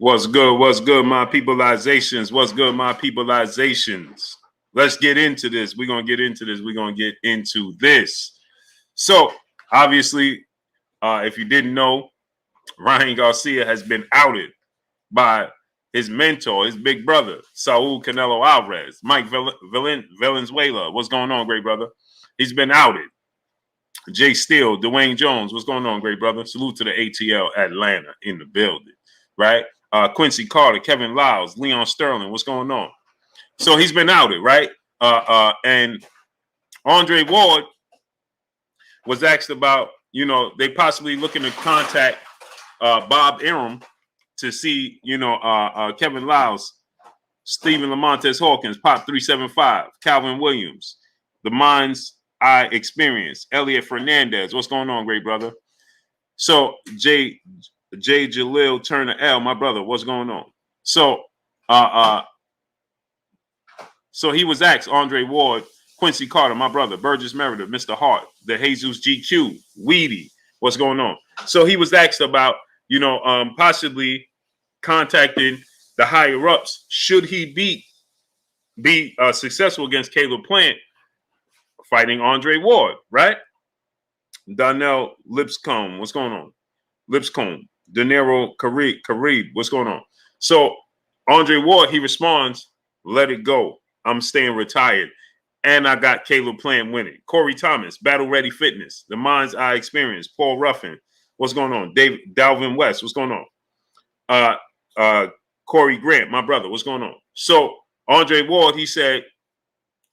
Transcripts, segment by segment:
What's good? What's good, my peopleizations? What's good, my peopleizations? Let's get into this. We're going to get into this. We're going to get into this. So, obviously, if you didn't know, Ryan Garcia has been outed by his mentor, his big brother, Saul Canelo Alvarez. Mike Valenzuela, what's going on, great brother? He's been outed. Jay Steele, Dwayne Jones, what's going on, great brother? Salute to the ATL Atlanta in the building, right? Quincy Carter, Kevin Lyles, Leon Sterling, what's going on? So he's been outed, right? And Andre Ward was asked about, they possibly looking to contact Bob Arum to see, Kevin Lyles, Stephen Lamontes Hawkins, Pop 375, Calvin Williams, the Mind's Eye Experience, Elliot Fernandez, what's going on, great brother? So J. Jalil Turner L, my brother, what's going on? So so he was asked, Andre Ward, Quincy Carter, my brother, Burgess Meredith, Mr. Hart, the Jesus GQ, Weedy, what's going on? So he was asked about, possibly contacting the higher ups. Should he be successful against Caleb Plant fighting Andre Ward, right? Donnell Lipscomb, what's going on? Lipscomb, De Niro Karib, what's going on? So Andre Ward, he responds, let it go. I'm staying retired. And I got Caleb Plant winning. Corey Thomas, Battle Ready Fitness, The Mind's Eye Experience, Paul Ruffin, what's going on? Dalvin West, what's going on? Corey Grant, my brother, what's going on? So Andre Ward, he said,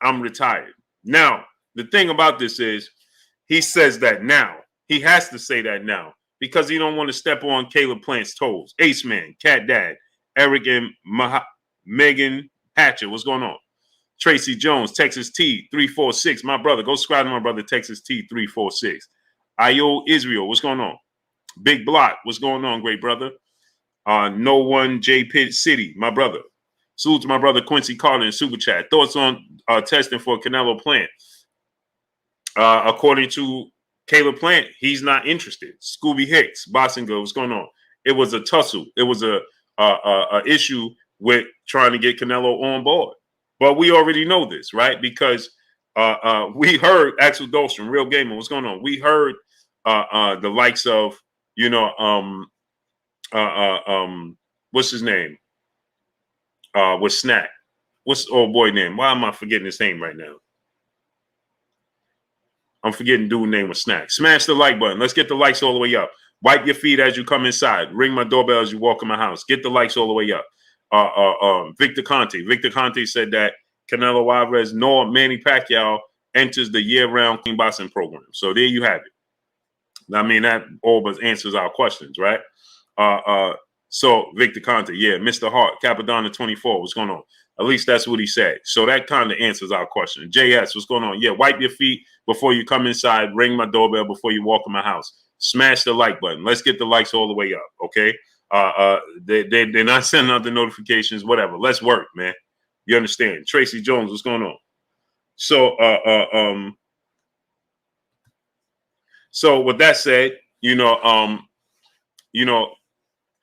I'm retired. Now, the thing about this is he says that now. He has to say that now because he don't want to step on Caleb Plant's toes. Ace Man, Cat Dad, Eric and Megan Hatcher, what's going on? Tracy Jones, Texas T 346, my brother. Go subscribe to my brother, Texas T 346. Io Israel, what's going on? Big Block, what's going on, great brother? No One J Pitt City, my brother. Salute to my brother Quincy Carter in Super Chat. Thoughts on testing for Canelo Plant? According to Caleb Plant, he's not interested. Scooby Hicks, Bossinger, what's going on? It was a tussle. It was a issue with trying to get Canelo on board. But we already know this, right? Because we heard Axel Dolstrom, Real Gamer, what's going on? We heard the likes of, what's his name? With Snack. What's the old boy name? Why am I forgetting his name right now? I'm forgetting dude's name with Snack. Smash the like button. Let's get the likes all the way up. Wipe your feet as you come inside. Ring my doorbell as you walk in my house. Get the likes all the way up. Victor Conte. Victor Conte said that Canelo Alvarez nor Manny Pacquiao enters the year-round clean boxing program. So there you have it. I mean, that all but answers our questions, right? So Victor Conte, yeah, Mr. Hart, Capadonna 24, what's going on? At least that's what he said. So that kind of answers our question. JS, what's going on? Yeah, wipe your feet before you come inside. Ring my doorbell before you walk in my house. Smash the like button. Let's get the likes all the way up, okay? They're not sending out the notifications, whatever. Let's work, man. You understand? Tracy Jones, what's going on? So, so with that said,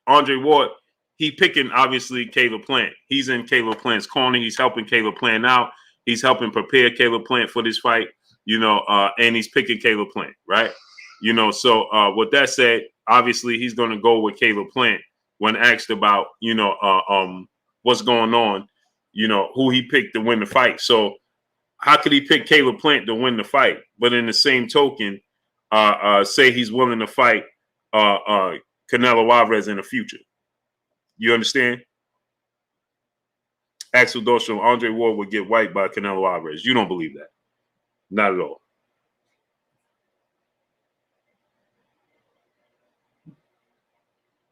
Andre Ward, he picking obviously Caleb Plant. He's in Caleb Plant's corner. He's helping Caleb Plant out. He's helping prepare Caleb Plant for this fight, and he's picking Caleb Plant, right? So with that said, obviously he's going to go with Caleb Plant when asked about, what's going on, who he picked to win the fight. So how could he pick Caleb Plant to win the fight? But in the same token, say he's willing to fight Canelo Alvarez in the future. You understand? Axel Dostrom, Andre Ward would get wiped by Canelo Alvarez. You don't believe that? Not at all.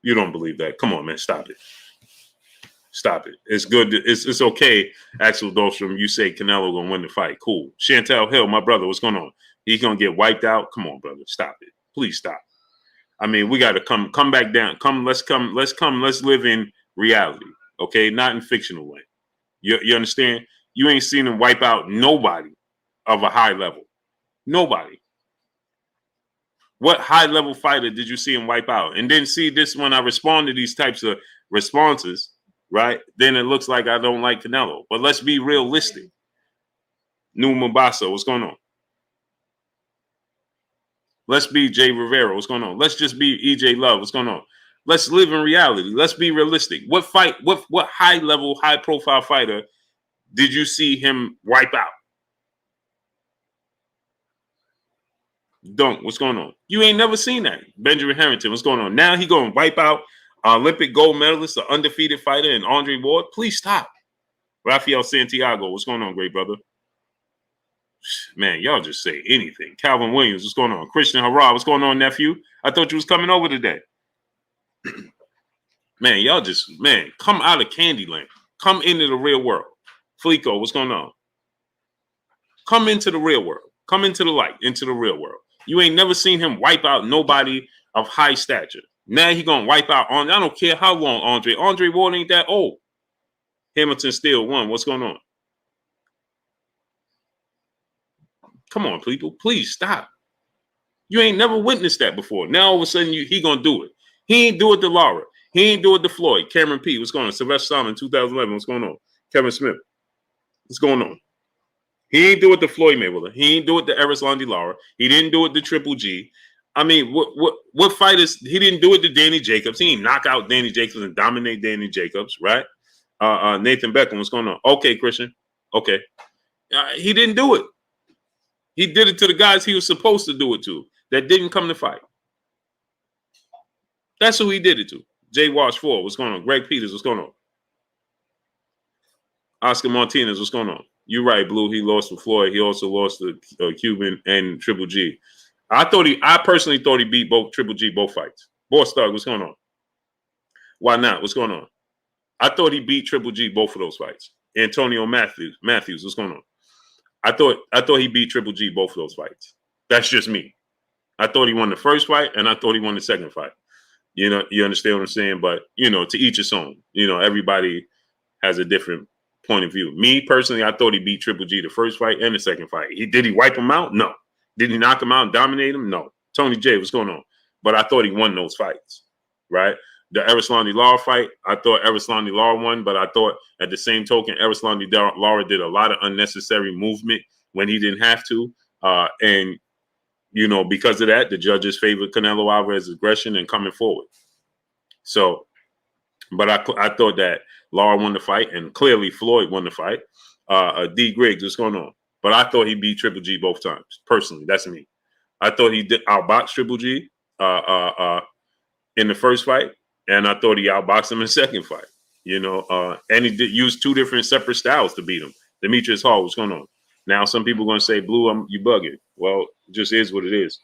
You don't believe that? Come on, man. Stop it. Stop it. It's good. It's okay, Axel Dostrom. You say Canelo gonna win the fight. Cool. Chantel Hill, my brother, what's going on? He's gonna get wiped out. Come on, brother. Stop it. Please stop. I mean, we got to come back down. Let's live in reality, okay? Not in fictional way. You understand? You ain't seen him wipe out nobody of a high level. Nobody. What high level fighter did you see him wipe out? And then see this when I respond to these types of responses, right, then it looks like I don't like Canelo. But let's be realistic. New Mombasa, what's going on? Let's be Jay Rivera, what's going on? Let's just be EJ Love, what's going on? Let's live in reality. Let's be realistic. What high level, high profile fighter did you see him wipe out? Dunk, what's going on? You ain't never seen that. Benjamin Harrington, what's going on? Now he going to wipe out Olympic gold medalist, the undefeated fighter, and Andre Ward. Please stop. Rafael Santiago, what's going on, great brother? Man, y'all just say anything. Calvin Williams, what's going on? Christian Hara, what's going on, nephew? I thought you was coming over today. Man, y'all just, come out of Candyland. Come into the real world. Flico, what's going on? Come into the real world. Come into the light, into the real world. You ain't never seen him wipe out nobody of high stature. Now he gonna wipe out on. I don't care how long Andre Ward ain't that old. Hamilton still won. What's going on? Come on, people. Please stop. You ain't never witnessed that before. Now all of a sudden he gonna do it. He ain't do it to Lara. He ain't do it to Floyd. Cameron P. What's going on? Sylvester Simon, 2011. What's going on? Kevin Smith. What's going on? He ain't do it to Floyd Mayweather. He ain't do it to Erislandy Lara. He didn't do it to Triple G. I mean, what fighters? He didn't do it to Danny Jacobs. He ain't knock out Danny Jacobs and dominate Danny Jacobs, right? Nathan Beckham, what's going on? Okay, Christian. Okay. He didn't do it. He did it to the guys he was supposed to do it to that didn't come to fight. That's who he did it to. Jay Wash 4, what's going on? Greg Peters, what's going on? Oscar Martinez, what's going on? You're right, Blue. He lost to Floyd. He also lost to Cuban and Triple G. I personally thought he beat both Triple G both fights. Boss Thug, what's going on? Why not? What's going on? I thought he beat Triple G both of those fights. Antonio Matthews, what's going on? I thought he beat Triple G both of those fights. That's just me. I thought he won the first fight, and I thought he won the second fight. You know, you understand what I'm saying? But, to each his own. Everybody has a different point of view. Me, personally, I thought he beat Triple G the first fight and the second fight. Did he wipe him out? No. Did he knock him out and dominate him? No. Tony J, what's going on? But I thought he won those fights, right? The Erislandy Lara fight, I thought Erislandy Lara won, but I thought at the same token, Erislandy Lara did a lot of unnecessary movement when he didn't have to. And because of that, the judges favored Canelo Alvarez's aggression and coming forward. So, but I thought that Lara won the fight, and clearly Floyd won the fight. D. Griggs, what's going on? But I thought he beat Triple G both times. Personally, that's me. I thought he did outbox Triple G in the first fight, and I thought he outboxed him in the second fight. And he did use two different separate styles to beat him. Demetrius Hall, what's going on? Now some people are going to say, Blue, you bugging. Well, it just is what it is.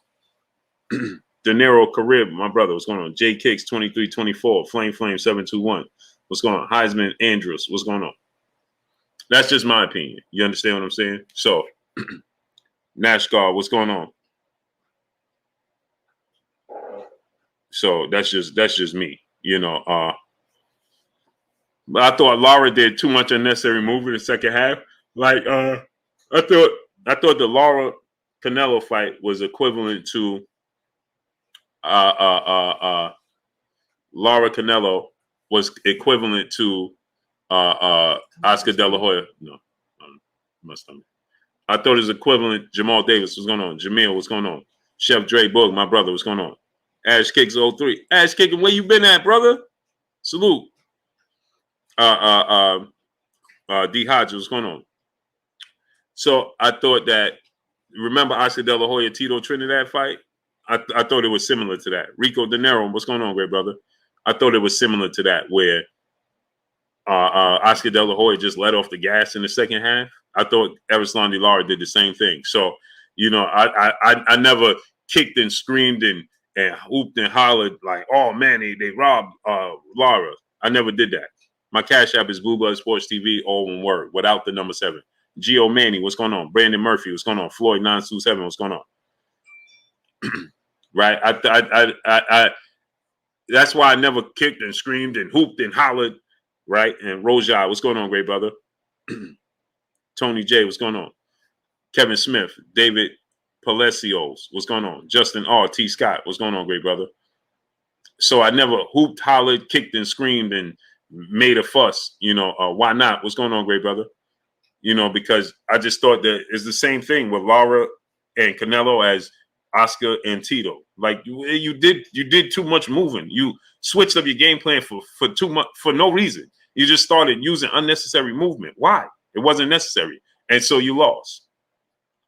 De Niro Carib, my brother, what's going on? J Kicks 2324, Flame 721. What's going on? Heisman Andrews, what's going on? That's just my opinion. You understand what I'm saying? So, NASCAR, what's going on? So that's just me, But I thought Lara did too much unnecessary move in the second half. Like I thought the Lara Canelo fight was equivalent to Lara Canelo was equivalent to Oscar De La Hoya. No, my stomach. I thought it was equivalent. Jamal Davis, what's going on? Jamil, what's going on? Chef Dre Boog, my brother, what's going on? Ash Kicks 03. Ash Kicking, where you been at, brother? Salute. D Hodges, what's going on? So I thought that, remember Oscar De La Hoya Tito Trinidad fight? I thought it was similar to that. Rico De Niro, what's going on, great brother? I thought it was similar to that, where Oscar De La Hoya just let off the gas in the second half. I thought Erislandy Lara did the same thing. So, I never kicked and screamed and hooped and hollered like, oh man, they robbed Lara. I never did that. My cash app is Blue Blood Sports TV, all one word, without the number 7. Gio Manny, what's going on? Brandon Murphy, what's going on? Floyd 927, what's going on? Right? I that's why I never kicked and screamed and hooped and hollered, right? And Rojai, what's going on, great brother? Tony J, what's going on? Kevin Smith, David Palacios, what's going on? Justin R. T. Scott, what's going on, great brother? So I never hooped, hollered, kicked, and screamed and made a fuss. Why not? What's going on, great brother? Because I just thought that it's the same thing with Lara and Canelo as Oscar and Tito. Like you did too much moving. You switched up your game plan for too much for no reason. You just started using unnecessary movement. Why? It wasn't necessary, and so you lost.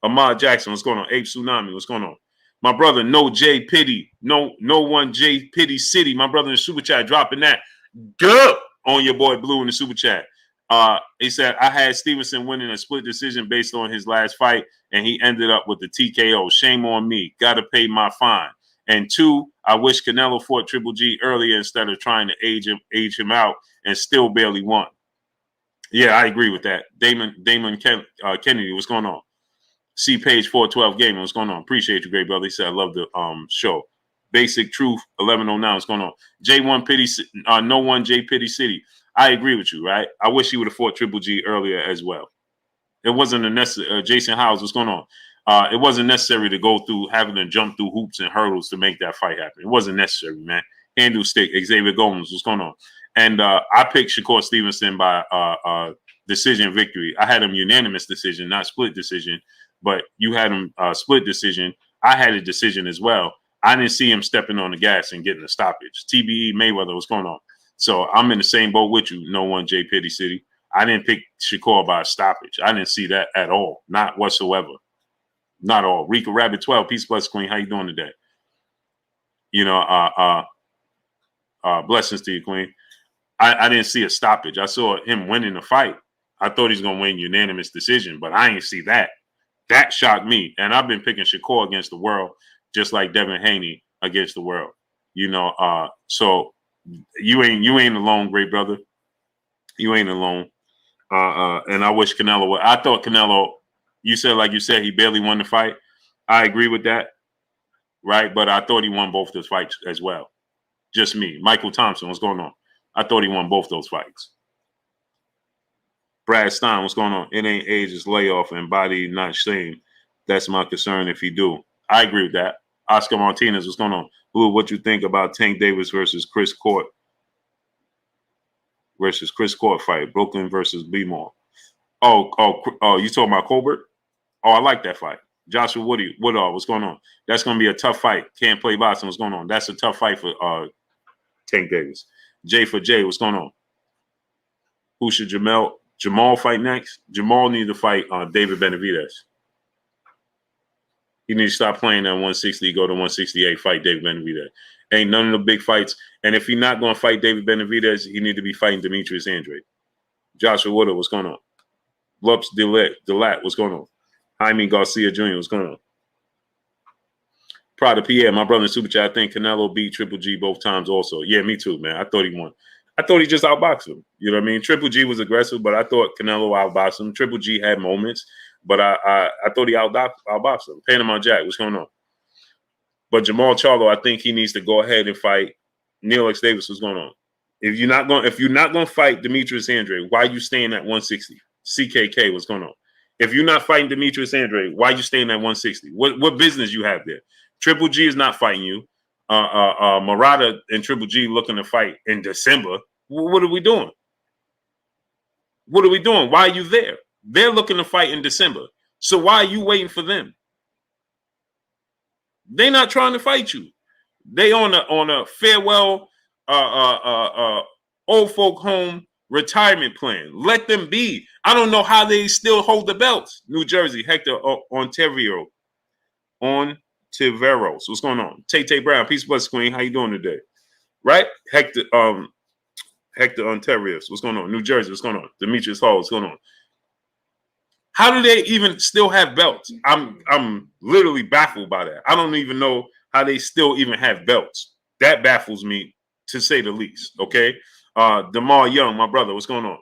Ahmad Jackson, what's going on? Ape Tsunami, what's going on? My brother, No J Pity, no one J Pity City. My brother in the super chat dropping that good on your boy Blue in the super chat. He said, I had Stevenson winning a split decision based on his last fight, and he ended up with the TKO. Shame on me. Got to pay my fine. And 2, I wish Canelo fought Triple G earlier instead of trying to age him out and still barely won. Yeah, I agree with that. Damon Kennedy, what's going on? See page 412 gaming, what's going on? Appreciate you, great brother. He said, I love the show. Basic Truth 1109, what's going on? J1 Pity, no one J Pity City. I agree with you, right? I wish he would have fought Triple G earlier as well. It wasn't a necessary. Jason Howes, what's going on? It wasn't necessary to go through having to jump through hoops and hurdles to make that fight happen. It wasn't necessary, man. Handle stick, Xavier Gomes, what's going on? And I picked Shakur Stevenson by decision victory. I had him unanimous decision, not split decision, but you had him split decision. I had a decision as well. I didn't see him stepping on the gas and getting a stoppage. TBE Mayweather, what's going on? So I'm in the same boat with you, no one J Pity City. I didn't pick Shakur by a stoppage. I didn't see that at all, not whatsoever. Not all. Rika Rabbit 12, peace, bless Queen. How you doing today? Blessings to you, Queen. I didn't see a stoppage. I saw him winning the fight. I thought he's gonna win unanimous decision, but I didn't see that. That shocked me. And I've been picking Shakur against the world, just like Devin Haney against the world. So you ain't alone, great brother. You ain't alone. And I wish Canelo would. I thought Canelo, you said he barely won the fight. I agree with that, right? But I thought he won both those fights as well. Just me. Michael Thompson, what's going on? I thought he won both those fights. Brad Stein, what's going on? It ain't age, it's layoff and body not shame. That's my concern if he do. I agree with that. Oscar Martinez, what's going on? Blue, what you think about Tank Davis versus Chris Court fight? Brooklyn versus B-Mall. Oh, you talking about Colbert? Oh, I like that fight. Joshua Woodall, what's going on? That's going to be a tough fight. Can't play boxing, what's going on? That's a tough fight for Tank Davis. J for J, what's going on? Who should Jermall fight next? Jermall needs to fight David Benavidez. He needs to stop playing at 160, go to 168, fight David Benavidez. Ain't none of the big fights. And if he's not going to fight David Benavidez, he need to be fighting Demetrius Andrade. Joshua Woodard, what's going on? Lups Delat, what's going on? Jaime Garcia Jr., what's going on? Prada Pierre, my brother in Super Chat, I think Canelo beat Triple G both times also. Yeah, me too, man. I thought he won. I thought he just outboxed him. You know what I mean? Triple G was aggressive, but I thought Canelo outboxed him. Triple G had moments, but I thought he outboxed him. Panama Jack, what's going on? But Jermall Charlo, I think he needs to go ahead and fight Neil X. Davis. What's going on? If you're not going to fight Demetrius Andrade, why are you staying at 160? CKK, what's going on? If you're not fighting Demetrius Andrade, why are you staying at 160? What business you have there? Triple G is not fighting you. Murata and Triple G looking to fight in December. What are we doing? What are we doing? Why are you there? They're looking to fight in December. So why are you waiting for them? They're not trying to fight you. They on a farewell old folk home retirement plan. Let them be. I don't know how they still hold the belts. New Jersey, Hector Ontiveros. What's going on? Tay Brown, peace, bless Queen. How you doing today? Right? Hector Ontiveros. What's going on? New Jersey, what's going on? Demetrius Hall, what's going on? How do they even still have belts? I'm literally baffled by that. I don't even know how they still even have belts. That baffles me, to say the least. Okay. DeMar Young, my brother, what's going on?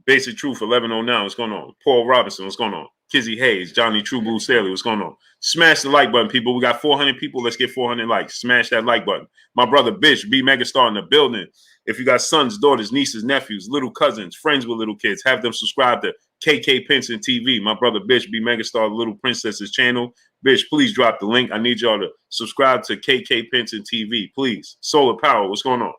Basic Truth 1109, what's going on? Paul Robinson, what's going on? Kizzy Hayes, Johnny True Blue Staley, what's going on? Smash the like button, people. We got 400 people. Let's get 400 likes. Smash that like button. My brother Bish, B Megastar in the building. If you got sons, daughters, nieces, nephews, little cousins, friends with little kids, have them subscribe to KK Pinson TV. My brother Bish, B Megastar, Little Princess's channel. Bitch, please drop the link. I need y'all to subscribe to KK Penson TV, please. Solar Power, what's going on?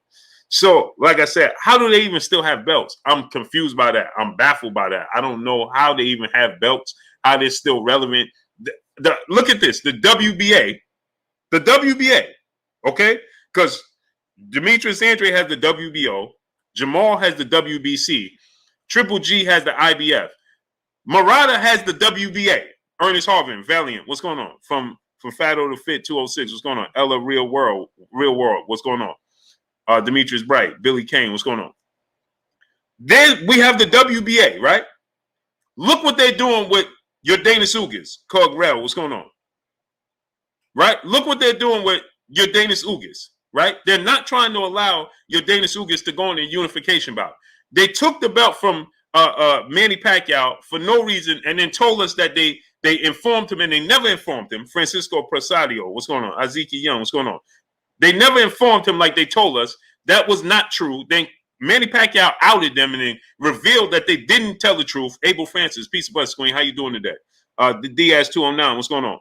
So, like I said, how do they even still have belts? I'm confused by that. I'm baffled by that. I don't know how they even have belts, how they're still relevant. Look at this, the WBA, okay? Because Demetrius Andre has the WBO, Jermall has the WBC, Triple G has the IBF, Murata has the WBA, Ernest Harvin, Valiant, what's going on? From Fatto to Fit 206, what's going on? Ella, Real World, what's going on? Demetrius Bright, Billy Kane, what's going on? Then we have the WBA, right? Look what they're doing with your Dana Ugas, Cogrell, what's going on? Right? Look what they're doing with your Dana Ugas, right? They're not trying to allow your Dana Ugas to go in a unification bout. They took the belt from Manny Pacquiao for no reason and then told us that they informed him, and they never informed him. Francisco Prasadio, what's going on? Aziki Young, what's going on? They never informed him like they told us. That was not true. Then Manny Pacquiao outed them and then revealed that they didn't tell the truth. Abel Francis, peace of us, Queen. How you doing today? The Diaz 209, what's going on?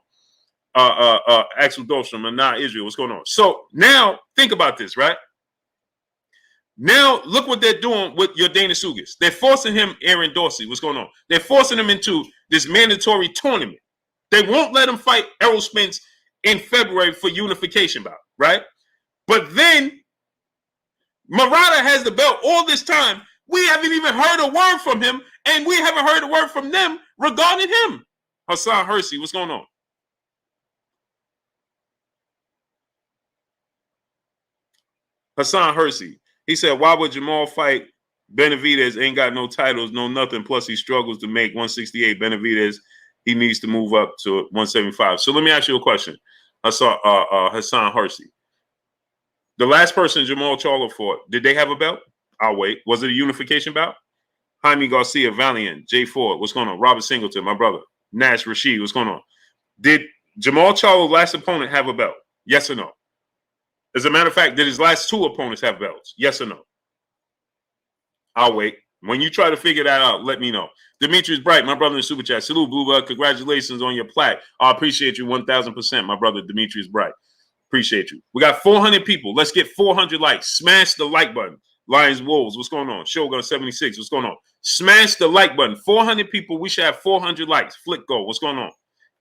Axel Dolstrom and now Israel, what's going on? So now think about this, right? Now look what they're doing with your Dana Ugas. They're forcing him, Aaron Dorsey, what's going on? They're forcing him into this mandatory tournament. They won't let him fight Errol Spence in February for unification bout, right? But then Murata has the belt all this time. We haven't even heard a word from him, and we haven't heard a word from them regarding him. Hassan Hersey, what's going on? Hassan Hersey, he said, why would Jermall fight Benavidez? Ain't got no titles, no nothing. Plus, he struggles to make 168. Benavidez, he needs to move up to 175. So let me ask you a question. Hassan Hersey. The last person Jermall Charlo fought, did they have a belt? I'll wait. Was it a unification bout? Jaime Garcia, Valiant, Jay Ford, what's going on? Robert Singleton, my brother. Nash Rashid, what's going on? Did Jermall Charlo's last opponent have a belt? Yes or no? As a matter of fact, did his last two opponents have belts? Yes or no? I'll wait. When you try to figure that out, let me know. Demetrius Bright, my brother in Super Chat. Salute, Blue Bug. Congratulations on your plaque. I appreciate you 1,000%, my brother Demetrius Bright. Appreciate you. We got 400 people. Let's get 400 likes. Smash the like button. Lions Wolves, what's going on? Shogun 76, what's going on? Smash the like button. 400 people. We should have 400 likes. Flick go. What's going on?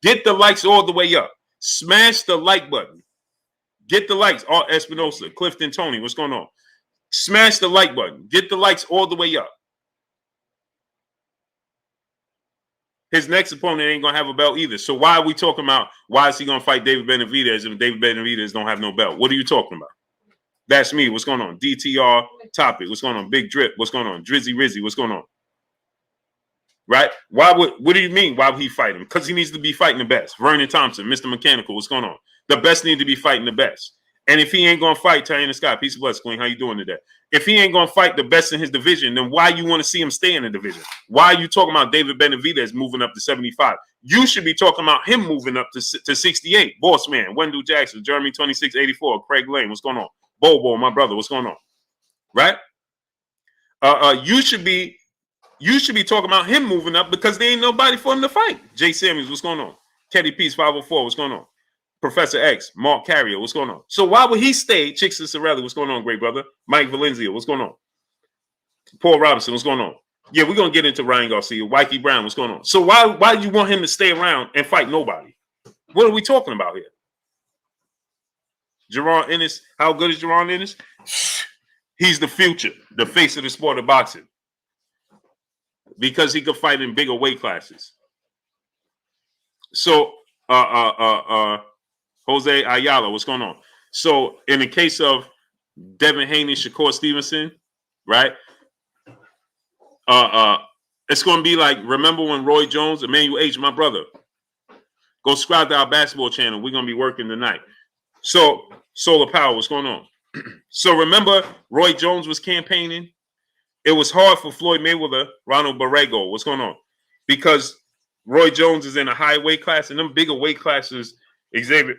Get the likes all the way up. Smash the like button. Get the likes. Art Espinosa, Clifton Tony, what's going on? Smash the like button. Get the likes all the way up. His next opponent ain't going to have a belt either. So why are we talking about why is he going to fight David Benavidez if David Benavidez don't have no belt? What are you talking about? That's me. What's going on? DTR Topic. What's going on? Big Drip. What's going on? Drizzy Rizzy. What's going on? Right? What do you mean? Why would he fight him? Because he needs to be fighting the best. Vernon Thompson, Mr. Mechanical. What's going on? The best need to be fighting the best. And if he ain't going to fight Tiana Scott, peace of bless, Queen, how you doing today? If he ain't going to fight the best in his division, then why you want to see him stay in the division? Why are you talking about David Benavidez moving up to 75? You should be talking about him moving up to 68. Boss Man, Wendell Jackson, Jeremy 2684, Craig Lane, what's going on? Bobo, my brother, what's going on? Right? You should be talking about him moving up because there ain't nobody for him to fight. Jay Samuels, what's going on? Teddy Peace 504, what's going on? Professor X, Mark Carrier, what's going on? So why would he stay? Chixon Sorelli, what's going on, great brother? Mike Valencia, what's going on? Paul Robinson, what's going on? Yeah, we're going to get into Ryan Garcia. Wikey Brown, what's going on? So why do you want him to stay around and fight nobody? What are we talking about here? Jaron Ennis, how good is Jaron Ennis? He's the future, the face of the sport of boxing. Because he could fight in bigger weight classes. So, Jose Ayala, what's going on? So, in the case of Devin Haney, Shakur Stevenson, right? It's going to be like, remember when Roy Jones, Emmanuel H., my brother, go subscribe to our basketball channel. We're going to be working tonight. So, Solar Power, what's going on? So, remember Roy Jones was campaigning? It was hard for Floyd Mayweather, Ronald Borrego. What's going on? Because Roy Jones is in a high weight class, and them bigger weight classes, Xavier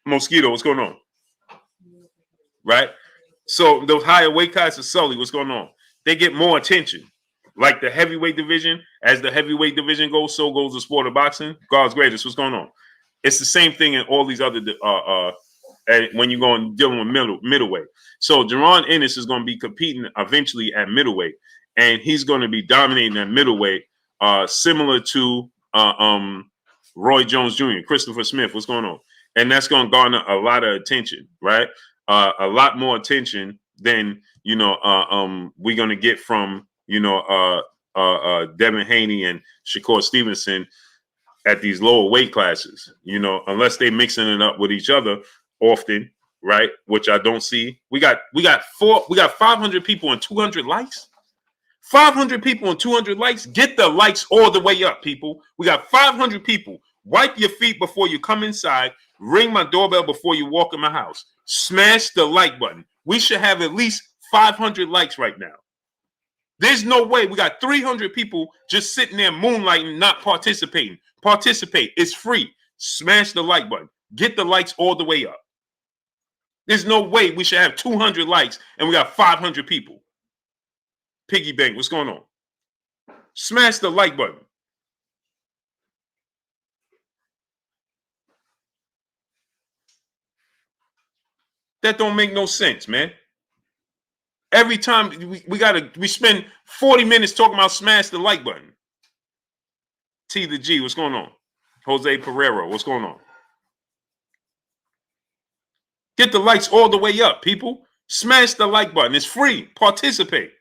Mosquito, what's going on? Right? So those higher weight classes, Sully, what's going on? They get more attention. Like the heavyweight division, as the heavyweight division goes, so goes the sport of boxing. God's greatest, what's going on? It's the same thing in all these other when you're going dealing with middleweight. So Jaron Ennis is going to be competing eventually at middleweight, and he's going to be dominating at middleweight, similar to Roy Jones Jr., Christopher Smith. What's going on? And that's going to garner a lot of attention, right? A lot more attention than we're going to get from Devin Haney and Shakur Stevenson at these lower weight classes, unless they're mixing it up with each other often, right? Which I don't see. We got 500 people and 200 likes. 500 people and 200 likes. Get the likes all the way up, people. We got 500 people. Wipe your feet before you come inside. Ring my doorbell before you walk in my house. Smash the like button. We should have at least 500 likes right now. There's no way we got 300 people just sitting there moonlighting, not participating. Participate. It's free. Smash the like button. Get the likes all the way up. There's no way we should have 200 likes and we got 500 people. Piggy bank, what's going on? Smash the like button. That don't make no sense, man. Every time we spend 40 minutes talking about smash the like button. T the G, what's going on? Jose Pereira, what's going on? Get the likes all the way up, people. Smash the like button. It's free. Participate.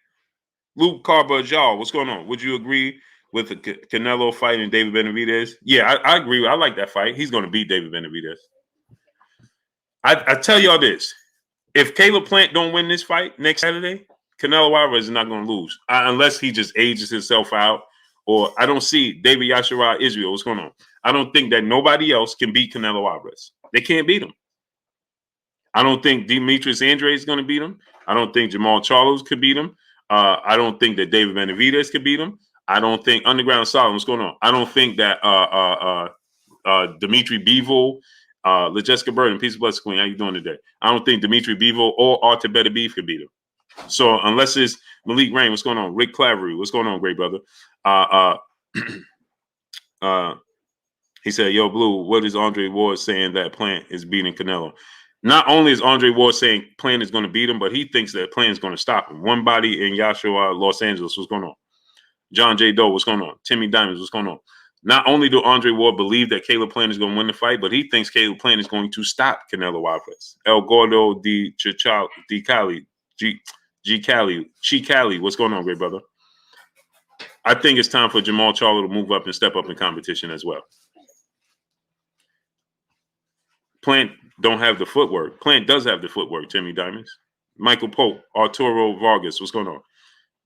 Luke Carvajal, what's going on? Would you agree with the Canelo fight and David Benavidez? Yeah, I agree. I like that fight. He's going to beat David Benavidez. I tell y'all this. If Caleb Plant don't win this fight next Saturday, Canelo Alvarez is not going to lose. Unless he just ages himself out. Or I don't see David Yashara Israel. What's going on? I don't think that nobody else can beat Canelo Alvarez. They can't beat him. I don't think Demetrius Andrade is going to beat him. I don't think Jermall Charlo could beat him. I don't think that David Benavidez could beat him. I don't think Underground Solid, what's going on? I don't think that Dimitri Bivol, LaJessica Burton, Peace of Blessed Queen, how you doing today? I don't think Dimitri Bivol or Arthur Better Beef could beat him. So unless it's Malik Rain, what's going on? Rick Clavery, what's going on, great brother? He said, yo, Blue, what is Andre Ward saying that Plant is beating Canelo? Not only is Andre Ward saying Plant is going to beat him, but he thinks that Plant is going to stop him. One body in Yashua, Los Angeles, what's going on? John J. Doe, what's going on? Timmy Diamonds, what's going on? Not only do Andre Ward believe that Caleb Plant is going to win the fight, but he thinks Caleb Plant is going to stop Canelo Alvarez. El Gordo Di Cali, G Cali, Chi Cali, what's going on, great brother? I think it's time for Jermall Charlo to move up and step up in competition as well. Plant don't have the footwork. Plant does have the footwork, Timmy Diamonds. Michael Pope, Arturo Vargas, what's going on?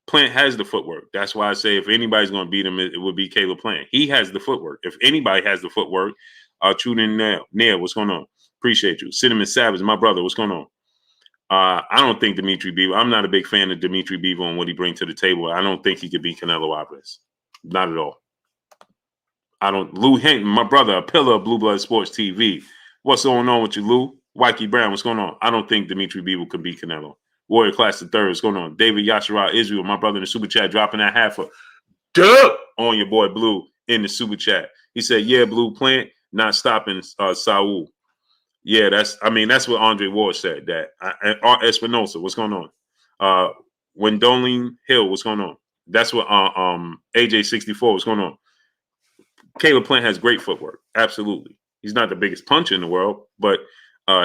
Plant has the footwork. That's why I say if anybody's going to beat him, it would be Caleb Plant. He has the footwork. If anybody has the footwork, tune in now. Nail, what's going on? Appreciate you. Cinnamon Savage, my brother, what's going on? I don't think Dimitri Bivol. I'm not a big fan of Dimitri Bivol and what he brings to the table. I don't think he could beat Canelo Alvarez. Not at all. I don't. Lou Hinton, my brother, a pillar of Blue Blood Sports TV. What's going on with you, Lou? Wacky Brown, what's going on? I don't think Dimitri Bivol could beat Canelo. Warrior Class the Third, what's going on? David Yashara Israel, my brother in the super chat, dropping that half a dub on your boy Blue in the super chat. He said, yeah, Blue Plant, not stopping Saul. Yeah, that's what Andre Ward said. That Art Espinosa, what's going on? Wendolene Hill, what's going on? That's what AJ64, what's going on? Caleb Plant has great footwork, absolutely. He's not the biggest puncher in the world, but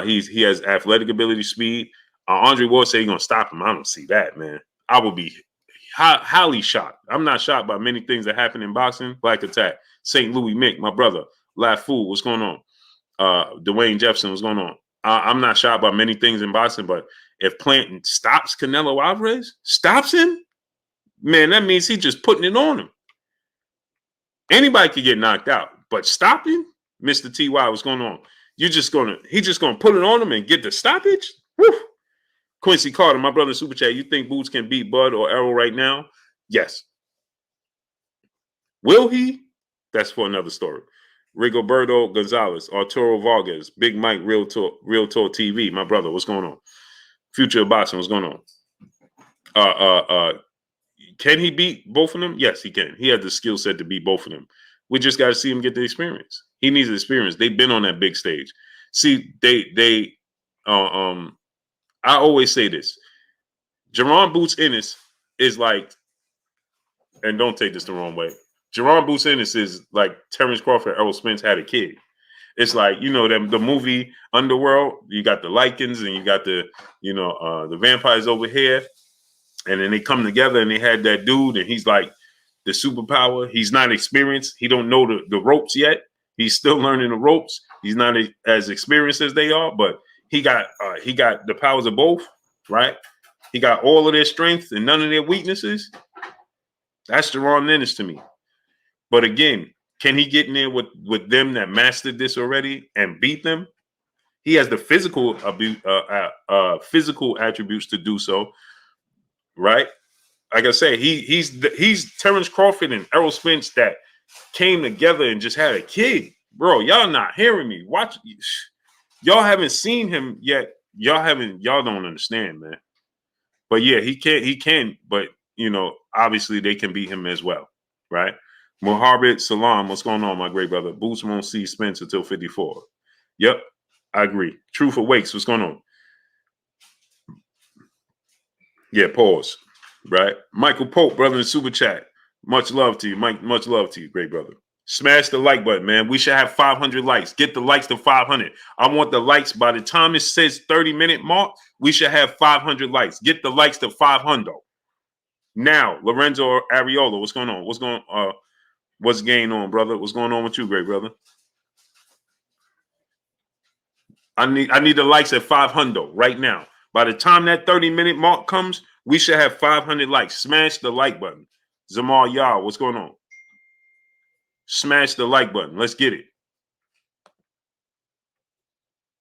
he has athletic ability, speed. Andre Ward said he's gonna stop him. I don't see that, man. I would be highly shocked. I'm not shocked by many things that happen in boxing. Black Attack, St. Louis Mick, my brother, LaFou, what's going on? Dwayne Jefferson, what's going on? I'm not shocked by many things in boxing, but if Plant stops Canelo Alvarez, stops him, man, that means he's just putting it on him. Anybody could get knocked out, but stopping, Mr. T.Y., what's going on? He's just gonna put it on him and get the stoppage? Woo! Quincy Carter, my brother, super chat. You think Boots can beat Bud or Errol right now? Yes. Will he? That's for another story. Rigoberto Gonzalez, Arturo Vargas, Big Mike, Real Talk TV. My brother, what's going on? Future of Boxing, what's going on? Can he beat both of them? Yes, he can. He has the skill set to beat both of them. We just got to see him get the experience. He needs experience. They've been on that big stage. See, I always say this. Jaron Boots Ennis is like, and don't take this the wrong way, Jaron Boots Ennis is like Terrence Crawford, Errol Spence had a kid. It's like, you know, the movie Underworld, you got the Lycans and you got the, you know, the vampires over here. And then they come together and they had that dude and he's like the superpower. He's not experienced. He don't know the ropes yet. He's still learning the ropes. He's not as experienced as they are, but he got the powers of both, right? He got all of their strengths and none of their weaknesses. That's Jaron Ennis to me. But again, can he get in there with them that mastered this already and beat them? He has the physical attributes to do so, right? Like I say, he's Terrence Crawford and Errol Spence that came together and just had a kid. Bro, y'all not hearing me. Watch, y'all haven't seen him yet. Y'all don't understand, man. But yeah, he can, but you know, obviously they can beat him as well, right? Mohammed Salam, what's going on, my great brother? Boots won't see Spence until 54. Yep, I agree. Truth Awakes, what's going on? Yeah, pause. Right? Michael Pope, brother in Super Chat. Much love to you, Mike. Much love to you, great brother. Smash the like button, man. We should have 500 likes. Get the likes to 500. I want the likes by the time it says 30-minute mark. We should have 500 likes. Get the likes to 500. Now, Lorenzo Ariola, what's going on? What's going on, brother? What's going on with you, great brother? I need the likes at 500 right now. By the time that 30-minute mark comes, we should have 500 likes. Smash the like button. Jermall Charlo, what's going on? Smash the like button. Let's get it.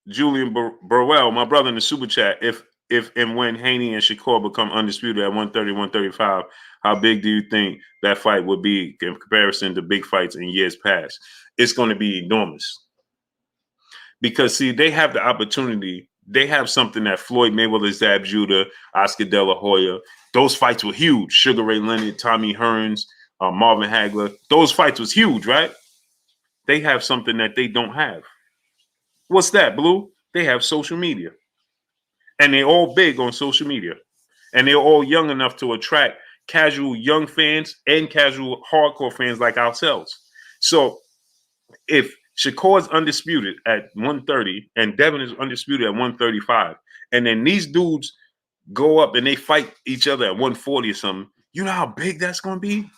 Julian Burwell, my brother in the super chat. If and when Haney and Shakur become undisputed at 130, 135, how big do you think that fight would be in comparison to big fights in years past? It's going to be enormous. Because, see, they have the opportunity. They have something that Floyd Mayweather, Zab Judah, Oscar De La Hoya, those fights were huge. Sugar Ray Leonard, Tommy Hearns, Marvin Hagler. Those fights was huge, right? They have something that they don't have. What's that, Blue? They have social media. And they're all big on social media. And they're all young enough to attract casual young fans and casual hardcore fans like ourselves. So if Shakur is undisputed at 130 and Devin is undisputed at 135, and then these dudes go up and they fight each other at 140 or something, you know how big that's going to be?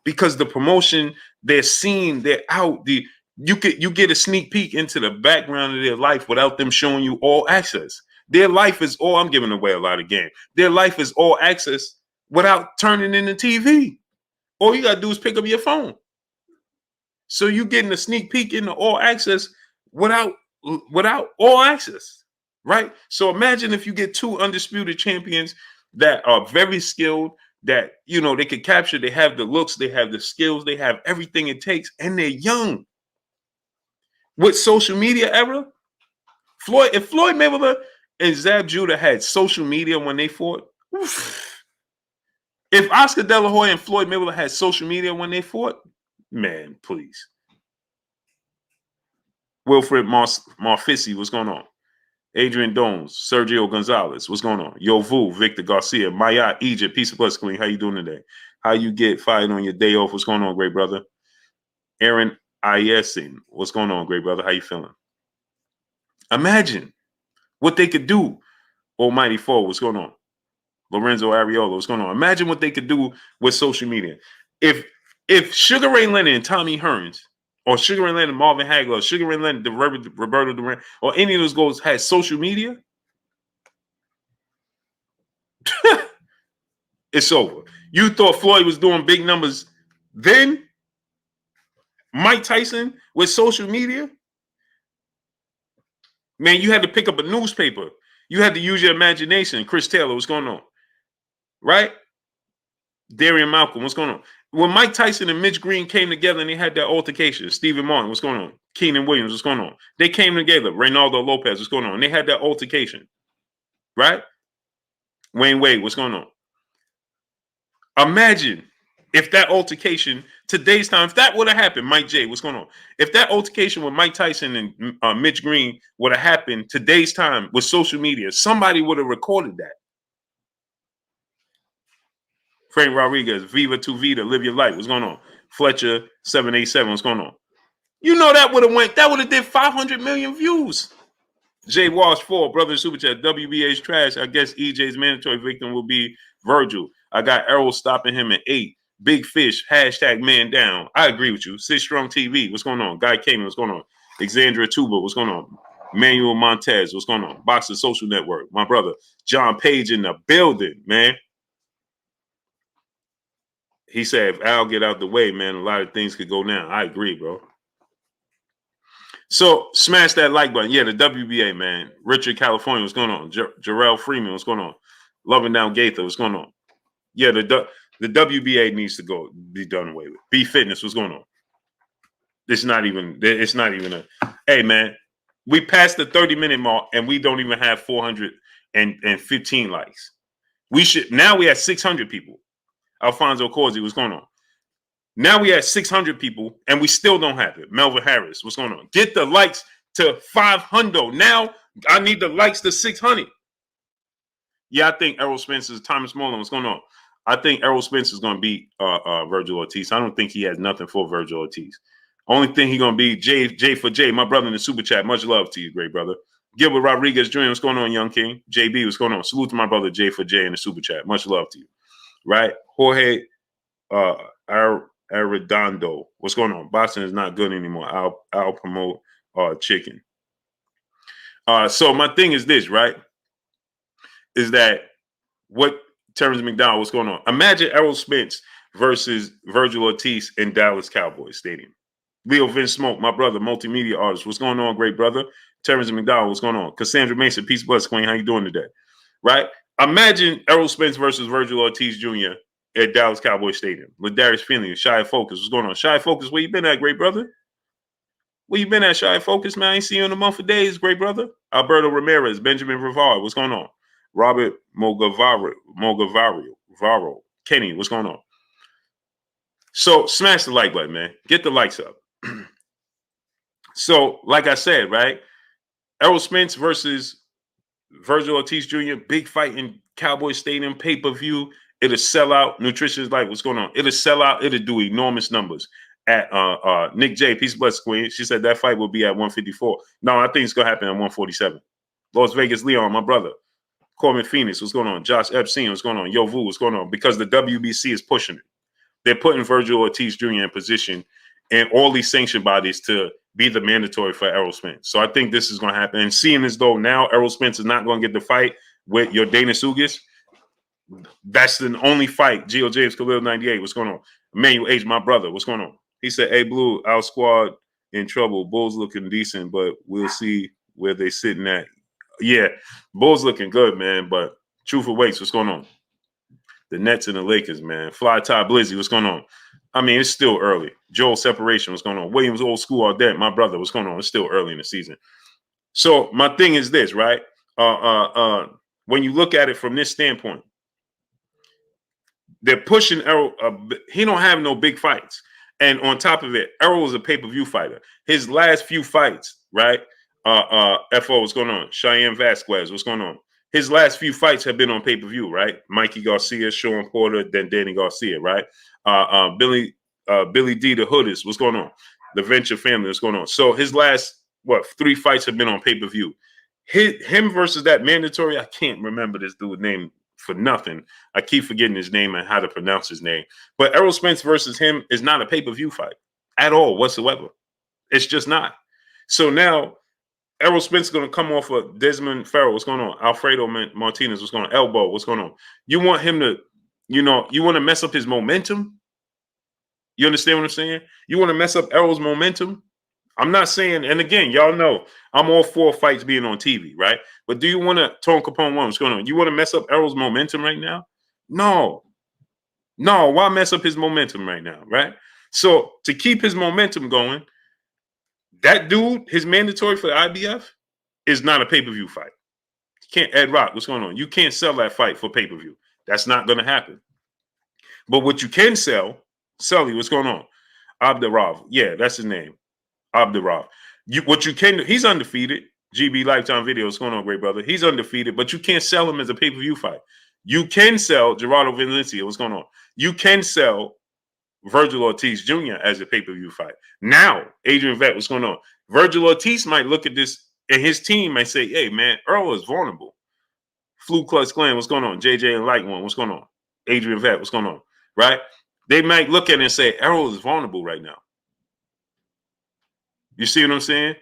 Because the promotion, they're seen, they're out. You get a sneak peek into the background of their life without them showing you all access. Their life is all, I'm giving away a lot of game. Their life is all access without turning in the TV. All you got to do is pick up your phone. So you getting a sneak peek into all access without all access, right? So imagine if you get two undisputed champions that are very skilled, that, you know, they could capture, they have the looks, they have the skills, they have everything it takes, and they're young. With social media era, if Floyd Mayweather and Zab Judah had social media when they fought, oof. If Oscar De La Hoya and Floyd Mayweather had social media when they fought, man, please. Wilfred Marfisi, what's going on? Adrian Dones, Sergio Gonzalez, what's going on? Yo Vu, Victor Garcia, Maya, Egypt, Peace of Plus Queen. How you doing today? How you get fired on your day off? What's going on, great brother? Aaron Iesin, what's going on, great brother? How you feeling? Imagine what they could do. Almighty Foe, what's going on? Lorenzo Ariola, what's going on? Imagine what they could do with social media. If Sugar Ray Leonard and Tommy Hearns, or Sugar Ray Leonard and Marvin Hagler, or Sugar Ray Leonard and Roberto Duran, or any of those guys had social media, it's over. You thought Floyd was doing big numbers then? Mike Tyson with social media? Man, you had to pick up a newspaper. You had to use your imagination. Chris Taylor, what's going on? Right? Darian Malcolm, what's going on? When Mike Tyson and Mitch Green came together and they had that altercation, Stephen Martin, what's going on? Keenan Williams, what's going on? They came together. Reynaldo Lopez, what's going on? And they had that altercation. Right? Wayne Wade, what's going on? Imagine If that altercation, today's time, if that would have happened, Mike J, what's going on? If that altercation with Mike Tyson and Mitch Green would have happened today's time with social media, somebody would have recorded that. Frank Rodriguez, Viva Tu Vida, live your life. What's going on? Fletcher 787, what's going on? You know that would have did 500 million views. Jay Walsh 4, brother super chat. WBA's trash. I guess EJ's mandatory victim will be Virgil. I got Errol stopping him at 8. Big Fish, hashtag man down. I agree with you. Sit Strong TV, what's going on? Guy Kamen, what's going on? Alexandra Tuba, what's going on? Manuel Montez, what's going on? Boxer Social Network, my brother. John Page in the building, man. He said, if Al get out the way, man, a lot of things could go down. I agree, bro. So smash that like button. Yeah, the WBA, man. Richard California, what's going on? Jarrell Freeman, what's going on? Loving Down Gaither, what's going on? Yeah, the WBA needs to be done away with. B Fitness, what's going on? It's not even a, hey, man, we passed the 30-minute mark and we don't even have 415 likes. Now we have 600 people. Alfonso Corsi, what's going on? Now we have 600 people and we still don't have it. Melvin Harris, what's going on? Get the likes to 500. Now I need the likes to 600. Yeah, I think Errol Spence's Thomas Mullen, what's going on? I think Errol Spence is going to beat Virgil Ortiz. I don't think he has nothing for Virgil Ortiz. Only thing he's going to be J for J, my brother in the super chat. Much love to you, great brother. Gilbert Rodriguez Jr., what's going on, Young King? JB, what's going on? Salute to my brother J for J in the super chat. Much love to you. Right? Jorge Arredondo, what's going on? Boxing is not good anymore. I'll promote chicken. So my thing is this, right? Is that what Terrence McDonald, what's going on? Imagine Errol Spence versus Virgil Ortiz in Dallas Cowboys Stadium. Leo Vince Smoke, my brother, multimedia artist. What's going on, great brother? Terrence McDonald, what's going on? Cassandra Mason, peace, bless, Queen. How you doing today? Right? Imagine Errol Spence versus Virgil Ortiz Jr. at Dallas Cowboys Stadium. Ladarius Finley, Shy Focus. What's going on? Shy Focus, where you been at, great brother? Where you been at, Shy Focus, man? I ain't seen you in a month of days, great brother. Alberto Ramirez, Benjamin Rivard, what's going on? Robert Mogavario, Kenny, what's going on? So smash the like button, man. Get the likes up. So, like I said, right? Errol Spence versus Virgil Ortiz Jr., big fight in Cowboy Stadium, pay-per-view. It'll sell out. Nutritious Life, what's going on? It'll sell out. It'll do enormous numbers. At Nick J, peace bless, Queen. She said that fight will be at 154. No, I think it's going to happen at 147. Las Vegas Leon, my brother. Corbin Phoenix, what's going on? Josh Epstein, what's going on? Yo Vu, what's going on? Because the WBC is pushing it. They're putting Virgil Ortiz Jr. in position and all these sanction bodies to be the mandatory for Errol Spence. So I think this is going to happen. And seeing as though now Errol Spence is not going to get the fight with your Dana Sugas, that's the only fight. Gio James Khalil 98, what's going on? Emmanuel H, my brother, what's going on? He said, hey, Blue, our squad in trouble. Bulls looking decent, but we'll see where they sitting at. Yeah, Bulls looking good, man, but truth awaits. What's going on? The Nets and the Lakers, man. Fly Ty Blizzy, what's going on? I mean, it's still early. Joel Separation, what's going on? Williams Old School all day. My brother, what's going on? It's still early in the season. So my thing is this, right? When you look at it from this standpoint, they're pushing Errol. He don't have no big fights. And on top of it, Errol is a pay-per-view fighter. His last few fights, right? FO, what's going on? Cheyenne Vasquez, what's going on? His last few fights have been on pay-per-view, right? Mikey Garcia, Sean Porter, then Danny Garcia, right? Billy D, the Hoodist, what's going on? The Venture family, what's going on? So his last, 3 fights have been on pay-per-view. Him versus that mandatory, I can't remember this dude's name for nothing. I keep forgetting his name and how to pronounce his name. But Errol Spence versus him is not a pay-per-view fight at all whatsoever. It's just not. So now Errol Spence is going to come off of Desmond Farrell. What's going on? Alfredo Martinez. What's going on? Elbow. What's going on? You want him to, you want to mess up his momentum? You understand what I'm saying? You want to mess up Errol's momentum? I'm not saying, and again, y'all know, I'm all for fights being on TV, right? But do you want to, Tone Capone 1, what's going on? You want to mess up Errol's momentum right now? No. Why mess up his momentum right now, right? So to keep his momentum going, that dude, his mandatory for the IBF is not a pay-per-view fight. You can't, Ed Rock, what's going on? You can't sell that fight for pay-per-view. That's not going to happen. But what you can sell, Sully, what's going on? Abdurrahman. Yeah, that's his name. Abdurrahman. What you can do, he's undefeated. GB Lifetime Video, what's going on, great brother? He's undefeated, but you can't sell him as a pay-per-view fight. You can sell Gerardo Valencia, what's going on? You can sell Virgil Ortiz Jr. as a pay-per-view fight. Now, Adrian Vet, what's going on? Virgil Ortiz might look at this and his team might say, hey, man, Earl is vulnerable. Flu Klux Klan, what's going on? JJ and Light One, what's going on? Adrian Vet, what's going on? Right? They might look at it and say, Earl is vulnerable right now. You see what I'm saying?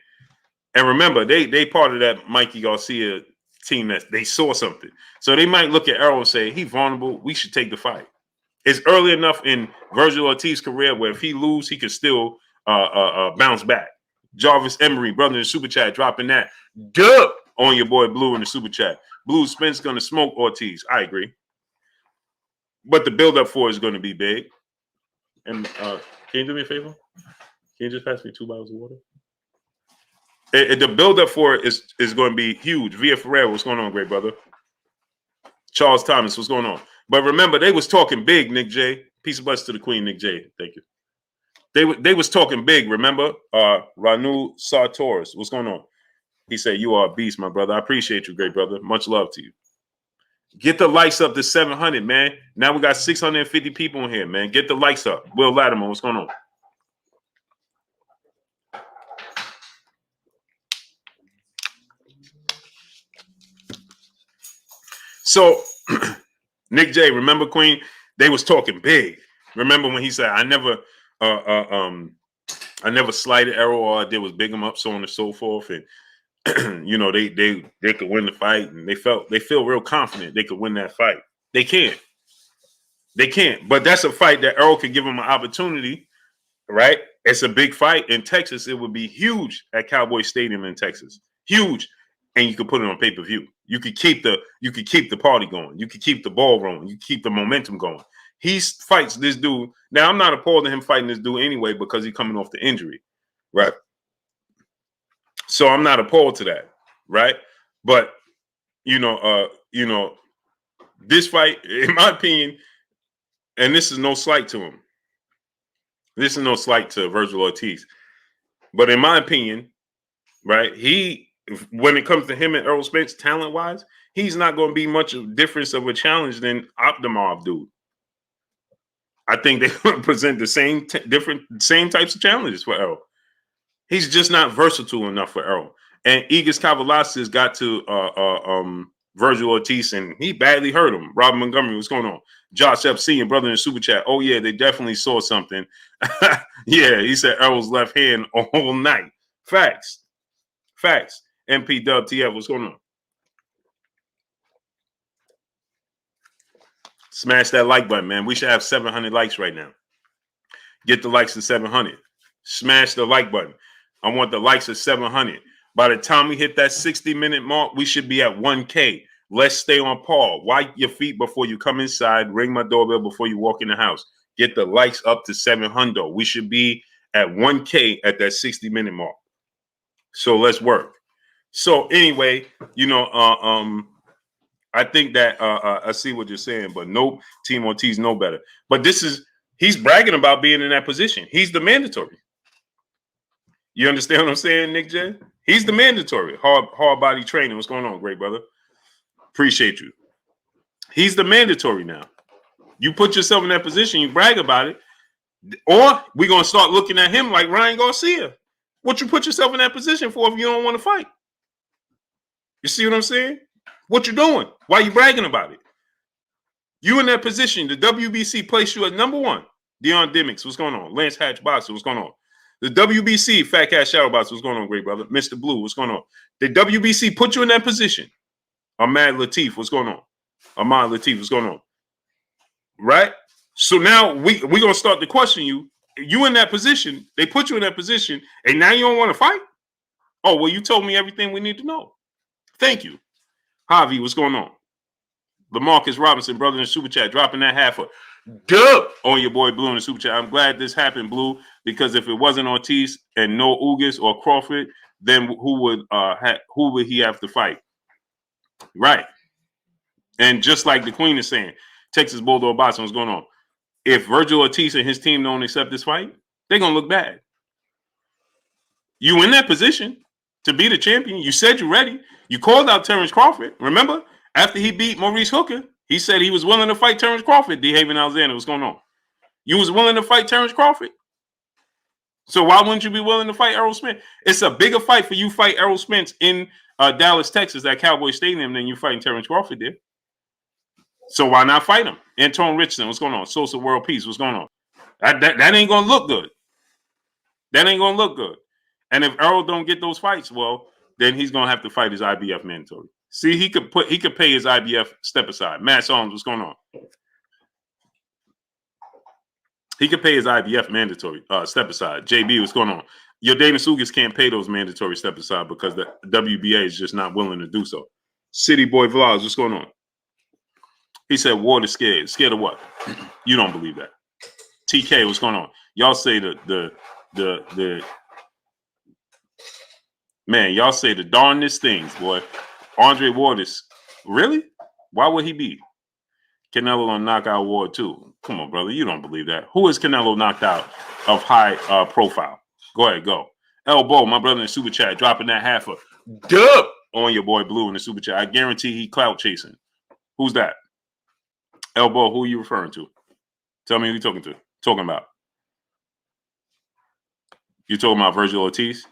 And remember, they part of that Mikey Garcia team that they saw something. So they might look at Earl and say, he's vulnerable. We should take the fight. It's early enough in Virgil Ortiz's career where if he lose, he could still bounce back. Jarvis Emery, brother in the super chat, dropping that dub on your boy Blue in the super chat. Blue, Spence going to smoke Ortiz. I agree. But the build-up for it is going to be big. And can you do me a favor? Can you just pass me 2 bottles of water? The build-up for it is going to be huge. Via Ferreira, what's going on, great brother? Charles Thomas, what's going on? But remember, they was talking big, Nick J. Peace of bless to the Queen, Nick J. Thank you. They was talking big, remember? Ranu Sartoris, what's going on? He said, you are a beast, my brother. I appreciate you, great brother. Much love to you. Get the likes up to 700, man. Now we got 650 people in here, man. Get the likes up. Will Latimer, what's going on? So, Nick J, remember, Queen? They was talking big. Remember when he said, I never slighted Errol. All I did was big him up, so on and so forth. And you know, they could win the fight, and they feel real confident they could win that fight. They can't. But that's a fight that Errol could give them an opportunity, right? It's a big fight in Texas. It would be huge at Cowboy Stadium in Texas. Huge. And you could put it on pay-per-view. You could keep the party going. You could keep the ball rolling. You could keep the momentum going. He fights this dude. Now, I'm not opposed to him fighting this dude anyway because he's coming off the injury, right? So I'm not opposed to that, right? But this fight, in my opinion, and this is no slight to him. This is no slight to Virgil Ortiz, but in my opinion, right? When it comes to him and Errol Spence, talent-wise, he's not going to be much of a difference of a challenge than Abdurrahman dude. I think they're going to present the same types of challenges for Errol. He's just not versatile enough for Errol. And Igis Kavalassis got to Virgil Ortiz, and he badly hurt him. Robin Montgomery, what's going on? Josh FC and brother in the super chat. Oh, yeah, they definitely saw something. Yeah, he said Errol's left hand all night. Facts. MP Dub TF, what's going on? Smash that like button, man. We should have 700 likes right now. Get the likes to 700. Smash the like button. I want the likes of 700. By the time we hit that 60-minute mark, we should be at 1K. Let's stay on par. Wipe your feet before you come inside. Ring my doorbell before you walk in the house. Get the likes up to 700. We should be at 1K at that 60-minute mark. So let's work. So anyway, I think that I see what you're saying, but nope, Team Ortiz know better. But he's bragging about being in that position. He's the mandatory. You understand what I'm saying, Nick J? He's the mandatory. Hard body training. What's going on, great brother? Appreciate you. He's the mandatory now. You put yourself in that position, you brag about it, or we're going to start looking at him like Ryan Garcia. What you put yourself in that position for if you don't want to fight? You see what I'm saying? What you doing? Why you bragging about it? You in that position. The WBC placed you at number 1. Deion Dimmicks, what's going on? Lance Hatch Boxer, what's going on? The WBC, Fat Cat Shadow Boxer, what's going on, great brother? Mr. Blue, what's going on? The WBC put you in that position. Ahmad Latif, what's going on? Ahmad Latif, what's going on? Right? So now we're going to start to question you. You in that position. They put you in that position, and now you don't want to fight? Oh, well, you told me everything we need to know. Thank you. Javi, what's going on? LaMarcus Robinson, brother in the super chat, dropping that half a dub on your boy Blue in the super chat. I'm glad this happened, Blue, because if it wasn't Ortiz and no Ugas or Crawford, then who would he have to fight? Right. And just like the Queen is saying, Texas Bulldog Boxing, what's going on? if Virgil Ortiz and his team don't accept this fight, they're gonna look bad. You in that position to be the champion. You said you're ready. You called out Terrence Crawford. Remember, after he beat Maurice Hooker, he said he was willing to fight Terrence Crawford. D. Haven Alexander, what's going on? You was willing to fight Terrence Crawford. So why wouldn't you be willing to fight Errol Spence? It's a bigger fight for you fight Errol Spence in Dallas, Texas, at Cowboy Stadium than you fighting Terrence Crawford did. So why not fight him? Anton Richardson, what's going on? Sosa World Peace, what's going on? That ain't gonna look good. That ain't gonna look good. And if Errol don't get those fights, well, then he's gonna have to fight his IBF mandatory. See, he could pay his IBF step aside. Matt Arms, what's going on? He could pay his IBF mandatory step aside. JB, what's going on? Your Dana Sugas can't pay those mandatory step aside because the WBA is just not willing to do so. City Boy Vlogs, what's going on? He said, Ward is scared. Scared of what? You don't believe that. TK, what's going on? Y'all say the man, y'all say the darndest things, boy. Andre Ward is really? Why would he be? Canelo on knockout Ward too. Come on, brother. You don't believe that. Who is Canelo knocked out of high profile? Go ahead, go. Elbow, my brother in the super chat, dropping that half a dub on your boy Blue in the super chat. I guarantee he clout chasing. Who's that? Elbow, who are you referring to? Tell me who you're talking about. You talking about Virgil Ortiz?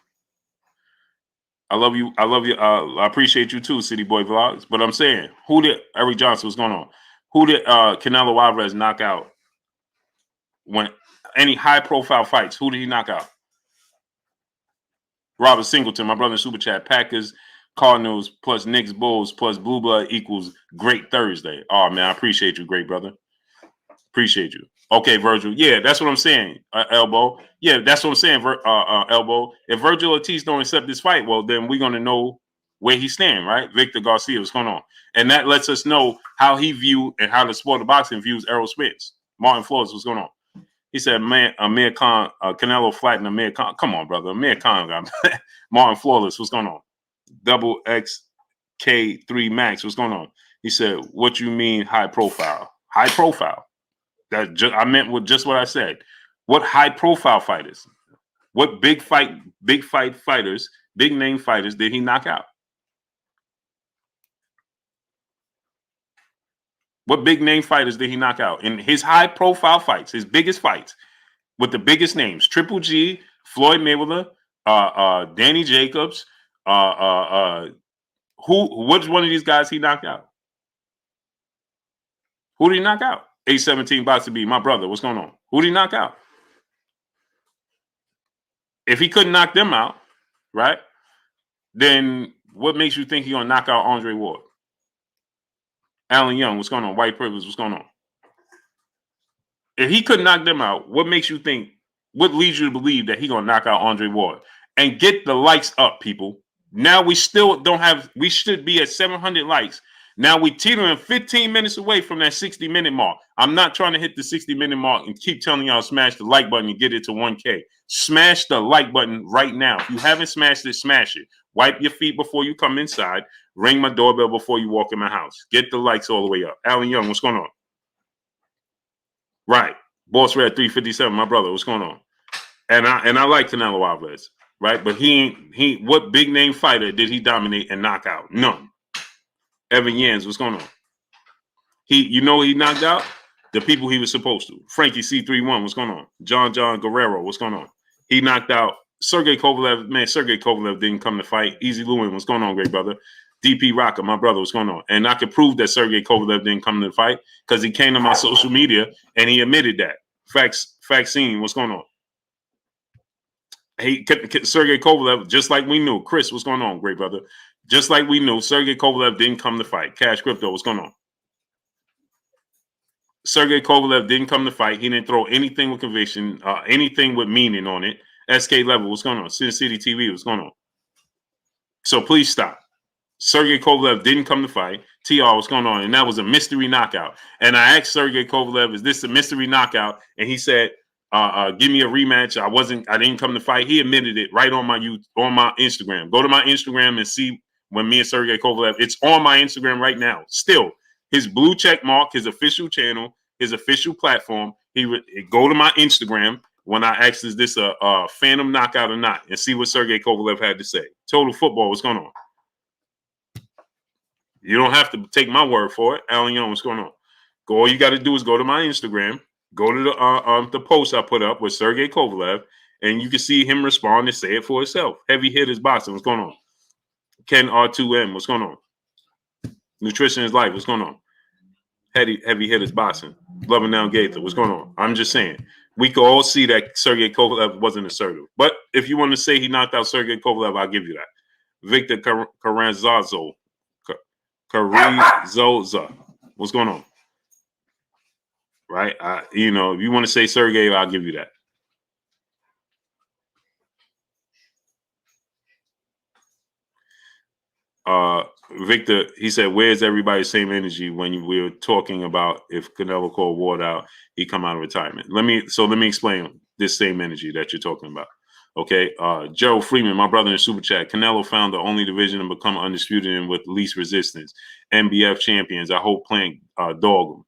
I love you. I appreciate you too, City Boy Vlogs. But I'm saying, who did Eric Johnson? What's going on? Who did Canelo Alvarez knock out? When any high-profile fights, who did he knock out? Robert Singleton, my brother in super chat. Packers, Cardinals plus Knicks, Bulls plus Blue Blood equals Great Thursday. Oh man, I appreciate you, great brother. Appreciate you. Okay, Virgil. Yeah, that's what I'm saying, Elbow. Yeah, that's what I'm saying, Elbow. If Virgil Ortiz don't accept this fight, well, then we're going to know where he's standing, right? Victor Garcia, what's going on? And that lets us know how he view and how the sport of boxing views Errol Spence. Martin Flores, what's going on? He said, man, Amir Khan, Canelo flattened Amir Khan. Come on, brother. Amir Khan got Martin Flores, what's going on? Double XK3 Max, what's going on? He said, what you mean high profile? High profile. I meant with just what I said. What high profile fighters? What big fight fighters, big name fighters did he knock out? What big name fighters did he knock out? In his high profile fights, his biggest fights with the biggest names, Triple G, Floyd Mayweather, Danny Jacobs, which one of these guys he knocked out? Who did he knock out? 817 Boxer B, my brother, what's going on? Who did he knock out? If he couldn't knock them out, right, then what makes you think he's going to knock out Andre Ward? Alan Young, what's going on? White Privilege, what's going on? If he couldn't knock them out, what makes you think, what leads you to believe that he's going to knock out Andre Ward? And get the likes up, people. Now we still don't have, we should be at 700 likes. Now we teetering 15 minutes away from that 60-minute mark. I'm not trying to hit the 60-minute mark and keep telling y'all smash the like button and get it to 1K. Smash the like button right now. If you haven't smashed it, smash it. Wipe your feet before you come inside. Ring my doorbell before you walk in my house. Get the likes all the way up. Alan Young, what's going on? Right. Boss Red 357, my brother, what's going on? And I like Canelo Alvarez, right? But he what big name fighter did he dominate and knock out? None. Evan Yans, what's going on? He knocked out the people he was supposed to. Frankie C31, what's going on? John Guerrero, what's going on? He knocked out Sergey Kovalev. Man, Sergey Kovalev didn't come to fight. Easy Lewin, what's going on, great brother? DP Rocker, my brother, what's going on? And I could prove that Sergey Kovalev didn't come to the fight because he came to my social media and he admitted that. Vaccine, what's going on? Sergey Kovalev, just like we knew. Chris, what's going on, great brother? Just like we knew, Sergey Kovalev didn't come to fight. Cash Crypto, what's going on? Sergey Kovalev didn't come to fight. He didn't throw anything with conviction, anything with meaning on it. SK Level, what's going on? Sin City TV, what's going on? So please stop. Sergey Kovalev didn't come to fight. TR, what's going on? And that was a mystery knockout. And I asked Sergey Kovalev, is this a mystery knockout? And he said, give me a rematch. I didn't come to fight. He admitted it right on my Instagram. Go to my Instagram and see when me and Sergey Kovalev, it's on my Instagram right now. Still, his blue check mark, his official channel, his official platform. Go to my Instagram when I asked, is this a phantom knockout or not, and see what Sergey Kovalev had to say. Total Football, what's going on? You don't have to take my word for it. Alan Young, what's going on? All you got to do is go to my Instagram, go to the post I put up with Sergey Kovalev, and you can see him respond and say it for himself. Heavy hitters boxing, what's going on? Ken R2M, what's going on? Nutrition is life, what's going on? Heavy hitters boxing. Loving Down Gaither, what's going on? I'm just saying. We could all see that Sergey Kovalev wasn't assertive. But if you want to say he knocked out Sergey Kovalev, I'll give you that. Victor Carranzoza. Carrizoza. What's going on? Right? If you want to say Sergey, I'll give you that. Victor, he said, where's everybody's same energy when we were talking about if Canelo called Ward out, he come out of retirement? Let me explain this same energy that you're talking about. Okay. Gerald Freeman, my brother in Super Chat, Canelo found the only division to become undisputed and with least resistance. NBF champions. I hope Plant dog them.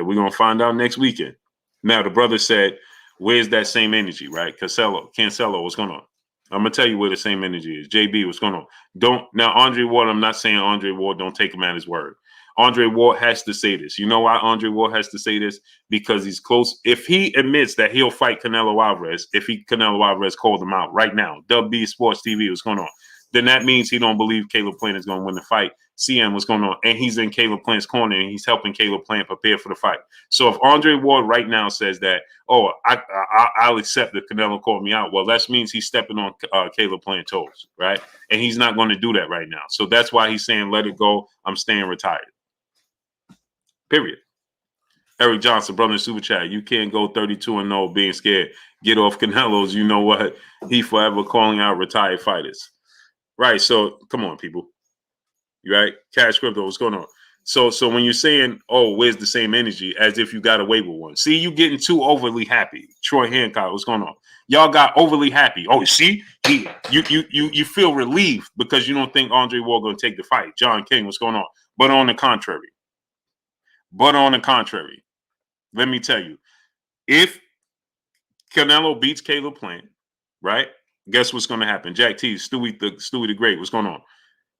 We're gonna find out next weekend. Now the brother said, where's that same energy, right? Cancelo, what's going on? I'm gonna tell you where the same energy is. JB, what's going on? Now Andre Ward, I'm not saying Andre Ward don't take him at his word. Andre Ward has to say this. You know why Andre Ward has to say this? Because he's close. If he admits that he'll fight Canelo Alvarez, Canelo Alvarez called him out right now, WB Sports TV, what's going on? Then that means he don't believe Caleb Plant is going to win the fight. CM, what's going on? And he's in Caleb Plant's corner, and he's helping Caleb Plant prepare for the fight. So if Andre Ward right now says that, I'll accept that Canelo called me out, well, that means he's stepping on Caleb Plant's toes, right? And he's not going to do that right now. So that's why he's saying, let it go. I'm staying retired. Period. Eric Johnson, brother in Super Chat, you can't go 32-0 being scared. Get off Canelo's. You know what? He forever calling out retired fighters. Right. So come on, people. You right? Cash Crypto, what's going on? So when you're saying, oh, where's the same energy, as if you got away with one? See, you getting too overly happy. Troy Hancock, what's going on? Y'all got overly happy. Oh, see, you feel relieved because you don't think Andre Ward going to take the fight. John King, what's going on? But on the contrary, let me tell you, if Canelo beats Caleb Plant, right? Guess what's going to happen? Jack T, Stewie the Great, what's going on?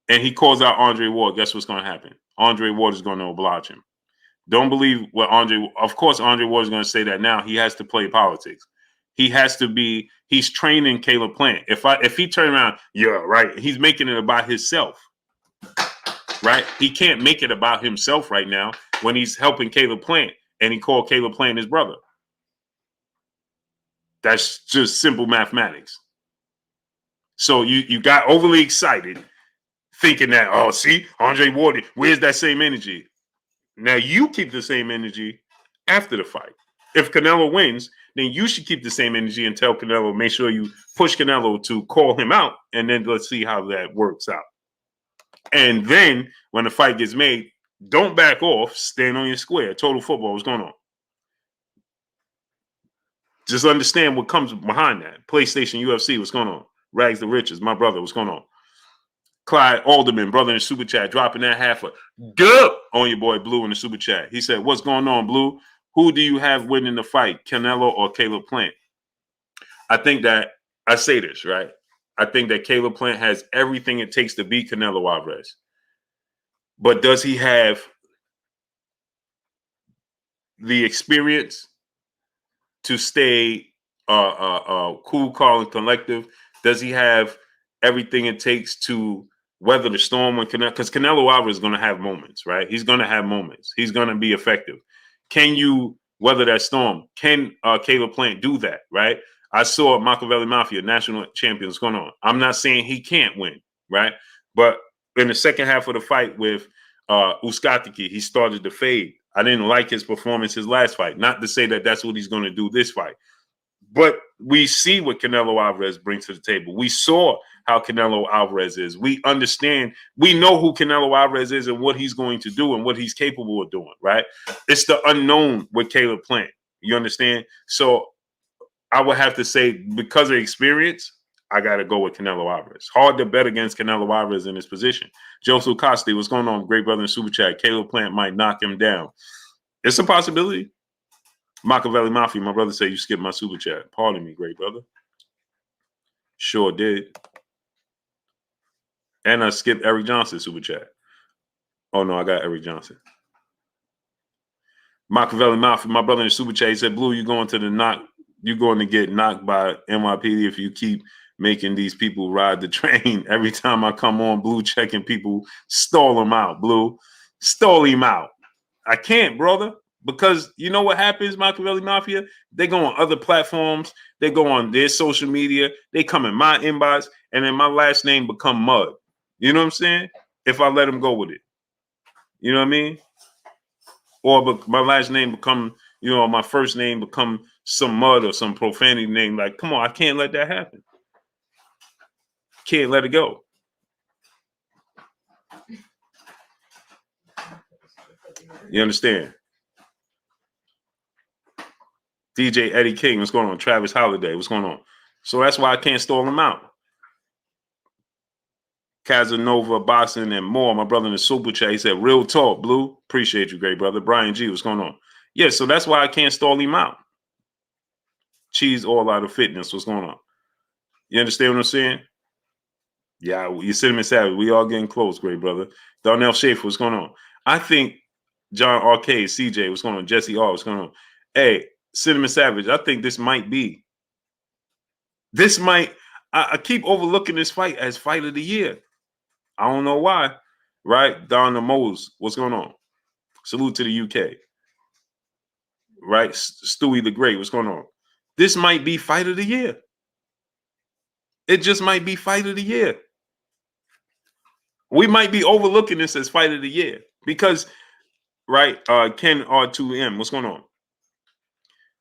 And he calls out Andre Ward. Guess what's going to happen? Andre Ward is going to oblige him. Don't believe what of course, Andre Ward is going to say that now. He has to play politics. He's training Caleb Plant. If he turn around, yeah, right, he's making it about himself, right? He can't make it about himself right now when he's helping Caleb Plant and he called Caleb Plant his brother. That's just simple mathematics. So you got overly excited thinking that, oh, see, Andre Ward, where's that same energy? Now you keep the same energy after the fight. If Canelo wins, then you should keep the same energy and tell Canelo, make sure you push Canelo to call him out, and then let's see how that works out. And then when the fight gets made, don't back off, stand on your square. Total Football, what's going on? Just understand what comes behind that. PlayStation UFC, what's going on? Rags the Riches, my brother, what's going on? Clyde Alderman, brother in the Super Chat, dropping that half a dub on your boy Blue in the Super Chat. He said, what's going on, Blue? Who do you have winning the fight, Canelo or Caleb Plant? I think that, I say this, right? I think that Caleb Plant has everything it takes to beat Canelo Alvarez. But does he have the experience to stay cool, calm, and collective? Does he have everything it takes to weather the storm when Canelo? Because Canelo Alvarez is going to have moments, right? He's going to have moments. He's going to be effective. Can you weather that storm? Can Caleb Plant do that, right? I saw Machiavelli Mafia, national champions, going on. I'm not saying he can't win, right? But in the second half of the fight with Uskatiki, he started to fade. I didn't like his performance his last fight. Not to say that that's what he's going to do this fight. But we see what Canelo Alvarez brings to the table. We saw how Canelo Alvarez is. We understand. We know who Canelo Alvarez is and what he's going to do and what he's capable of doing, right? It's the unknown with Caleb Plant. You understand? So I would have to say, because of experience, I got to go with Canelo Alvarez. Hard to bet against Canelo Alvarez in this position. Joseph Costi, what's going on? Great brother in Super Chat. Caleb Plant might knock him down. It's a possibility. Machiavelli Mafia, my brother said you skipped my super chat. Pardon me, great brother. Sure did. And I skipped Eric Johnson's super chat. Oh, no, I got Eric Johnson. Machiavelli Mafia, my brother in the super chat, he said, Blue, you're going to get knocked by NYPD if you keep making these people ride the train. Every time I come on, Blue, checking people, stall them out, Blue. Stall him out. I can't, brother, because you know what happens, Machiavelli Mafia? They go on other platforms. They go on their social media. They come in my inbox, and then my last name become Mud. You know what I'm saying? If I let them go with it. You know what I mean? Or my last name become, my first name become some mud or some profanity name. Like, come on, I can't let that happen. Can't let it go. You understand? DJ Eddie King, what's going on? Travis Holiday, what's going on? So that's why I can't stall them out. Casanova, Boxing, and more. My brother in the super chat, he said, real talk, Blue. Appreciate you, great brother. Brian G, what's going on? Yeah, so that's why I can't stall him out. Cheese all out of fitness, what's going on? You understand what I'm saying? Yeah, you Cinnamon Savage. We all getting close, great brother. Darnell Schaefer, what's going on? I think John Arcade, CJ, what's going on? Jesse R, what's going on? Hey, Cinnamon Savage, I think this might be. I keep overlooking this fight as fight of the year. I don't know why. Right? Donna Mose, what's going on? Salute to the UK. Right? Stewie the Great, what's going on? This might be fight of the year. It just might be fight of the year. We might be overlooking this as fight of the year because, right? Ken R2M, what's going on?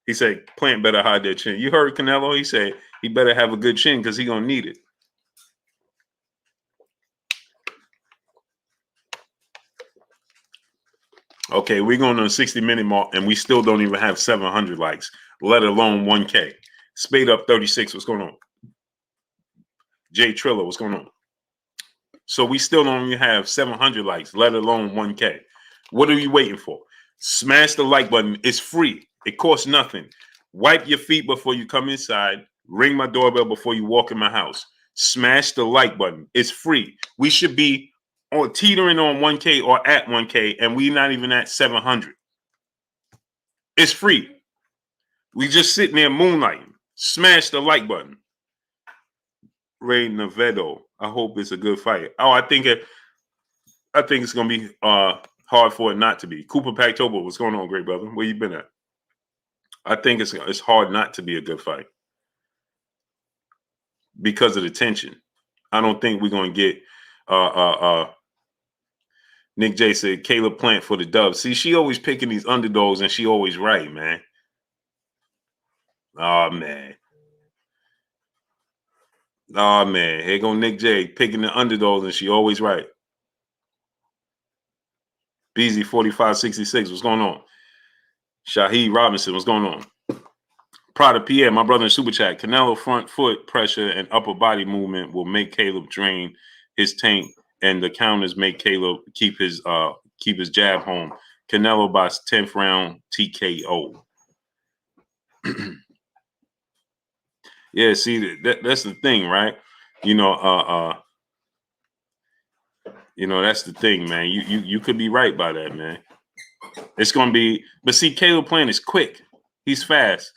He said, Plant better hide their chin. You heard Canelo? He said he better have a good chin because he's going to need it. Okay, we're going on a 60-minute mark, and we still don't even have 700 likes, let alone 1K. Spade up 36, what's going on? Jay Triller, what's going on? So we still don't even have 700 likes, let alone 1K. What are you waiting for? Smash the like button. It's free. It costs nothing. Wipe your feet before you come inside. Ring my doorbell before you walk in my house. Smash the like button. It's free. We should be teetering on 1K or at 1K, and we're not even at 700. It's free. We just sitting there moonlighting. Smash the like button. Ray Navedo. I hope it's a good fight. Oh, I think it's gonna be hard for it not to be. Cooper Pactober, what's going on, great brother? Where you been at? I think it's hard not to be a good fight because of the tension. I don't think we're gonna get Nick J said Caleb Plant for the dub. See, she always picking these underdogs and she always right, man. Oh man. Oh man. Here go Nick J picking the underdogs and she always right. BZ 4566, what's going on? Shaheed Robinson, what's going on? Prada Pierre, my brother in Super Chat. Canelo front foot pressure and upper body movement will make Caleb drain his tank, and the counters make Caleb keep his jab home. Canelo by 10th round TKO. Yeah, see, that's the thing, right? That's the thing, man. You could be right by that, man. It's gonna be, but see, Caleb Plant is quick. He's fast.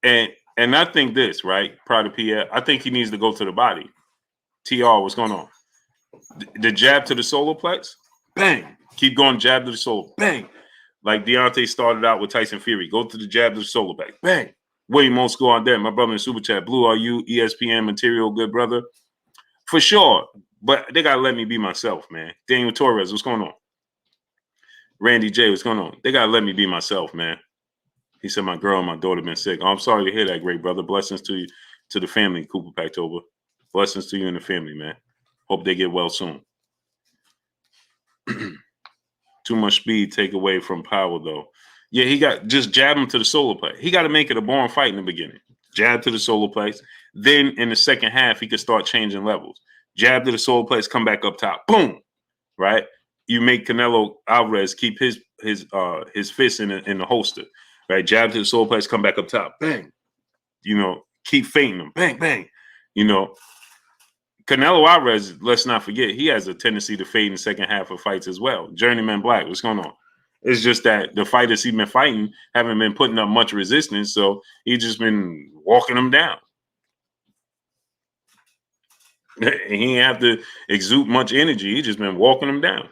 And I think this, right? Prada Pierre, I think he needs to go to the body. TR, what's going on? The jab to the solar plex, bang. Keep going, jab to the solar, bang. Like Deontay started out with Tyson Fury. Go to the jab to the solar plex, bang. William Moscow on that. My brother in Super Chat. Blue, are you ESPN material, good brother? For sure. But they got to let me be myself, man. Daniel Torres, what's going on? Randy J, what's going on? They got to let me be myself, man. He said, my girl and my daughter been sick. Oh, I'm sorry to hear that, great brother. Blessings to you, to the family, Cooper Pactober. Blessings to you and the family, man. Hope they get well soon. Too much speed take away from power, though. Yeah, he got just jab him to the solar plate. He got to make it a boring fight in the beginning. Jab to the solar place. Then in the second half, he could start changing levels. Jab to the solar place, come back up top. Boom. Right? You make Canelo Alvarez keep his fist in the holster. Right, jab to the solar plex, come back up top, bang. You know, keep feinting them, bang, bang. You know, Canelo Alvarez, let's not forget, he has a tendency to fade in the second half of fights as well. Journeyman Black, what's going on? It's just that the fighters he's been fighting haven't been putting up much resistance, so he's just been walking them down. He ain't have to exude much energy. He's just been walking them down.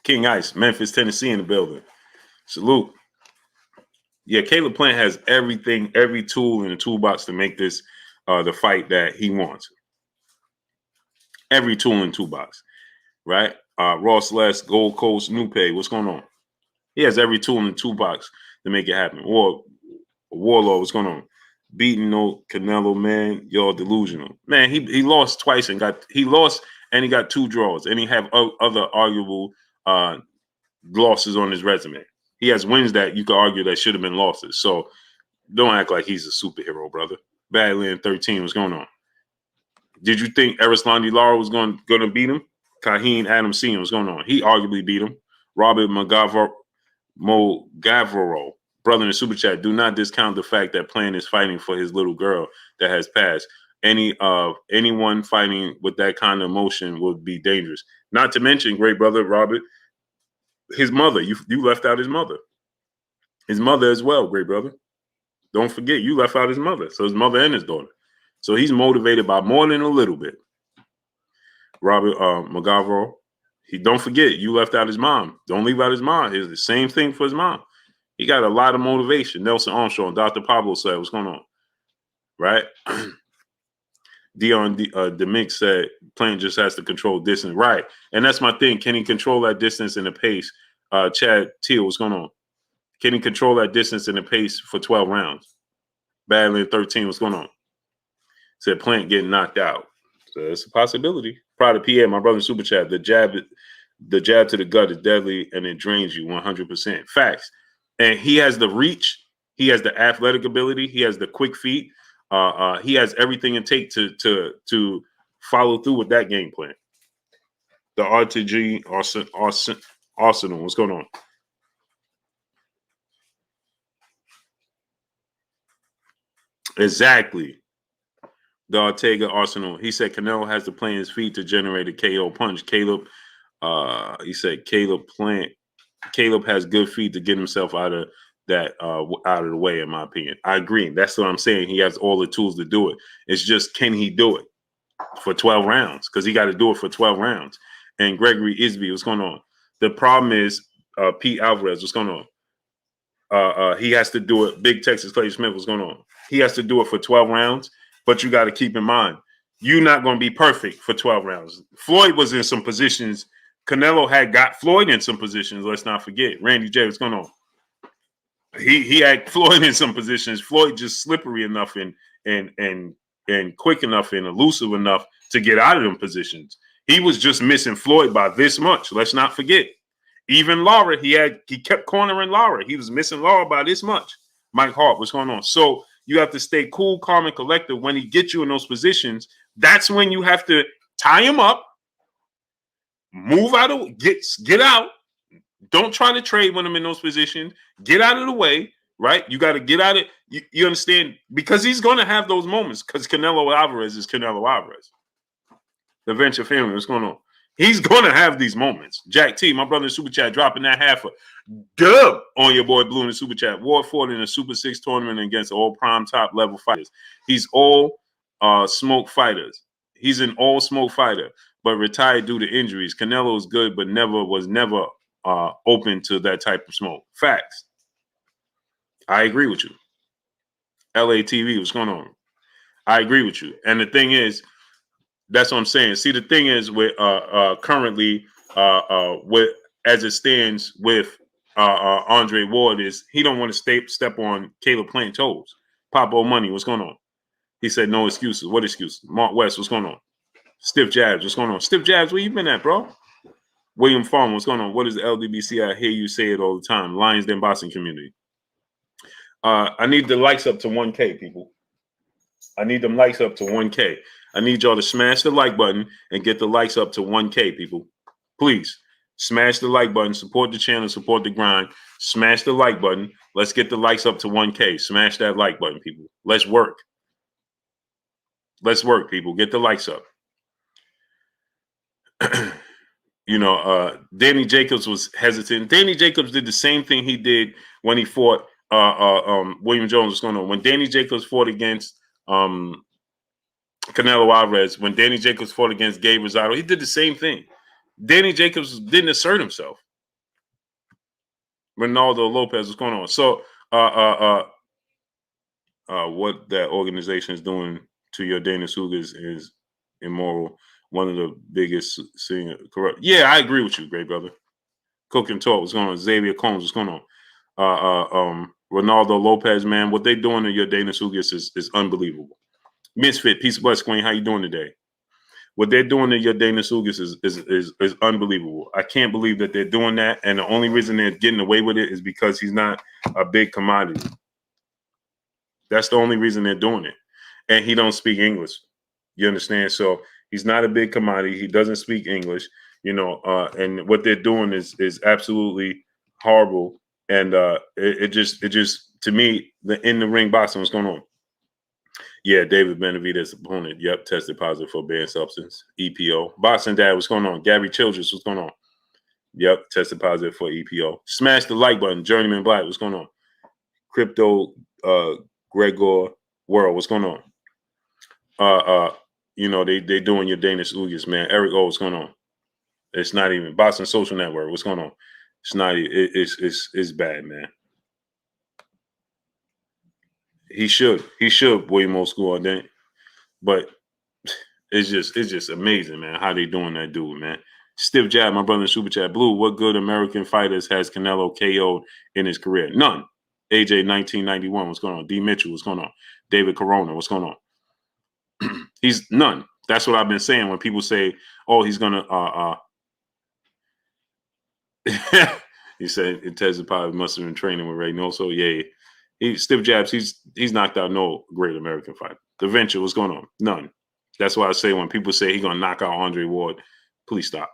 King Ice, Memphis, Tennessee in the building. Salute. Yeah, Caleb Plant has everything, every tool in the toolbox to make this the fight that he wants. Every tool in the toolbox, right? Ross Les, Gold Coast, Nupe, what's going on? He has every tool in the toolbox to make it happen. Or Warlord, what's going on? Beating no Canelo, man, y'all delusional. Man, he lost twice and he got 2 draws, and he have other arguable losses on his resume. He has wins that you could argue that should have been losses. So don't act like he's a superhero, brother. Badland 13, what's going on? Did you think Erislandy Lara was going to beat him? Kaheen Adam Senior, what's going on? He arguably beat him. Robert Mogavaro, brother in the super chat, do not discount the fact that Plant is fighting for his little girl that has passed. Anyone fighting with that kind of emotion would be dangerous. Not to mention, great brother Robert, his mother. You left out his mother. His mother as well, great brother. Don't forget, you left out his mother. So his mother and his daughter. So he's motivated by more than a little bit. Robert Mogavaro, don't forget, you left out his mom. Don't leave out his mom. It's the same thing for his mom. He got a lot of motivation. Nelson Armstrong, Dr. Pablo said, what's going on? Right? Dion Demink said, Plant just has to control distance. Right. And that's my thing. Can he control that distance and the pace? Chad Teal, what's going on? Can he control that distance and the pace for 12 rounds? Badland 13, what's going on? Said Plant getting knocked out. So it's a possibility. Proud of PA, my brother in super chat. The jab to the gut is deadly and it drains you 100%. Facts. And he has the reach. He has the athletic ability. He has the quick feet. He has everything it takes to follow through with that game plan. The RTG Arsenal, what's going on? Exactly. The Ortega Arsenal. He said Canelo has to play his feet to generate a KO punch. He said Caleb has good feet to get himself out of that out of the way, in my opinion. I agree. That's what I'm saying. He has all the tools to do it. It's just, can he do it for 12 rounds? Because he got to do it for 12 rounds. And Gregory Isby, what's going on? The problem is Pete Alvarez, what's going on? He has to do it. Big Texas Clay Smith, what's going on? He has to do it for 12 rounds. But you got to keep in mind, you're not going to be perfect for 12 rounds. Floyd was in some positions. Canelo had got Floyd in some positions. Let's not forget. Randy J, what's going on? He had Floyd in some positions. Floyd just slippery enough and quick enough and elusive enough to get out of them positions. He was just missing Floyd by this much. Let's not forget. Even Lara, he kept cornering Lara. He was missing Lara by this much. Mike Hart, what's going on? So you have to stay cool, calm, and collected when he gets you in those positions. That's when you have to tie him up, move out of get out. Don't try to trade when I'm in those positions. Get out of the way, right? You got to get out of it. You understand? Because he's going to have those moments because Canelo Alvarez is Canelo Alvarez. The Venture family, what's going on? He's going to have these moments. Jack T, my brother in Super Chat, dropping that half a dub on your boy Blue in the Super Chat. Ward Ford in a Super 6 tournament against all prime top level fighters. He's all smoke fighters. He's an all smoke fighter, but retired due to injuries. Canelo is good, but was never open to that type of smoke. Facts. I agree with you. LATV, what's going on? I agree with you. And the thing is, that's what I'm saying. See, the thing is with currently with as it stands with Andre Ward is he don't want to step on Caleb Plant toes. Papo Money, what's going on? He said no excuses. What excuses? Mark West, what's going on? Stiff Jabs, what's going on? Stiff Jabs, where you been at, bro? William Farm, what's going on? What is the LDBC? I hear you say it all the time. Lions Den Boxing community. I need the likes up to 1K, people. I need them likes up to 1K. I need y'all to smash the like button and get the likes up to 1K, people. Please. Smash the like button. Support the channel. Support the grind. Smash the like button. Let's get the likes up to 1K. Smash that like button, people. Let's work. Let's work, people. Get the likes up. Danny Jacobs was hesitant. Danny Jacobs did the same thing he did when he fought William Jones. What's going on? When Danny Jacobs fought against Canelo Alvarez, when Danny Jacobs fought against Gabe Rosado, he did the same thing. Danny Jacobs didn't assert himself. Ronaldo Lopez, what's going on? So, what that organization is doing to your Dana Sugas is immoral. One of the biggest corrupt. Yeah, I agree with you, great brother. Cook and Talk, what's going on? Xavier Combs, what's going on? Ronaldo Lopez, man, what they doing to your Dana Sugas is unbelievable. Misfit, peace of bless, Queen. How you doing today? What they're doing to your Dana Sugas is unbelievable. I can't believe that they're doing that, and the only reason they're getting away with it is because he's not a big commodity. That's the only reason they're doing it, and he don't speak English. You understand? So he's not a big commodity. He doesn't speak English. And what they're doing is absolutely horrible. And it just to me, the in the ring boxing, what's going on? Yeah, David Benavidez' opponent. Yep, tested positive for banned substance. EPO. Boxing Dad, what's going on? Gary Childress, what's going on? Yep, tested positive for EPO. Smash the like button. Journeyman Black, what's going on? Crypto Gregor World, what's going on? They doing your Danish Ugas, man. Eric O, what's going on? It's not even Boston Social Network. What's going on? It's not. It's bad, man. He should William Old School on that, but it's just amazing, man. How they doing that dude, man. Stiff Jab, my brother in Super Chat. Blue, what good American fighters has Canelo KO'd in his career? None. AJ 1991, what's going on? D Mitchell, what's going on? David Corona, what's going on? He's none. That's what I've been saying when people say, "Oh, he's gonna." He said it tested positive. Must have been training with Reynoso. Yeah, he Stiff Jabs. He's knocked out no great American fighter. The Venture, what's going on? None. That's why I say when people say he's gonna knock out Andre Ward, please stop.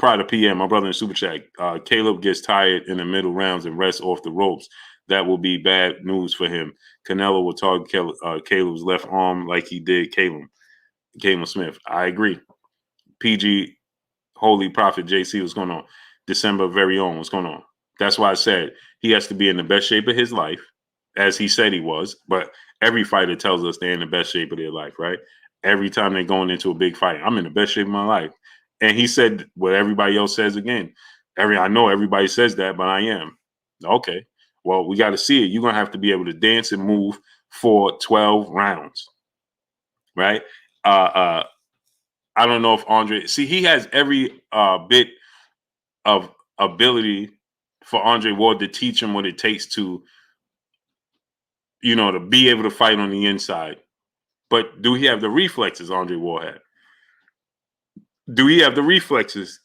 Prior to PM, my brother in Super Chat, Caleb gets tired in the middle rounds and rests off the ropes. That will be bad news for him. Canelo will target Caleb's left arm like he did Caleb Smith. I agree. PG, Holy Prophet JC, what's going on? December very own, what's going on? That's why I said he has to be in the best shape of his life, as he said he was. But every fighter tells us they're in the best shape of their life, right? Every time they're going into a big fight, I'm in the best shape of my life. And he said what everybody else says again. I know everybody says that, but I am. Okay. Well, we got to see it. You're going to have to be able to dance and move for 12 rounds, right? I don't know if Andre, he has every bit of ability for Andre Ward to teach him what it takes to, to be able to fight on the inside. But do he have the reflexes Andre Ward had? Do he have the reflexes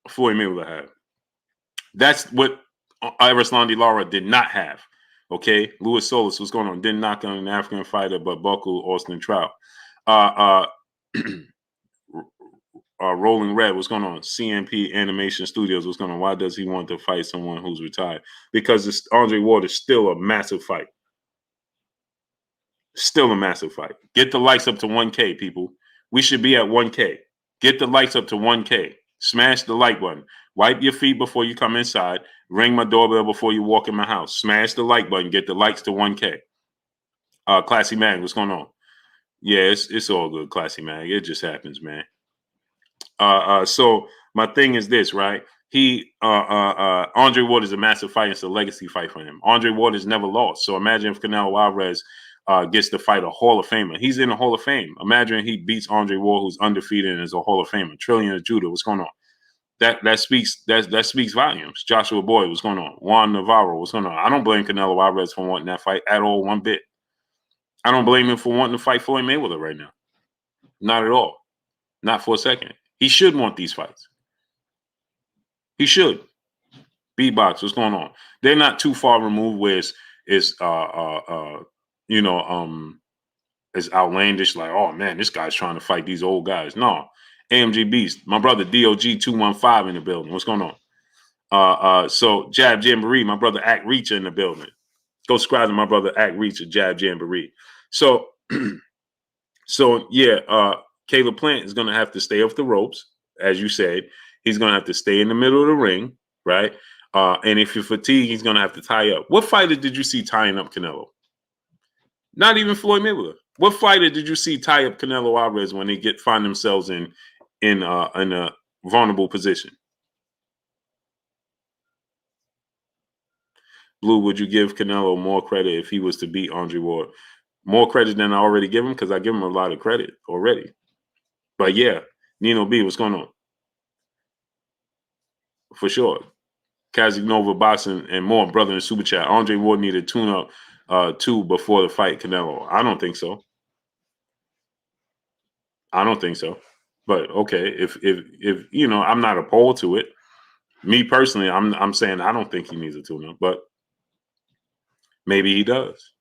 Floyd Mayweather had? That's what Arislandi Lara did not have. Okay, Louis Solis, what's going on? Didn't knock on an African fighter, but buckled Austin Trout. Rolling Red, what's going on? CMP Animation Studios, what's going on? Why does he want to fight someone who's retired? Because Andre Ward is still a massive fight. Still a massive fight. Get the likes up to 1K, people. We should be at 1K. Get the likes up to 1K. Smash the like button. Wipe your feet before you come inside. Ring my doorbell before you walk in my house. Smash the like button. Get the likes to 1K. Classy Mag, what's going on? Yeah, it's all good, Classy Mag. It just happens, man. So my thing is this, right? Andre Ward is a massive fight. It's a legacy fight for him. Andre Ward has never lost. So imagine if Canelo Alvarez gets to fight a Hall of Famer. He's in the Hall of Fame. Imagine he beats Andre Ward, who's undefeated and is a Hall of Famer. Trillion of Judah. What's going on? That speaks volumes. Joshua Boyd, what's going on? Juan Navarro, what's going on? I don't blame Canelo Alvarez for wanting that fight at all, one bit. I don't blame him for wanting to fight Floyd Mayweather right now. Not at all. Not for a second. He should want these fights. He should. B-Box, what's going on? They're not too far removed where it's outlandish, like, oh man, this guy's trying to fight these old guys. No. AMG Beast, my brother DOG 215 in the building. What's going on? So Jab Jamboree, my brother Act Reacher in the building. Go subscribe to my brother Act Reacher, Jab Jamboree. So, Caleb Plant is going to have to stay off the ropes, as you said. He's going to have to stay in the middle of the ring, right? And if you're fatigued, he's going to have to tie up. What fighter did you see tying up Canelo? Not even Floyd Mayweather. What fighter did you see tie up Canelo Alvarez when they find themselves in a vulnerable position? Blue, would you give Canelo more credit if he was to beat Andre Ward? More credit than I already give him, because I give him a lot of credit already. But yeah, Nino B, what's going on? For sure. Casanova Boxing and more, brother in Super Chat. Andre Ward needed tune-up too before the fight Canelo. I don't think so. I don't think so. But okay, if you know, I'm not opposed to it. Me personally, I'm saying I don't think he needs a tune-up, but maybe he does.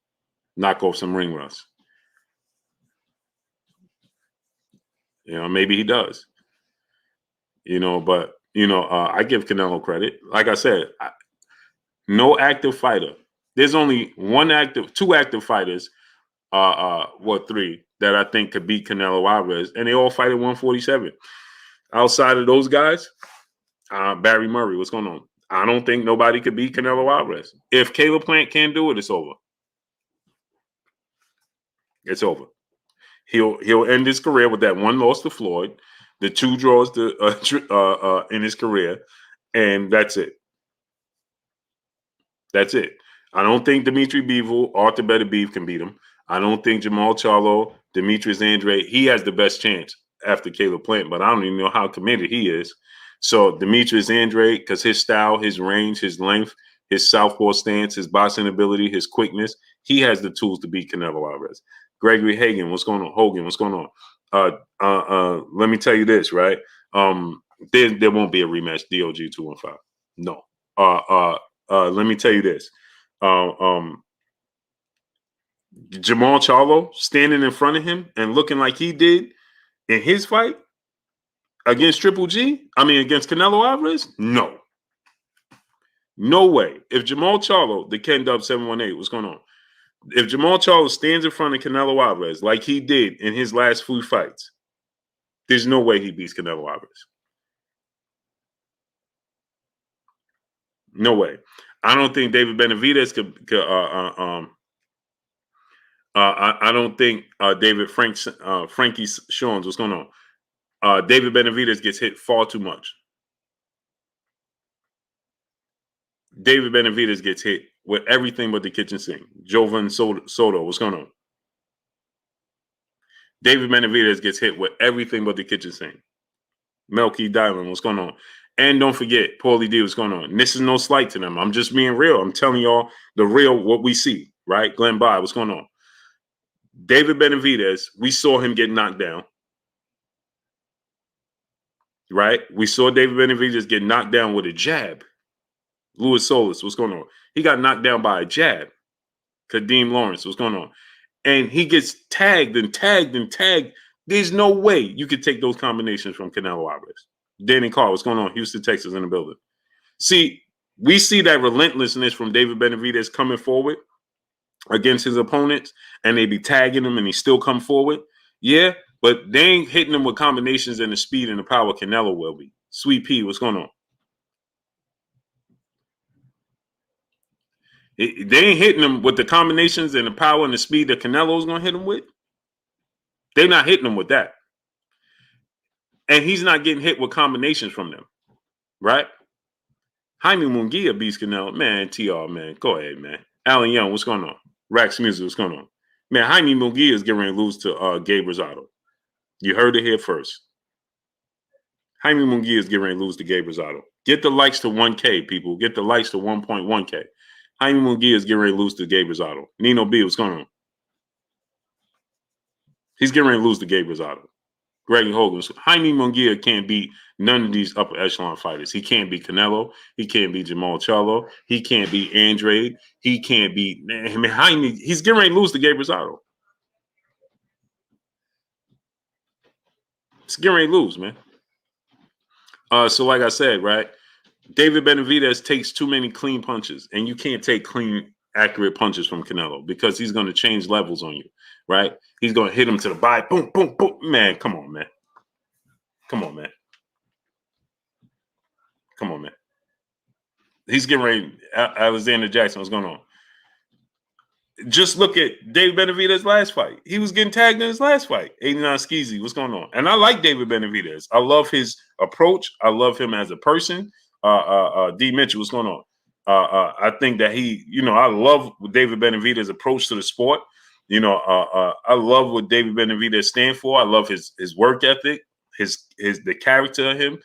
Knock off some ring rust. You know, maybe he does. You know, but you know, I give Canelo credit. Like I said, no active fighter. There's only two active fighters, three that I think could beat Canelo Alvarez, and they all fight at 147. Outside of those guys, Barry Murray, what's going on? I don't think nobody could beat Canelo Alvarez. If Caleb Plant can't do it, it's over. It's over. He'll end his career with that one loss to Floyd, the two draws in his career, and that's it. That's it. I don't think Dimitri Bivol, Arthur Better Beef can beat him. I don't think Jermall Charlo, Demetrius Andrade, he has the best chance after Caleb Plant, but I don't even know how committed he is. So Demetrius Andrade, because his style, his range, his length, his southpaw stance, his boxing ability, his quickness, he has the tools to beat Canelo Alvarez. Gregory Hagan, what's going on? Hogan, what's going on? Let me tell you this, right? There won't be a rematch, DOG 215. No. Let me tell you this. Jermall Charlo standing in front of him and looking like he did in his fight against against Canelo Alvarez? No. No way. If Jermall Charlo, the Ken Dub 718, what's going on? If Jermall Charlo stands in front of Canelo Alvarez like he did in his last few fights, there's no way he beats Canelo Alvarez. No way. I don't think David Benavidez could I don't think Frankie Shawns, what's going on? David Benavidez gets hit far too much. David Benavidez gets hit with everything but the kitchen sink. Jovan Soto, what's going on? David Benavidez gets hit with everything but the kitchen sink. Melky Dylan, what's going on? And don't forget, Paulie D, what's going on? And this is no slight to them. I'm just being real. I'm telling y'all the real, what we see, right? Glenn By, what's going on? David Benavidez, we saw him get knocked down. Right? We saw David Benavidez get knocked down with a jab. Louis Solis, what's going on? He got knocked down by a jab. Kadeem Lawrence, what's going on? And he gets tagged and tagged and tagged. There's no way you could take those combinations from Canelo Alvarez. Danny Carr, what's going on? Houston, Texas, in the building. See, we see that relentlessness from David Benavidez coming forward against his opponents, and they be tagging him and he still come forward. Yeah, but they ain't hitting him with combinations and the speed and the power Canelo will be. Sweet P, what's going on? They ain't hitting him with the combinations and the power and the speed that Canelo's going to hit him with. They're not hitting him with that. And he's not getting hit with combinations from them, right? Jaime Munguia beats Canelo. Man, TR, man. Go ahead, man. Alan Young, what's going on? Rax Music, what's going on? Man, Jaime Munguia is getting ready to lose to Gabe Rosado. You heard it here first. Jaime Munguia is getting ready to lose to Gabe Rosado. Get the likes to 1K, people. Get the likes to 1.1K. Jaime Munguia is getting ready to lose to Gabe Rosado. Nino B, what's going on? He's getting ready to lose to Gabe Rosado. Greg Hogan. Jaime Munguia can't beat none of these upper echelon fighters. He can't beat Canelo. He can't beat Jermall Charlo. He can't beat Andrade. He can't beat Jaime. He's getting ready to lose to Gabe Rosado. It's getting ready to lose, man. So like I said, right? David Benavidez takes too many clean punches, and you can't take clean, accurate punches from Canelo because he's going to change levels on you, right? He's going to hit him to the body, boom, boom, boom. Man, come on, man. Come on, man. Come on, man. He's getting ready. Alexander Jackson, what's going on? Just look at David Benavidez's last fight. He was getting tagged in his last fight. 89 Skeezy, what's going on? And I like David Benavidez. I love his approach. I love him as a person. D. Mitchell, what's going on? I think that he, I love David Benavidez's approach to the sport. I love what David Benavidez stands for. I love his work ethic, the character of him.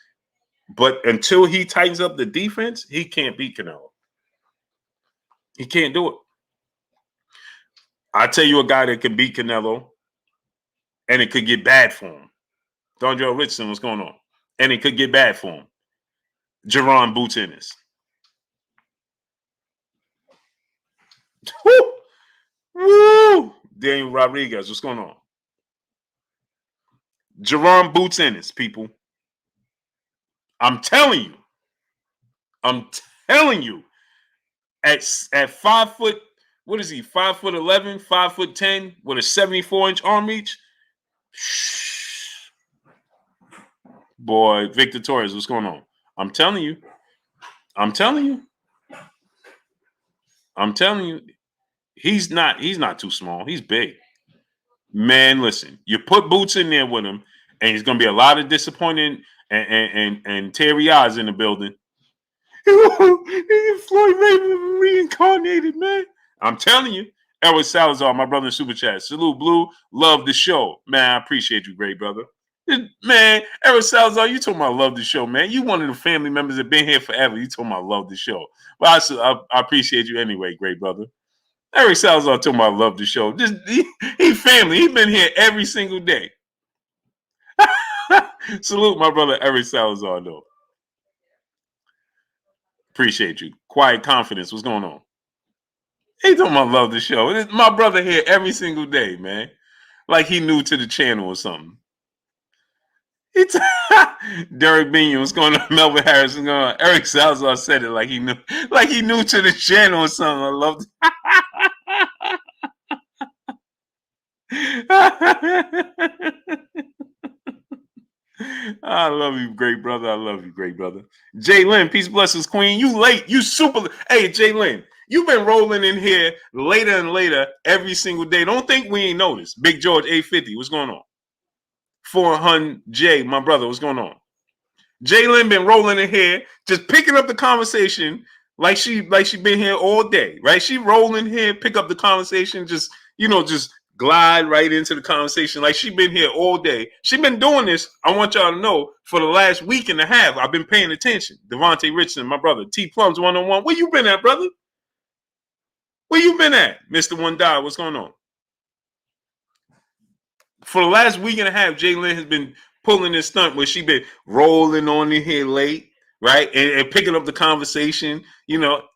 But until he tightens up the defense, he can't beat Canelo. He can't do it. I tell you a guy that could beat Canelo, and it could get bad for him. Donjel Richardson, what's going on? And it could get bad for him. Jaron Boots Ennis. Woo! Woo! Daniel Rodriguez, what's going on? Jaron Boots Ennis, people. I'm telling you. At 5 foot, what is he? 5'11", 5'10", with a 74-inch arm reach. Boy, Victor Torres, what's going on? I'm telling you. He's not too small. He's big. Man, listen, you put Boots in there with him, and he's gonna be a lot of disappointing and teary eyes in the building. Floyd Mayweather reincarnated, man. I'm telling you. Edward Salazar, my brother in Super Chat. Salute, Blue. Love the show. Man, I appreciate you, great brother. Man, Edward Salazar, you told me I love the show, man. You one of the family members that been here forever. You told me I love the show. But I appreciate you anyway, great brother. Eric Salazar told me I love the show. He family. He been here every single day. Salute my brother Eric Salazar, though. Appreciate you. Quiet Confidence. What's going on? He told me I love the show. It's my brother here every single day, man. Like he new to the channel or something. Derek Binion, what's going on? Melvin Harris, what's going on? Eric Salazar said it like he knew to the channel or something. I love it. I love you, great brother. I love you, great brother. Jay Lynn, peace, blessings, queen. You late. You super. Hey, Jay Lynn, you've been rolling in here later and later every single day. Don't think we ain't noticed. Big George 850, what's going on? 400 J, my brother, what's going on? Jay Lynn been rolling in here, just picking up the conversation like she been here all day, right? She rolling here, pick up the conversation, just glide right into the conversation like she been here all day. She been doing this, I want y'all to know, for the last week and a half. I've been paying attention. Devontae Richardson, my brother. T Plums 101. Where you been at, brother? Where you been at? Mr. One Dollar, what's going on? For the last week and a half, Jay Lynn has been pulling this stunt where she been rolling on in here late, right? And picking up the conversation,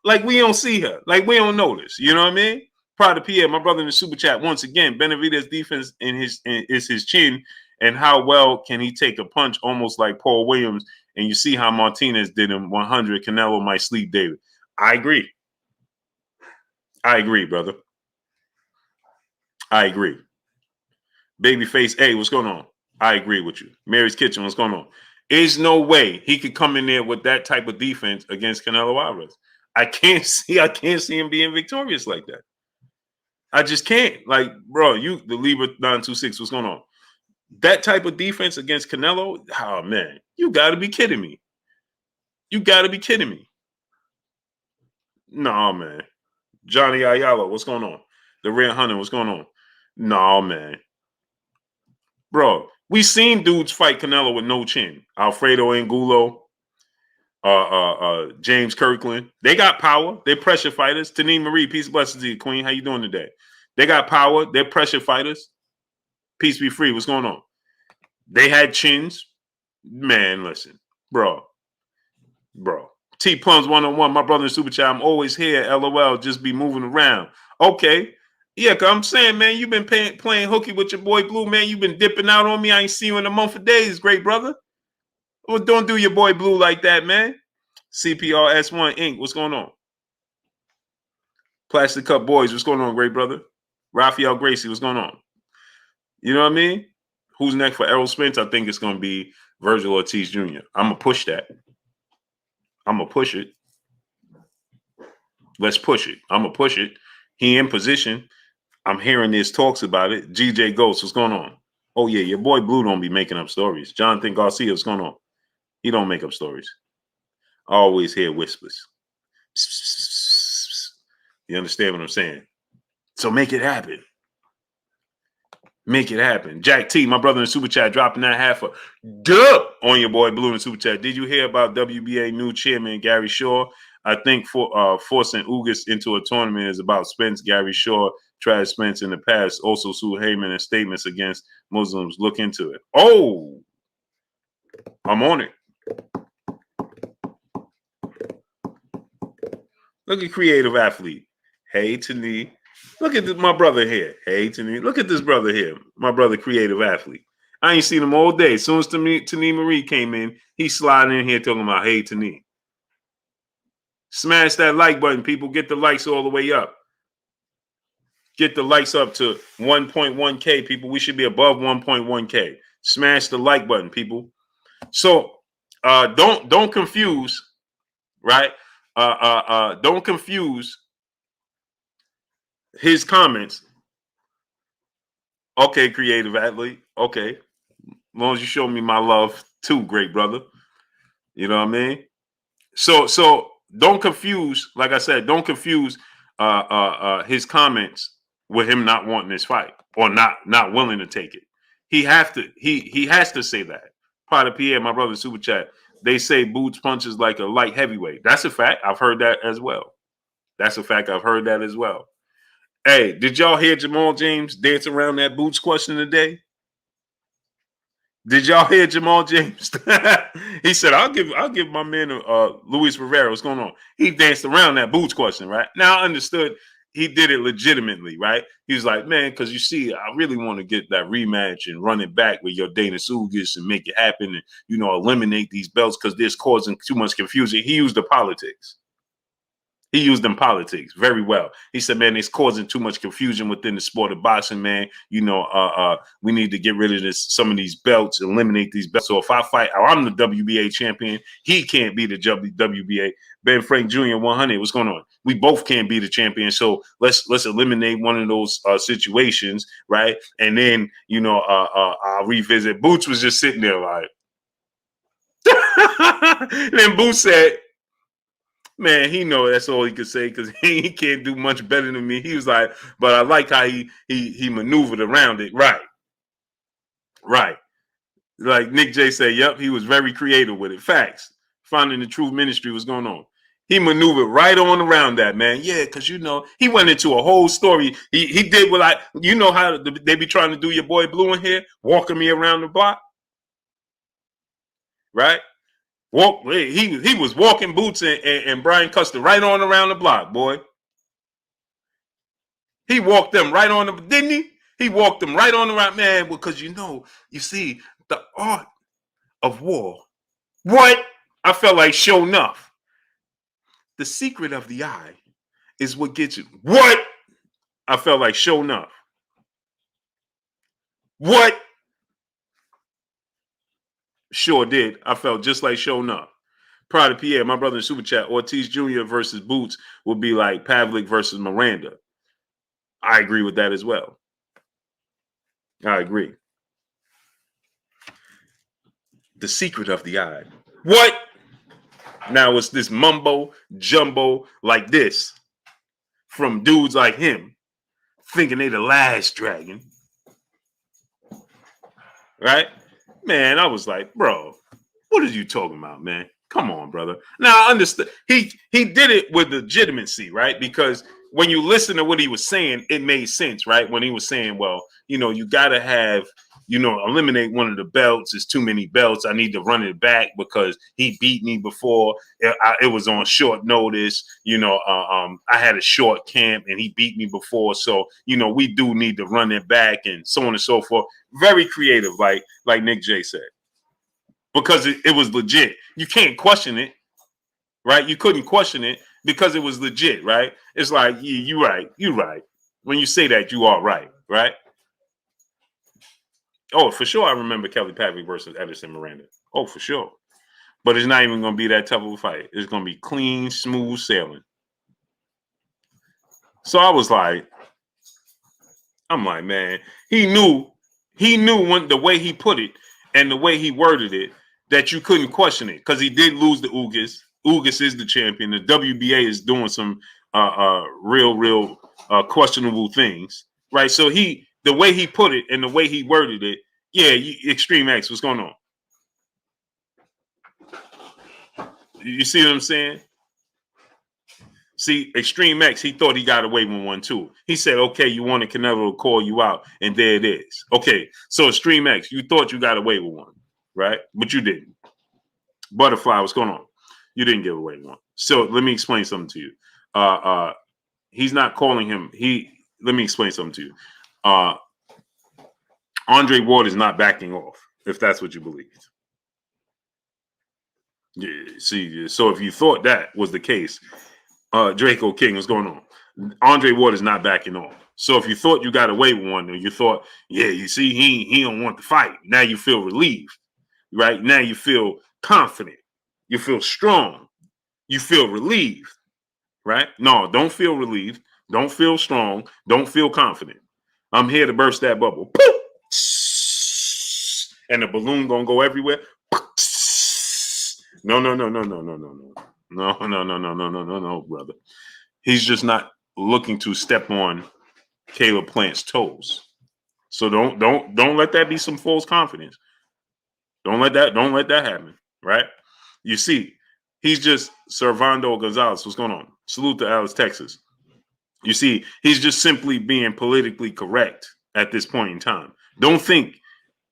like we don't see her. Like we don't notice. You know what I mean? Proud of Pierre, my brother in the Super Chat. Once again, Benavidez's defense is his chin, and how well can he take a punch almost like Paul Williams? And you see how Martinez did him 100. Canelo might sleep David. I agree, brother. I agree. Babyface A, what's going on? I agree with you. Mary's Kitchen, what's going on? There's no way he could come in there with that type of defense against Canelo Alvarez. I can't see him being victorious like that. I just can't. Like, bro, the Libra 926, what's going on? That type of defense against Canelo, oh, man, you got to be kidding me. No, man. Johnny Ayala, what's going on? The Red Hunter, what's going on? No, man. Bro, we seen dudes fight Canelo with no chin. Alfredo Angulo, James Kirkland. They got power. They're pressure fighters. Tanine Marie, peace and blessings to you, queen. How you doing today? They got power. They're pressure fighters. Peace be free. What's going on? They had chins. Man, listen. Bro. T Plums 101, my brother in Super Chat. I'm always here. LOL, just be moving around. Okay. Yeah, because I'm saying, man, you've been playing hooky with your boy Blue, man. You've been dipping out on me. I ain't seen you in a month of days, great brother. Well, don't do your boy Blue like that, man. CPRS1 Inc. What's going on? Plastic Cup Boys. What's going on, great brother? Raphael Gracie. What's going on? You know what I mean? Who's next for Errol Spence? I think it's going to be Virgil Ortiz Jr. I'm going to push that. I'm going to push it. Let's push it. I'm going to push it. He in position. I'm hearing these talks about it. GJ Ghost, what's going on? Oh, yeah, your boy Blue don't be making up stories. Jonathan Garcia, what's going on? He don't make up stories. I always hear whispers. You understand what I'm saying? So make it happen. Make it happen. Jack T, my brother in the Super Chat, dropping that half a dub on your boy Blue in the Super Chat. Did you hear about WBA new chairman Gary Shaw? I think forcing Ugas into a tournament is about Spence. Gary Shaw tried Spence in the past. Also sued Heyman and statements against Muslims. Look into it. Oh, I'm on it. Look at creative athlete. Hey, Tani. Look at my brother here. Hey, Tani. Look at this brother here. My brother, creative athlete. I ain't seen him all day. As soon as Tani Marie came in, he sliding in here talking about, hey, Tani. Smash that like button, people. Get the likes all the way up. Get the likes up to 1.1K, people. We should be above 1.1K. Smash the like button, people. So don't confuse, right? Don't confuse his comments. Okay, creative athlete. Okay. As long as you show me my love too, great brother. You know what I mean? So don't confuse, like I said, don't confuse his comments with him not wanting this fight or not willing to take it. He has to say that. Potter Pierre, my brother, Super Chat. They say Boots punches like a light heavyweight. That's a fact. I've heard that as well. That's a fact. I've heard that as well. Hey, did y'all hear Jermall James dance around that Boots question today? Did y'all hear Jermall James? He said, I'll give my man Luis Rivera what's going on. He danced around that Boots question, right? Now I understood he did it legitimately, right? He was like, man, because you see, I really want to get that rematch and run it back with your Dana Sugas and make it happen and, you know, eliminate these belts because this causing too much confusion. He used the politics. He used them politics very well. He said, man, it's causing too much confusion within the sport of boxing, man. You know, we need to get rid of some of these belts, eliminate these belts. So if I fight, I'm the WBA champion. He can't be the WBA. Ben Frank Jr. 100. What's going on? We both can't be the champion. So let's eliminate one of those situations, right? And then, you know, I'll revisit. Boots was just sitting there like. And then Boots said, man, he know that's all he could say because he can't do much better than me. He was like, but I like how he maneuvered around it. Right. Like Nick J said, yep, he was very creative with it. Facts. Finding the Truth Ministry was going on. He maneuvered right on around that, man. Yeah, because, you know, he went into a whole story. He did what you know how they be trying to do your boy Blue in here, walking me around the block. Right? He was walking Boots and Brian Custer right on around the block, boy. He walked them right on didn't he? He walked them right on around, man, because you see, the art of war. What? I felt like show enough. The secret of the eye is what gets you. What? I felt like show enough. What? Sure did. I felt just like show enough. Pride of Pierre, my brother in Super Chat, Ortiz Jr. versus Boots would be like Pavlik versus Miranda. I agree with that as well. I agree. The secret of the eye. What? Now it's this mumbo jumbo like this from dudes like him thinking they the last dragon. Right? Man, I was like, bro, what are you talking about, man? Come on, brother. Now I understand. He did it with legitimacy, right? Because when you listen to what he was saying, it made sense, right? When he was saying, well, you know, you got to have, you know, eliminate one of the belts. It's too many belts. I need to run it back because he beat me before. It was on short notice. You know, I had a short camp and he beat me before. So, you know, we do need to run it back and so on and so forth. Very creative, like Nick J said. Because it was legit. You can't question it. right? You couldn't question it because it was legit, right? It's like, yeah, you right. When you say that, you are right, right? Oh, for sure, I remember Kelly Patrick versus Edison Miranda. Oh, for sure. But it's not even going to be that tough of a fight. It's going to be clean, smooth sailing. So I'm like, man, he knew when the way he put it and the way he worded it that you couldn't question it because he did lose to Ugas. Ugas is the champion. The WBA is doing some real questionable things, right? So the way he put it and the way he worded it, yeah, Extreme X, what's going on? You see what I'm saying? See, Extreme X, he thought he got away with one too. He said, okay, you wanted Canelo to call you out, and there it is. Okay, so Extreme X, you thought you got away with one, right? But you didn't. Butterfly, what's going on? You didn't give away one. So let me explain something to you. He's not calling him. Let me explain something to you. Andre Ward is not backing off, if that's what you believed. Yeah, see, so if you thought that was the case, Draco King, what's going on? Andre Ward is not backing off. So if you thought you got away with one, and you thought, yeah, you see, he don't want to fight. Now you feel relieved, right? Now you feel confident. You feel strong. You feel relieved, right? No, don't feel relieved. Don't feel strong. Don't feel confident. I'm here to burst that bubble. And the balloon gonna go everywhere. No, brother. He's just not looking to step on Caleb Plant's toes. So don't let that be some false confidence. Don't let that happen, right? You see, he's just Servando Gonzalez. What's going on? Salute to Alice, Texas. You see, he's just simply being politically correct at this point in time. Don't think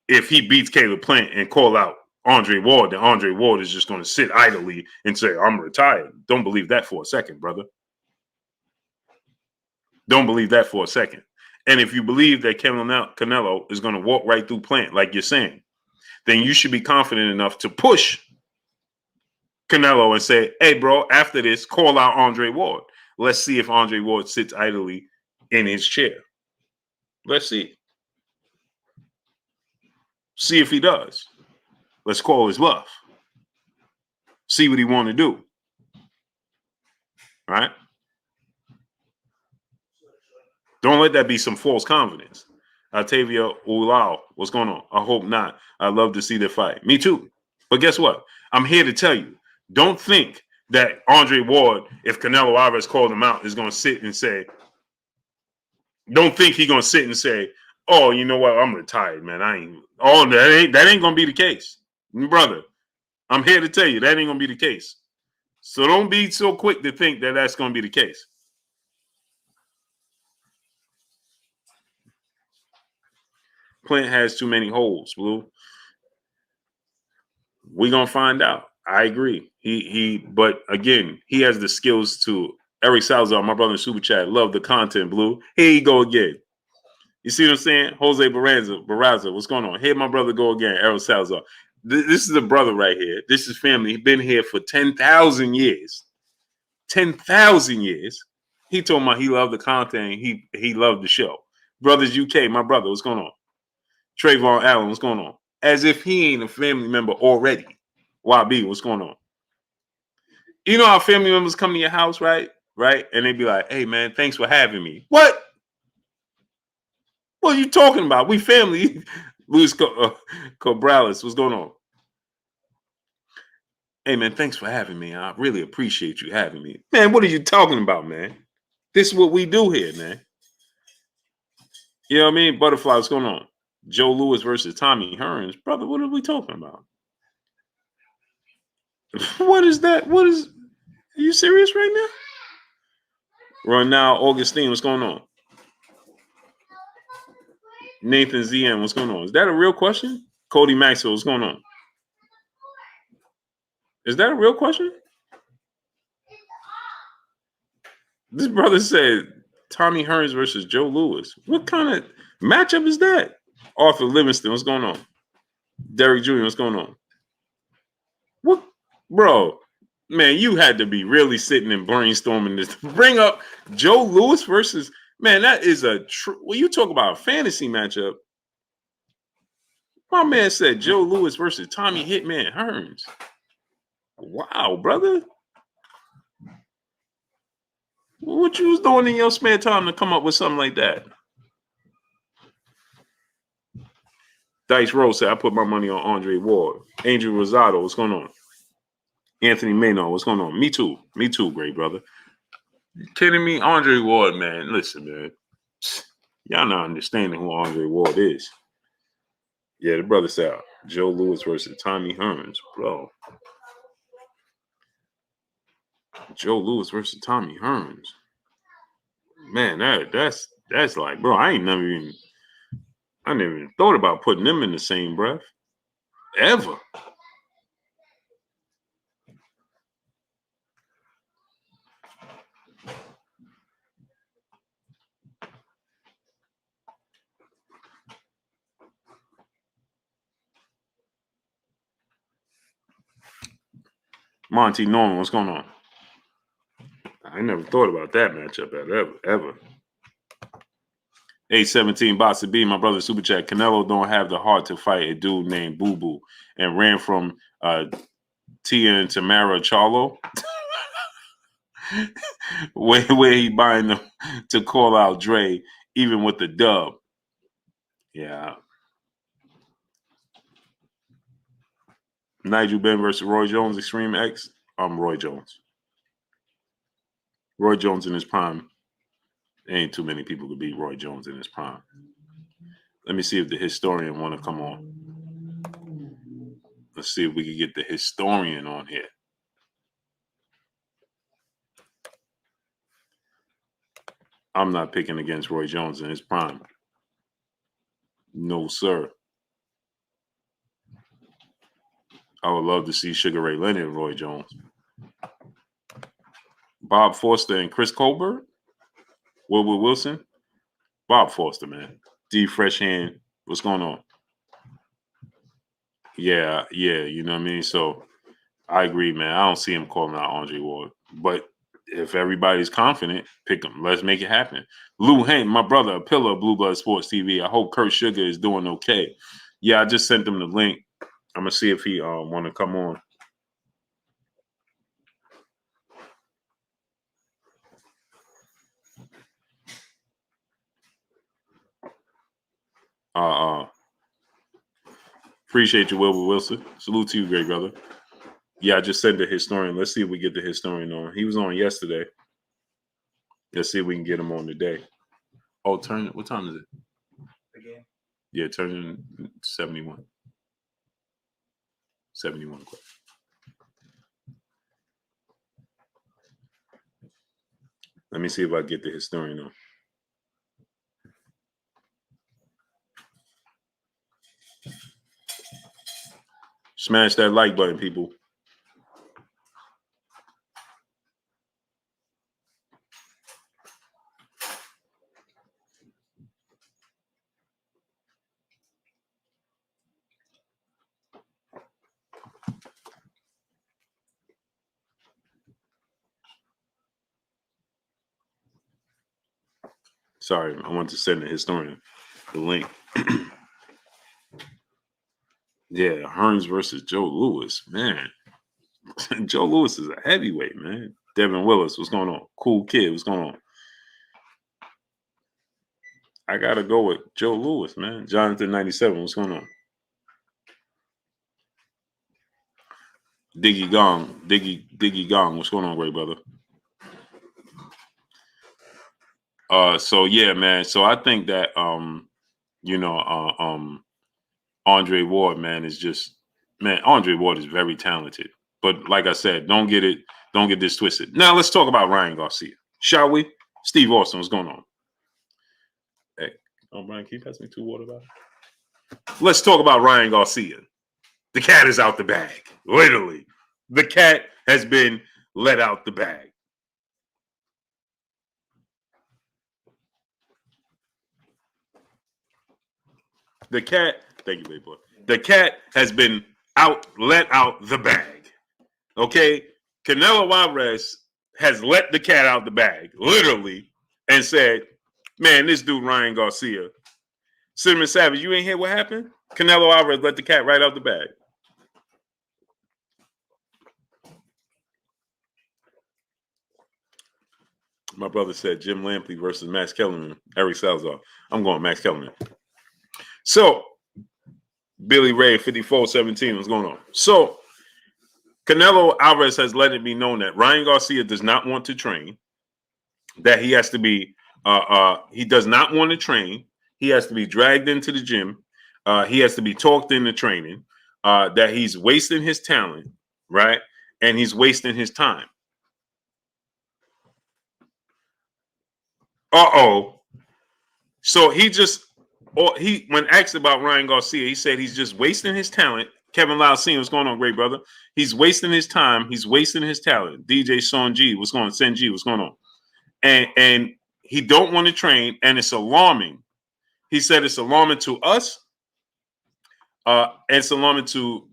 if he beats Caleb Plant and call out Andre Ward, that Andre Ward is just going to sit idly and say, I'm retired. Don't believe that for a second, brother. Don't believe that for a second. And if you believe that Canelo is going to walk right through Plant, like you're saying, then you should be confident enough to push Canelo and say, hey, bro, after this, call out Andre Ward. Let's see if Andre Ward sits idly in his chair. Let's see. See if he does. Let's call his bluff. See what he want to do. Right? Don't let that be some false confidence. Octavia Ulao, what's going on? I hope not. I'd love to see the fight. Me too. But guess what? I'm here to tell you, don't think that Andre Ward, if Canelo Alvarez called him out, is going to sit and say, don't think he's going to sit and say, oh, you know what? I'm retired, man. That ain't going to be the case. Brother, I'm here to tell you, that ain't going to be the case. So don't be so quick to think that that's going to be the case. Plant has too many holes, Blue. We're going to find out. I agree. But again, he has the skills to. Eric Salazar, my brother in Super Chat, love the content, Blue. Here you go again. You see what I'm saying? Jose Barraza, what's going on? Here my brother go again, Eric Salazar. This is a brother right here. This is family. He's been here for 10,000 years. 10,000 years. He told me he loved the content. He loved the show. Brothers UK, my brother, what's going on? Trayvon Allen, what's going on? As if he ain't a family member already. YB, what's going on? You know how family members come to your house, right? Right? And they be like, hey, man, thanks for having me. What? What are you talking about? We family. Luis Cobrales, what's going on? Hey, man, thanks for having me. I really appreciate you having me. Man, what are you talking about, man? This is what we do here, man. You know what I mean? Butterfly, what's going on? Joe Louis versus Tommy Hearns. Brother, what are we talking about? What is that? Are you serious right now? Right now, Augustine, what's going on? Nathan ZM, what's going on? Is that a real question? Cody Maxwell, what's going on? Is that a real question? This brother said Tommy Hearns versus Joe Louis. What kind of matchup is that? Arthur Livingston, what's going on? Derek Jr., what's going on? What, bro? Man, you had to be really sitting and brainstorming this. Bring up Joe Louis versus, man, that is a true. When you talk about a fantasy matchup, my man said Joe Louis versus Tommy Hitman Hearns. Wow, brother. What you was doing in your spare time to come up with something like that? Dice Rose said, I put my money on Andre Ward. Angel Rosado, what's going on? Anthony Maynard, what's going on? Me too, great brother. You kidding me? Andre Ward, man. Listen, man. Y'all not understanding who Andre Ward is. Yeah, the brother said Joe Louis versus Tommy Hearns, bro. Joe Louis versus Tommy Hearns. Man, that's like, bro, I never even thought about putting them in the same breath. Ever. Monty Norman, what's going on? I never thought about that matchup ever. 817 Box to B, my brother Super Chat. Canelo don't have the heart to fight a dude named Boo Boo and ran from Tia and Tamara Charlo. where he buying them to call out Dre, even with the dub. Yeah. Nigel Benn versus Roy Jones, Extreme X. I'm Roy Jones. Roy Jones in his prime. Ain't too many people could beat Roy Jones in his prime. Let me see if the historian want to come on. Let's see if we can get the historian on here. I'm not picking against Roy Jones in his prime. No, sir. I would love to see Sugar Ray Leonard and Roy Jones. Bob Foster and Chris Colbert. Wilbur Wilson. Bob Foster, man. D Fresh Hand. What's going on? Yeah, you know what I mean? So I agree, man. I don't see him calling out Andre Ward. But if everybody's confident, pick him. Let's make it happen. Lou Hank, my brother, a pillar of Blue Blood Sports TV. I hope Kurt Sugar is doing okay. Yeah, I just sent him the link. I'm gonna see if he want to come on. Appreciate you, Wilbur Wilson. Salute to you, great brother. Yeah, I just sent the historian. Let's see if we get the historian on. He was on yesterday. Let's see if we can get him on today. Oh, what time is it? Again? Yeah, turning 71. 71. Let me see if I get the historian on. Smash that like button, people. Sorry, I want to send the historian the link. Yeah, Hearns versus Joe Louis. Man, Joe Louis is a heavyweight, man. Devin Willis, what's going on? Cool Kid, what's going on? I got to go with Joe Louis, man. Jonathan 97, what's going on? Diggy Gong, what's going on, great brother? So yeah, man. So I think that Andre Ward, man, is just, man, Andre Ward is very talented. But like I said, don't get this twisted. Now let's talk about Ryan Garcia, shall we? Steve Austin, what's going on? Hey, Brian, can you pass me 2 water bottles? Let's talk about Ryan Garcia. The cat is out the bag. Literally. The cat has been let out the bag. The cat, thank you, baby boy. The cat has been let out the bag. Okay? Canelo Alvarez has let the cat out the bag, literally, and said, man, this dude Ryan Garcia. Cinnamon Savage, you ain't hear what happened? Canelo Alvarez let the cat right out the bag. My brother said Jim Lampley versus Max Kellerman. Eric Salazar. I'm going Max Kellerman. So, Billy Ray, 54-17, what's going on? So, Canelo Alvarez has let it be known that Ryan Garcia does not want to train, that he has to be, he does not want to train. He has to be dragged into the gym. He has to be talked into training, that he's wasting his talent, right? And he's wasting his time. So when asked about Ryan Garcia, he said he's just wasting his talent. Kevin Lau, seeing what's going on, great brother. He's wasting his time. He's wasting his talent. DJ Son G, what's going on? Sen G, what's going on? And he don't want to train, and it's alarming. He said it's alarming to us. And it's alarming to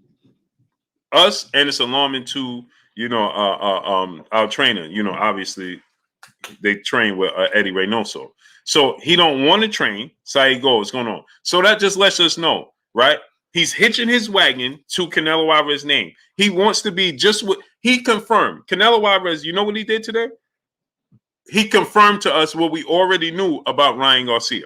us, and it's alarming to our trainer. Obviously they train with Eddie Reynoso. So he don't want to train. Saeed Gold, what's going on? So that just lets us know, right? He's hitching his wagon to Canelo Alvarez's name. He wants to be just what he confirmed. Canelo Alvarez, you know what he did today? He confirmed to us what we already knew about Ryan Garcia.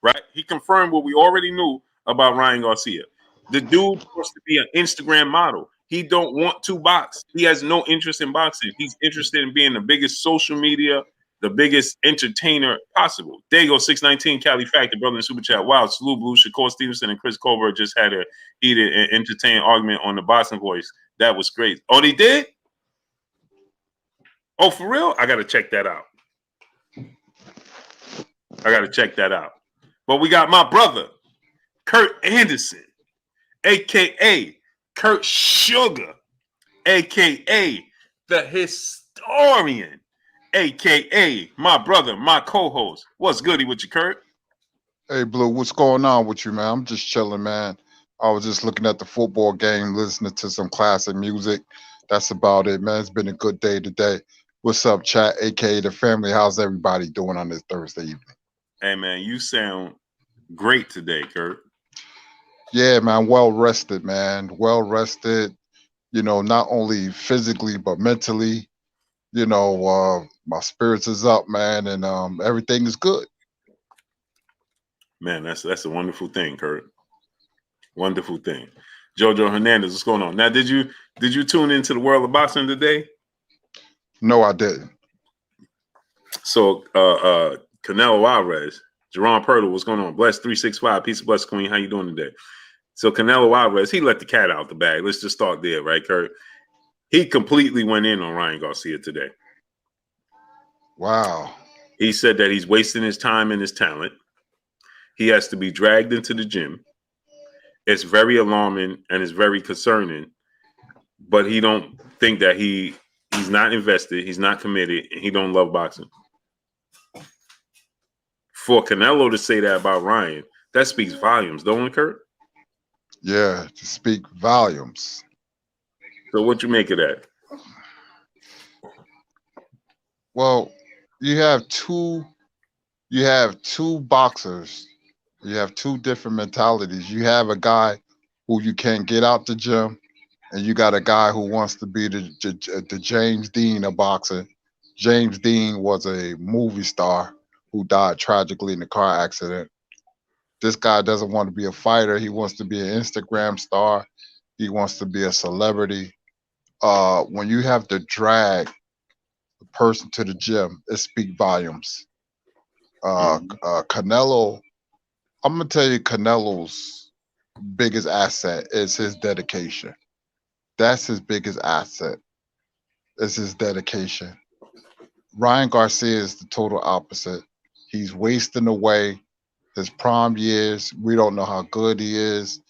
Right? He confirmed what we already knew about Ryan Garcia. The dude wants to be an Instagram model. He don't want to box. He has no interest in boxing. He's interested in being the biggest social media, the biggest entertainer possible. There you go, 619 Cali Factor, brother in Super Chat. Wow, Salute Blue, Shakur Stevenson, and Chris Colbert just had a heated and entertaining argument on the boxing voice. That was great. Oh, they did? Oh, for real? I got to check that out. But we got my brother, Kurt Anderson, a.k.a. Kurt Sugar, a.k.a. the historian, a.k.a. my brother, my co-host. What's goody with you, Kurt? Hey, Blue, what's going on with you, man? I'm just chilling, man. I was just looking at the football game, listening to some classic music. That's about it, man. It's been a good day today. What's up, chat, a.k.a. the family? How's everybody doing on this Thursday evening? Hey, man, you sound great today, Kurt. Yeah, man, well rested, man. Well rested, not only physically, but mentally. My spirits is up, man, and everything is good. Man, that's a wonderful thing, Kurt. Wonderful thing. Jojo Hernandez, what's going on? Now, did you tune into the world of boxing today? No, I didn't. So, Canelo Alvarez, Jaron Purtle, what's going on? Bless 365, peace of bless, Queen. How you doing today? So Canelo Alvarez, he let the cat out the bag. Let's just start there, right, Kurt? He completely went in on Ryan Garcia today. Wow. He said that he's wasting his time and his talent. He has to be dragged into the gym. It's very alarming and it's very concerning, but he don't think that he's not invested, he's not committed, and he don't love boxing. For Canelo to say that about Ryan, that speaks volumes, don't it, Kurt? Yeah, to speak volumes. So what you make of that? Well, you have two boxers. You have two different mentalities. You have a guy who you can't get out the gym, and you got a guy who wants to be the James Dean of boxing. James Dean was a movie star who died tragically in a car accident. This guy doesn't want to be a fighter. He wants to be an Instagram star. He wants to be a celebrity. When you have to drag the person to the gym, it speaks volumes. Canelo, I'm going to tell you Canelo's biggest asset is his dedication. That's his biggest asset, is his dedication. Ryan Garcia is the total opposite. He's wasting away his prime years. We don't know how good he is.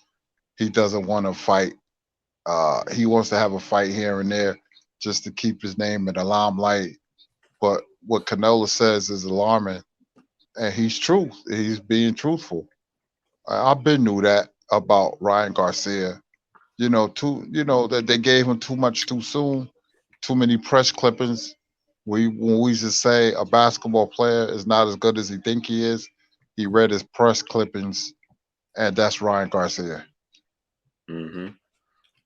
He doesn't want to fight. He wants to have a fight here and there just to keep his name in the limelight. But what Canelo says is alarming, and he's true. He's being truthful. I've been knew that about Ryan Garcia. That they gave him too much too soon, too many press clippings. When we used to say a basketball player is not as good as he think he is, he read his press clippings, and that's Ryan Garcia. Mm-hmm.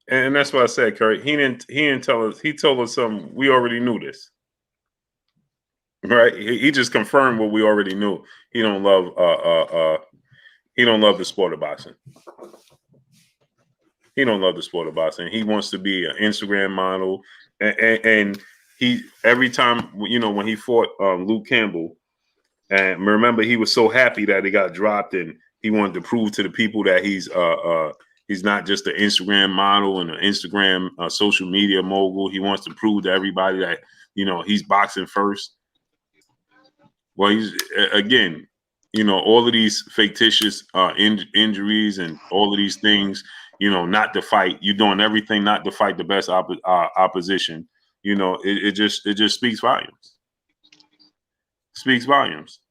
And that's what I said, Kurt. He didn't tell us. He told us something we already knew this, right? He just confirmed what we already knew. He don't love he don't love the sport of boxing. He don't love the sport of boxing. He wants to be an Instagram model, and he every time when he fought Luke Campbell, and remember he was so happy that he got dropped, and he wanted to prove to the people that he's not just an Instagram model and an Instagram social media mogul. He wants to prove to everybody that he's boxing first. Well, he's again, all of these fictitious injuries and all of these things. Not to fight. You're doing everything not to fight the best opposition. It just speaks volumes. Speaks volumes.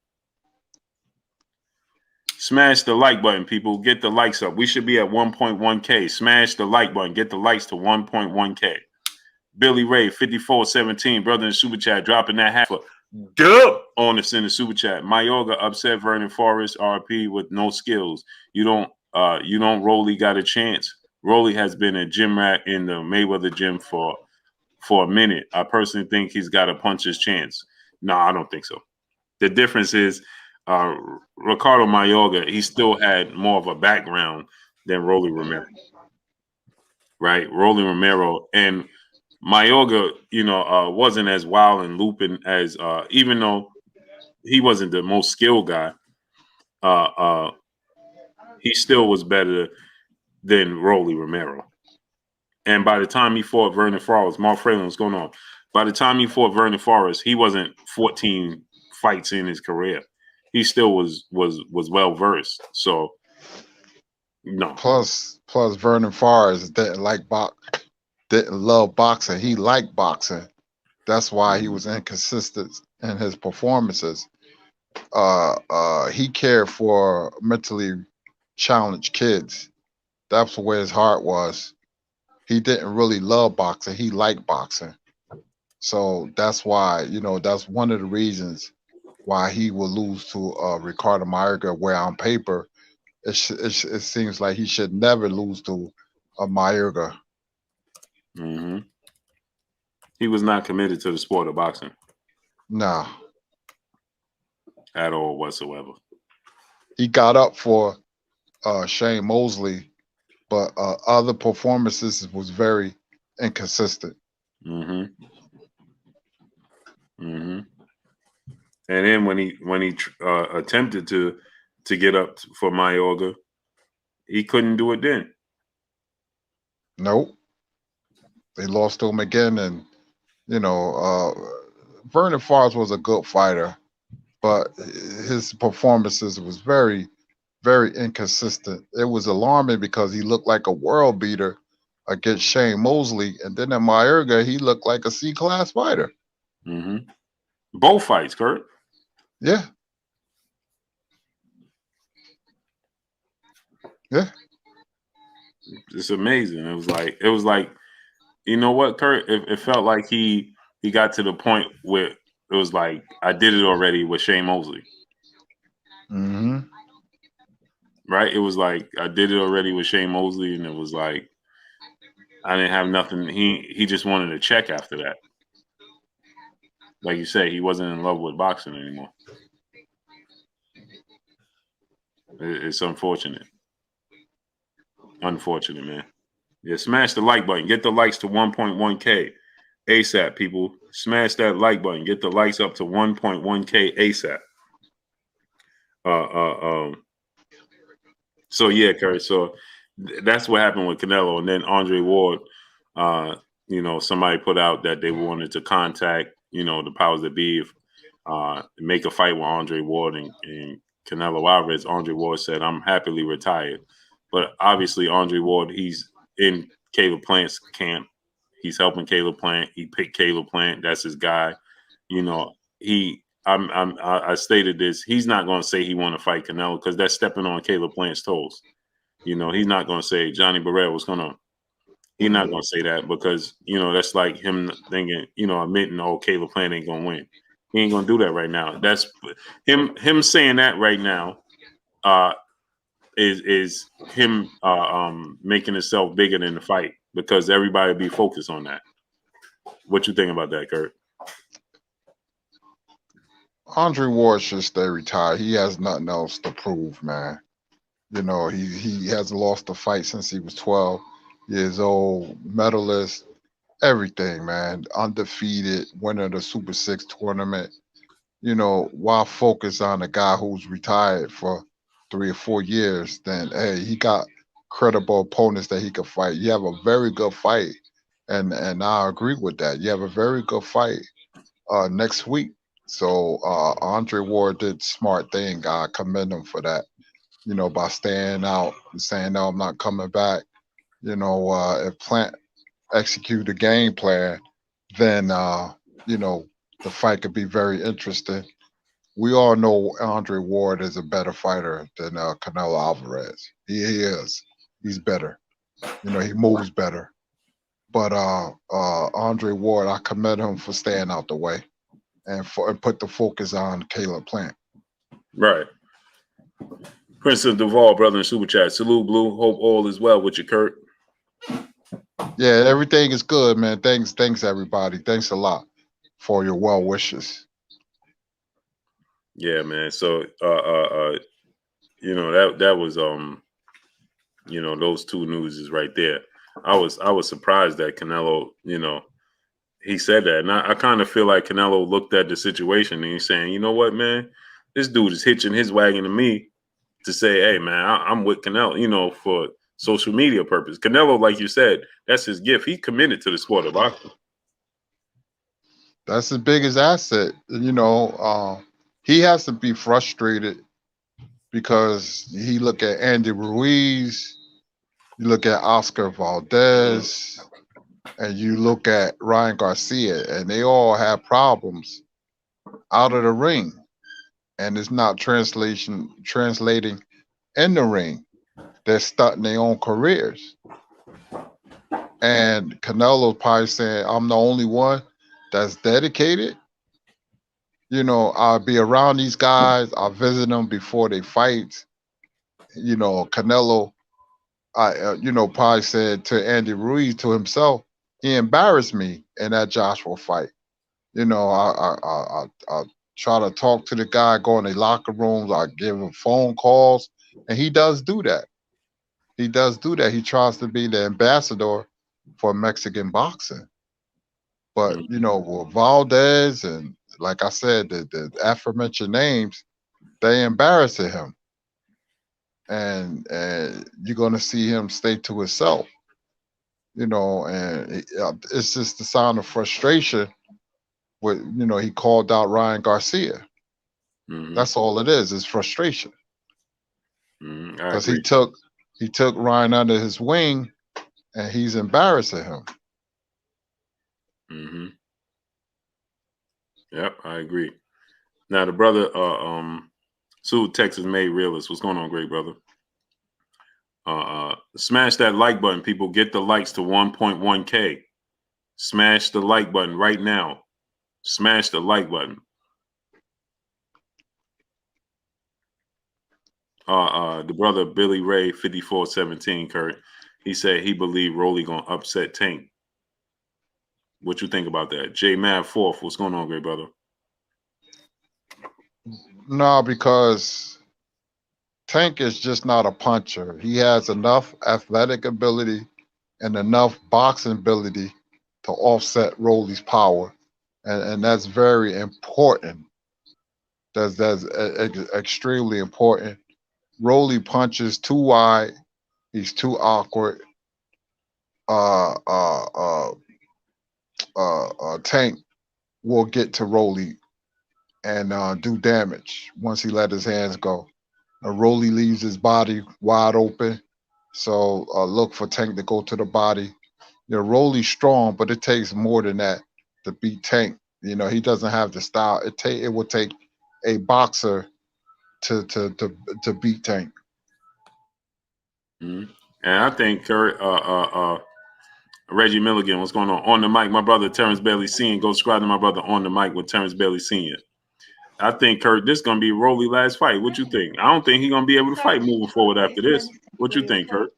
Smash the like button, people. Get the likes up. We should be at 1.1K. Smash the like button. Get the likes to 1.1K. Billy Ray, 5417, brother in the super chat, dropping that half a dub on us in the super chat. Mayorga upset Vernon Forrest RP with no skills. You don't Rolly got a chance. Rolly has been a gym rat in the Mayweather gym for a minute. I personally think he's got a puncher's chance. No, I don't think so. The difference is Ricardo Mayorga, he still had more of a background than Rolly Romero. Right? Rolly Romero and Mayorga, wasn't as wild and looping as even though he wasn't the most skilled guy, he still was better than Rolly Romero. And by the time he fought Vernon Forrest, Mark Fralin was going on. By the time he fought Vernon Forrest, he wasn't 14 fights in his career. He still was well versed. So no. Plus Vernon Forrest didn't love boxing. He liked boxing. That's why he was inconsistent in his performances. He cared for mentally challenged kids. That's where his heart was. He didn't really love boxing. He liked boxing. So that's why, that's one of the reasons why he will lose to Ricardo Mayorga, where on paper, it seems like he should never lose to Mayorga. Mm-hmm. He was not committed to the sport of boxing. No. At all whatsoever. He got up for Shane Mosley, but other performances was very inconsistent. Mm-hmm. Mm-hmm. And then when he attempted to get up for Mayorga, he couldn't do it then. Nope. They lost to him again, and Vernon Forrest was a good fighter, but his performances was very, very inconsistent. It was alarming because he looked like a world beater against Shane Mosley, and then at Mayorga, he looked like a C-class fighter. Mm-hmm. Both fights, Kurt. Yeah. Yeah. It's amazing. It was like, you know what, Kurt? It felt like he got to the point where it was like, I did it already with Shane Mosley. Mm-hmm. Right? It was like I did it already with Shane Mosley, and it was like I didn't have nothing. He just wanted a check after that. Like you say, he wasn't in love with boxing anymore. It's unfortunate. Unfortunate, man. Yeah, smash the like button. Get the likes to 1.1K ASAP, people. Smash that like button. Get the likes up to 1.1K ASAP. So yeah, Curry. So that's what happened with Canelo, and then Andre Ward. Somebody put out that they wanted to contact the powers that be, make a fight with Andre Ward and Canelo Alvarez. Andre Ward said, "I'm happily retired," but obviously Andre Ward, he's in Caleb Plant's camp. He's helping Caleb Plant. He picked Caleb Plant. That's his guy. I stated this. He's not going to say he want to fight Canelo because that's stepping on Caleb Plant's toes. He's not going to say Johnny Barrera was going to He's not gonna say that because that's like him thinking, admitting, oh, Caleb Plant ain't gonna win. He ain't gonna do that right now. That's him saying that right now. Is him making himself bigger than the fight because everybody be focused on that. What you think about that, Kurt? Andre Ward should stay retired. He has nothing else to prove, man. He hasn't lost a fight since he was 12 years old, medalist, everything, man. Undefeated, winner of the Super 6 tournament. Why focus on a guy who's retired for 3 or 4 years? Then, hey, he got credible opponents that he could fight. You have a very good fight, and I agree with that. You have a very good fight next week. So Andre Ward did smart thing. I commend him for that. By staying out and saying, no, I'm not coming back. If Plant execute the game plan, then the fight could be very interesting. We all know Andre Ward is a better fighter than Canelo Alvarez. He is. He's better. He moves better. But Andre Ward, I commend him for staying out the way and put the focus on Caleb Plant. Right. Princess Duval, brother in Super Chat. Salute, Blue. Hope all is well with you, Kurt. Yeah, everything is good, man. Thanks, everybody. Thanks a lot for your well wishes. Yeah, man. So, that was those two news is right there. I was surprised that Canelo, he said that, and I kind of feel like Canelo looked at the situation and he's saying, you know what, man, this dude is hitching his wagon to me to say, hey, man, I'm with Canelo, for social media purpose. Canelo, like you said, that's his gift. He committed to the sport of boxing. That's his biggest asset. He has to be frustrated because he look at Andy Ruiz, you look at Oscar Valdez, and you look at Ryan Garcia, and they all have problems out of the ring, and it's not translating in the ring. They're starting their own careers. And Canelo's probably saying, I'm the only one that's dedicated. I'll be around these guys. I'll visit them before they fight. Canelo, probably said to Andy Ruiz, to himself, he embarrassed me in that Joshua fight. I try to talk to the guy, go in the locker rooms, I give him phone calls, and he does do that. He does do that. He tries to be the ambassador for Mexican boxing. But, with Valdez and, like I said, the aforementioned names, they embarrassing him. And you're going to see him stay to himself, and it's just the sign of frustration with, he called out Ryan Garcia. Mm-hmm. That's all it is frustration. Because he took Ryan under his wing and he's embarrassing him. Mm-hmm. Yep, I agree. Now the brother, Sue Texas made realist. What's going on, great brother? Smash that like button, people. Get the likes to 1.1K. Smash the like button right now. Smash the like button. The brother Billy Ray 5417, Kurt. He said he believed Rolly gonna upset Tank. What you think about that? J Mad Fourth, what's going on, great brother? No, because Tank is just not a puncher. He has enough athletic ability and enough boxing ability to offset Rolly's power, and that's very important. That's extremely important. Rolly punches too wide. He's too awkward. Tank will get to Rolly and do damage once he let his hands go. Rolly leaves his body wide open, so look for Tank to go to the body. Rolly's strong, but it takes more than that to beat Tank. He doesn't have the style. It will take a boxer to beat Tank. Mm-hmm. And I think Kurt, Reggie Milligan, what's going on? On the mic, my brother Terrence Bailey Sr. Go subscribe to my brother On the Mic with Terrence Bailey Sr. I think, Kurt, this is going to be Rolly's last fight. What you think? I don't think he's going to be able to fight moving forward after this. What you think, Kurt?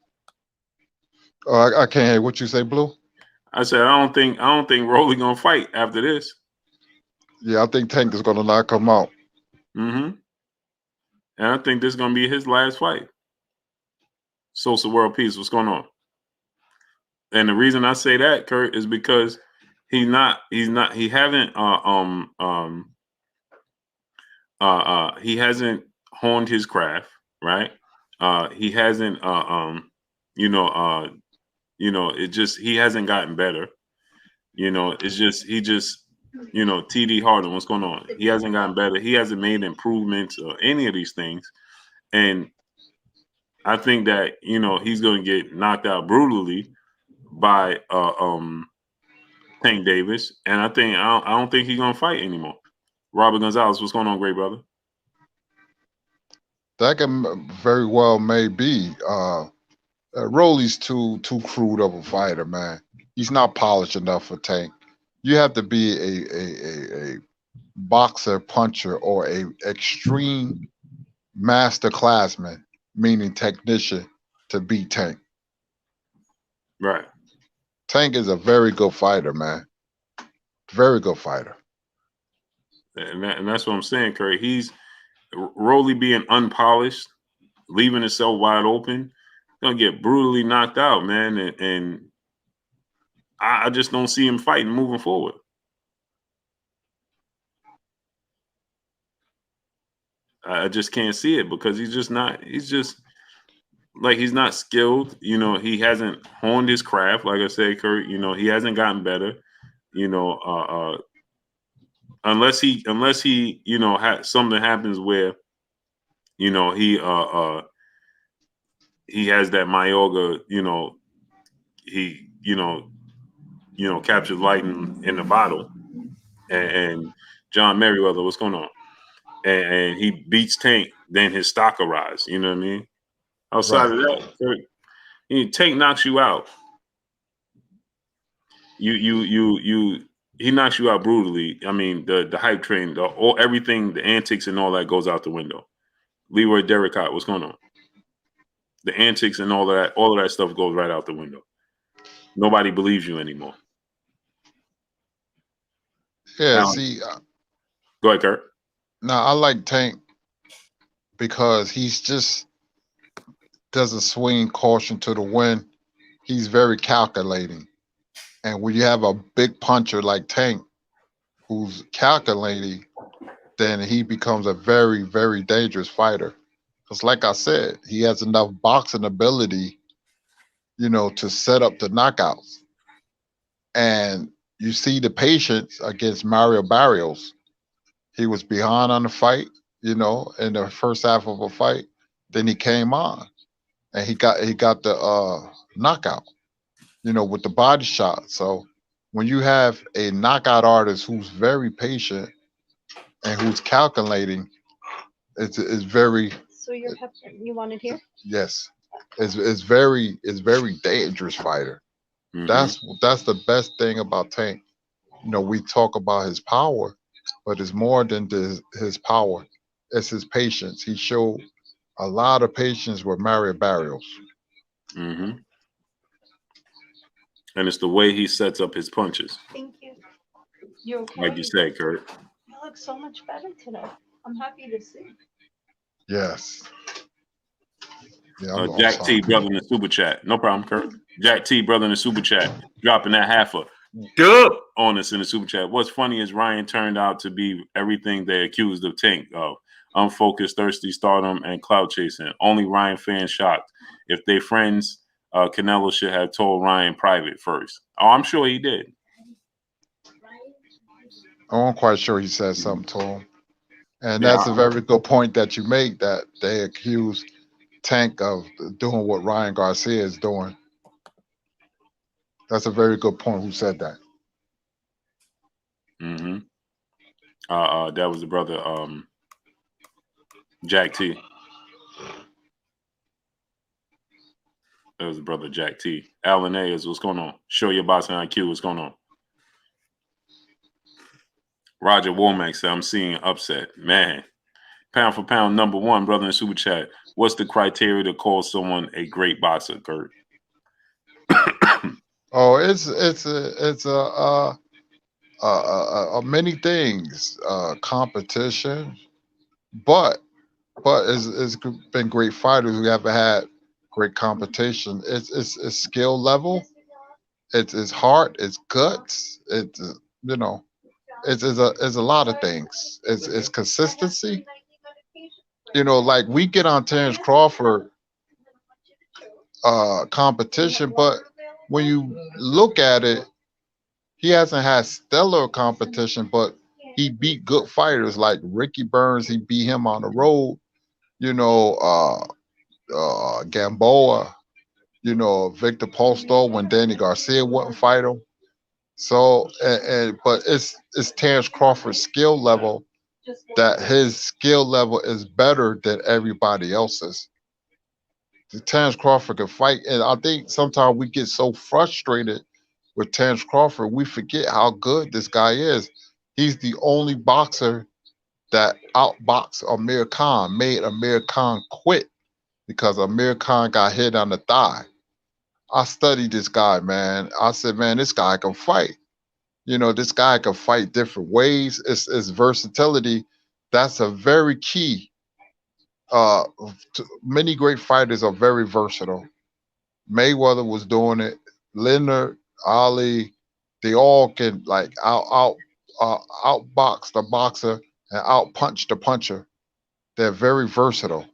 I can't hear what you say, Blue. I said I don't think Rolly going to fight after this. Yeah, I think Tank is going to knock him out. Mm-hmm. And I think this is going to be his last fight. Sosa World Peace, what's going on? And the reason I say that, Kurt, is because he hasn't he hasn't honed his craft, right? He hasn't he hasn't gotten better. TD Harden, what's going on? He hasn't gotten better. He hasn't made improvements or any of these things. And I think that, he's going to get knocked out brutally by Tank Davis. And I don't think he's going to fight anymore. Robert Gonzalez, what's going on, great brother? That can very well may be. Rolly's too crude of a fighter, man. He's not polished enough for Tank. You have to be a boxer, puncher, or a extreme master classman, meaning technician, to beat Tank. Right. Tank is a very good fighter, man. Very good fighter. And that's what I'm saying, Curry. He's Rolly being unpolished, leaving himself wide open, gonna get brutally knocked out, man. And I just don't see him fighting moving forward. I just can't see it because he's not skilled. He hasn't honed his craft. Like I said, Kurt, he hasn't gotten better. Unless he something happens where, he has that Mayorga, he, captures lightning in the bottle. And John Merriweather, what's going on? And he beats Tank, then his stock will rise. You know what I mean? Outside of that, Tank knocks you out. He knocks you out brutally. I mean, the hype train, everything, the antics and all that goes out the window. Leroy Derrickott, what's going on? The antics and all of that stuff goes right out the window. Nobody believes you anymore. Yeah, go ahead, Kurt. Now, I like Tank because he's just doesn't swing caution to the wind. He's very calculating. And when you have a big puncher like Tank who's calculating, then he becomes a very, very dangerous fighter. Because like I said, he has enough boxing ability, to set up the knockouts. And you see the patience against Mario Barrios. He was behind on the fight, in the first half of a fight. Then he came on and he got the knockout, with the body shot. So when you have a knockout artist who's very patient and who's calculating, it's very. So you want it here? Yes, it's very dangerous fighter. Mm-hmm. That's the best thing about Tank. We talk about his power, but it's more than his power. It's his patience. He showed a lot of patience with Mario Barrios. Mm-hmm. And it's the way he sets up his punches. Thank you. You okay? Like you said, Kurt. You look so much better today. I'm happy to see. Yes. Yeah, Jack T, brother in the super chat. No problem, Kurt. Jack T, brother in the super chat, dropping that half a dub on us in the super chat. What's funny is Ryan turned out to be everything they accused of Tank of: unfocused, thirsty stardom, and clout chasing. Only Ryan fans shocked. If they friends, Canelo should have told Ryan private first. Oh, I'm sure he did. I'm quite sure he said something to him. And that's a very good point that you make, that they accused Tank of doing what Ryan Garcia is doing. That's a very good point. Who said that? Mm-hmm. That was the brother, Jack T. That was the brother Jack T. Alan Ayers, what's going on? Show your boxing IQ, what's going on? Roger Womack said, I'm seeing upset. Man, pound for pound, number one, brother in Super Chat. What's the criteria to call someone a great boxer, Kurt? Oh, it's many things. Competition, but it's been great fighters who haven't had great competition. It's skill level. It's heart. It's guts. It's you know. It's a lot of things. It's consistency. You know, like we get on Terrence Crawford competition, but when you look at it, he hasn't had stellar competition, but he beat good fighters like Ricky Burns. He beat him on the road. You know, Gamboa. You know, Victor Posto when Danny Garcia wouldn't fight him. So, but it's Terrence Crawford's skill level that his skill level is better than everybody else's. Terrence Crawford can fight, and I think sometimes we get so frustrated with Terrence Crawford, we forget how good this guy is. He's the only boxer that outboxed Amir Khan, made Amir Khan quit because Amir Khan got hit on the thigh. I studied this guy, man. I said, man, this guy can fight. You know, this guy can fight different ways. It's versatility. That's a very key. Uh, Many great fighters are very versatile. Mayweather was doing it. Leonard, Ali, they all can like outbox the boxer and outpunch the puncher. They're very versatile.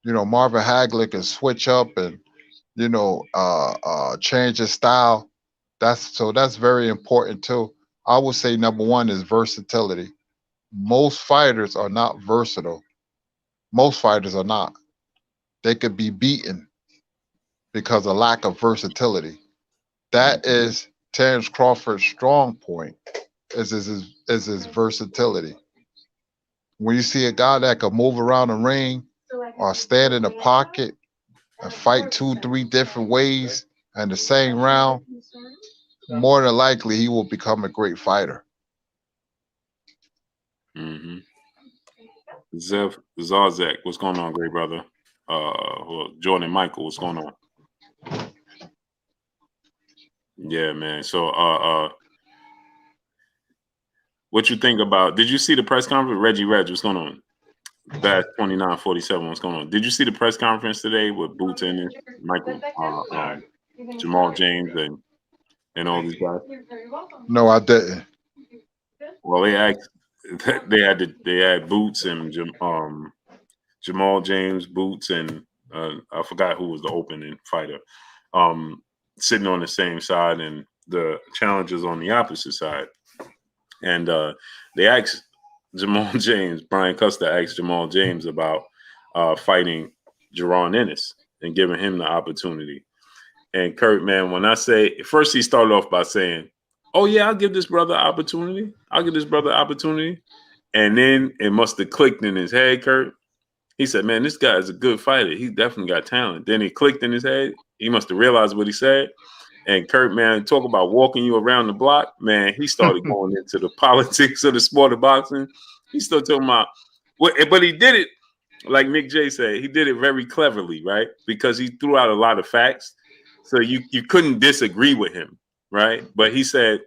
You know, Marvin Hagler can switch up and change his style. That's very important too. I would say number one is versatility. Most fighters are not versatile. Most fighters are not. They could be beaten because of lack of versatility. That is Terrence Crawford's strong point. Is his versatility. When you see a guy that can move around the ring or stand in the pocket and fight 2, 3 different ways in the same round, more than likely he will become a great fighter. Mm-hmm. Zev Zarzak, what's going on, great brother? Jordan Michael, what's going on? Yeah, man. So what you think about, did you see the press conference? Reggie Reg, what's going on? Bass 2947, what's going on? Did you see the press conference today with Boots and Michael, Jermall James, and all these guys? No, I didn't. Well, they had Boots and Jermall James, Boots, and I forgot who was the opening fighter, sitting on the same side, and the challengers on the opposite side. And they asked Jermall James, Brian Custer asked Jermall James about fighting Jaron Ennis and giving him the opportunity. And Kurt, man, when I say, first he started off by saying, oh yeah, I'll give this brother opportunity. I'll give this brother opportunity. And then it must have clicked in his head, Kurt. He said, man, this guy is a good fighter. He definitely got talent. Then it clicked in his head. He must have realized what he said. And Kurt, man, talk about walking you around the block. Man, he started going into the politics of the sport of boxing. He started talking about, but he did it, like Nick J said, he did it very cleverly, right? Because he threw out a lot of facts. So you couldn't disagree with him, right? But he said,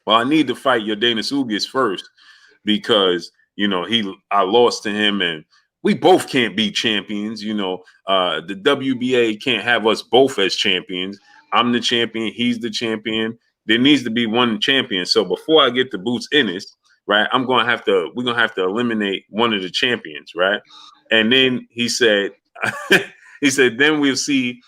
well, I need to fight Yordenis Ubius first because, I lost to him and we both can't be champions. The WBA can't have us both as champions. I'm the champion. He's the champion. There needs to be one champion. So before I get to Boots Innis, right, we're going to have to eliminate one of the champions, right? And then he said, then we'll see,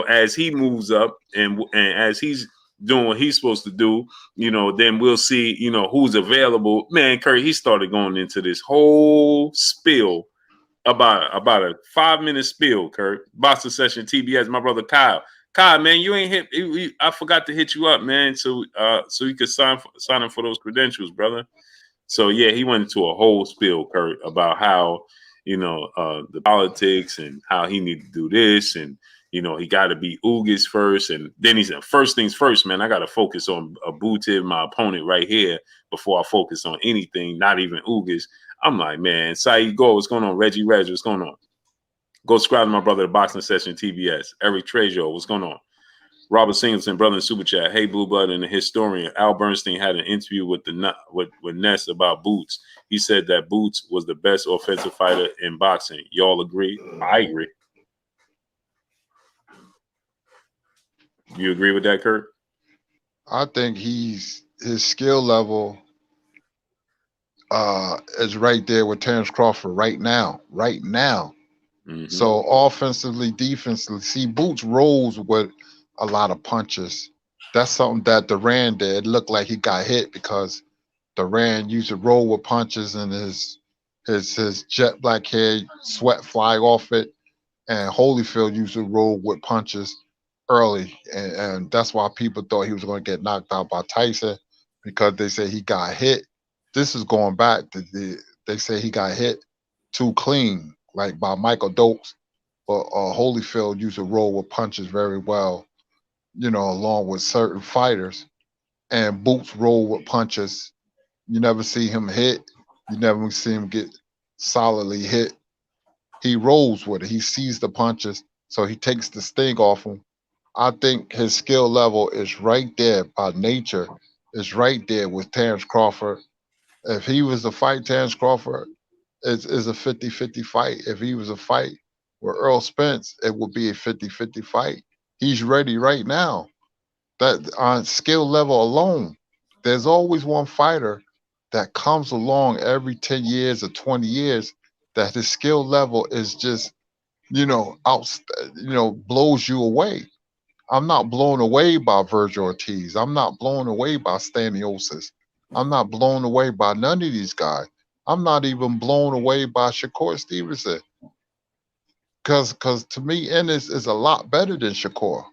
as he moves up and as he's doing what he's supposed to do, then we'll see, who's available. Man, Curry, he started going into this whole spiel about a 5-minute spiel, Kurt. Boxing Session TBS, my brother Kyle. Kyle, man, you ain't hit. I forgot to hit you up, man, so you could sign up for those credentials, brother. So yeah, he went into a whole spiel, Kurt, about how the politics and how he needed to do this and You know, he got to beat Ugas first, and then he said, first things first, man, I got to focus on Abutiv, my opponent right here, before I focus on anything, not even Ugas. I'm like, man, Saeed Go, what's going on? Reggie Reg, what's going on? Go subscribe to my brother, the Boxing Session TBS. Eric Trejo, what's going on? Robert Singleton, brother in Super Chat. Hey, Blue Blood and the historian. Al Bernstein had an interview with with Ness about Boots. He said that Boots was the best offensive fighter in boxing. Y'all agree? I agree. You agree with that, Kurt? I think his skill level is right there with Terrence Crawford right now. Right now. Mm-hmm. So offensively, defensively, see, Boots rolls with a lot of punches. That's something that Duran did. It looked like he got hit because Duran used to roll with punches and his jet black hair, sweat fly off it, and Holyfield used to roll with punches early, and that's why people thought he was going to get knocked out by Tyson because they say he got hit. This is going back to they say he got hit too clean, like by Michael Dokes, but Holyfield used to roll with punches very well, you know, along with certain fighters, and Boots roll with punches. You never see him hit. You never see him get solidly hit. He rolls with it. He sees the punches, so he takes the sting off him. I think his skill level is right there by nature. Is right there with Terrence Crawford. If he was to fight Terrence Crawford, it's a 50-50 fight. If he was a fight with Earl Spence, it would be a 50-50 fight. He's ready right now. That on skill level alone, there's always one fighter that comes along every 10 years or 20 years that his skill level is just, blows you away. I'm not blown away by Virgil Ortiz. I'm not blown away by Staniosis. I'm not blown away by none of these guys. I'm not even blown away by Shakur Stevenson. Because to me, Innis is a lot better than Shakur.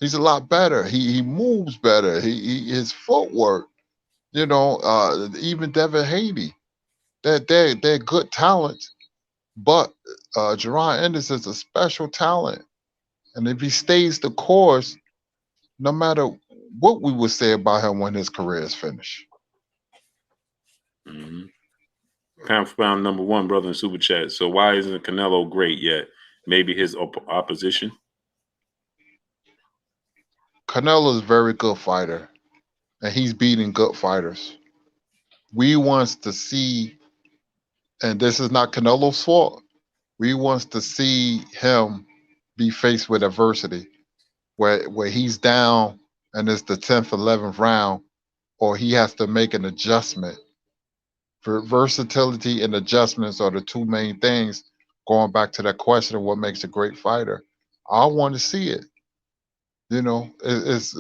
He's a lot better. He moves better. His footwork. Even Devin Haney. They're good talents, but Jaron Ennis is a special talent. And if he stays the course, no matter what we would say about him when his career is finished. Mm-hmm. Pound for pound number one, brother in Super Chat. So why isn't Canelo great yet? Maybe his opposition? Canelo is a very good fighter, and he's beating good fighters. We want to see, and this is not Canelo's fault, we want to see him be faced with adversity, where he's down and it's the 10th, 11th round, or he has to make an adjustment. Versatility and adjustments are the two main things. Going back to that question of what makes a great fighter, I want to see it. It's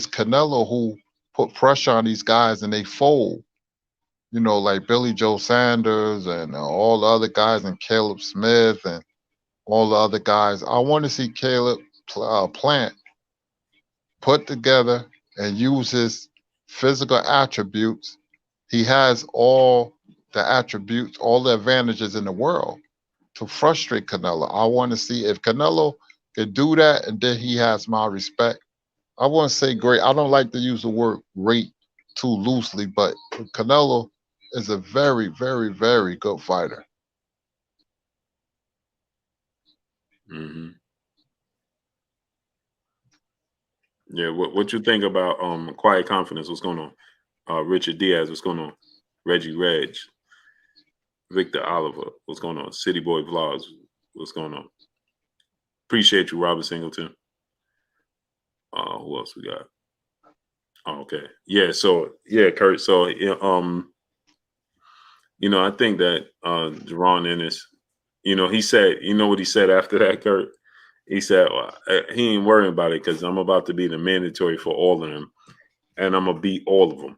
Canelo who put pressure on these guys and they fold. Like Billy Joe Sanders and all the other guys, and Caleb Smith and all the other guys. I want to see Caleb Plant put together and use his physical attributes. He has all the attributes, all the advantages in the world to frustrate Canelo. I want to see if Canelo can do that, and then he has my respect. I want to say great. I don't like to use the word great too loosely, but Canelo is a very, very, very good fighter. Mm-hmm. Yeah, what you think about Quiet Confidence? What's going on? Richard Diaz, what's going on? Reggie Reg, Victor Oliver, what's going on? City Boy Vlogs, what's going on? Appreciate you, Robert Singleton. Who else we got? Oh, okay. Yeah, so Kurt. So I think that Jaron Ennis, he said, what he said after that, Kurt? He said, well, he ain't worrying about it because I'm about to be the mandatory for all of them, and I'm going to beat all of them.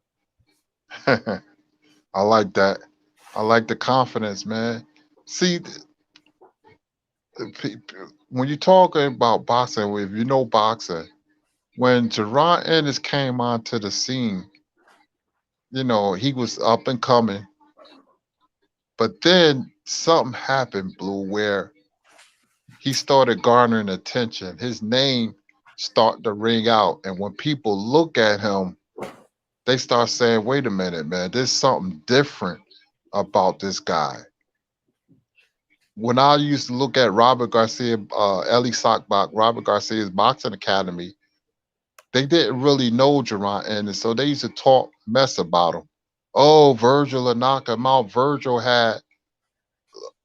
I like that. I like the confidence, man. See, when you're talking about boxing, if you know boxing, when Jaron Ennis came onto the scene, he was up and coming. But then something happened, Blue, where he started garnering attention. His name started to ring out. And when people look at him, they start saying, wait a minute, man, there's something different about this guy. When I used to look at Robert Garcia, Ellie Sockbach, Robert Garcia's boxing academy, they didn't really know Jaron Ennis, so they used to talk mess about him. Oh, Virgil will knock him out. Virgil had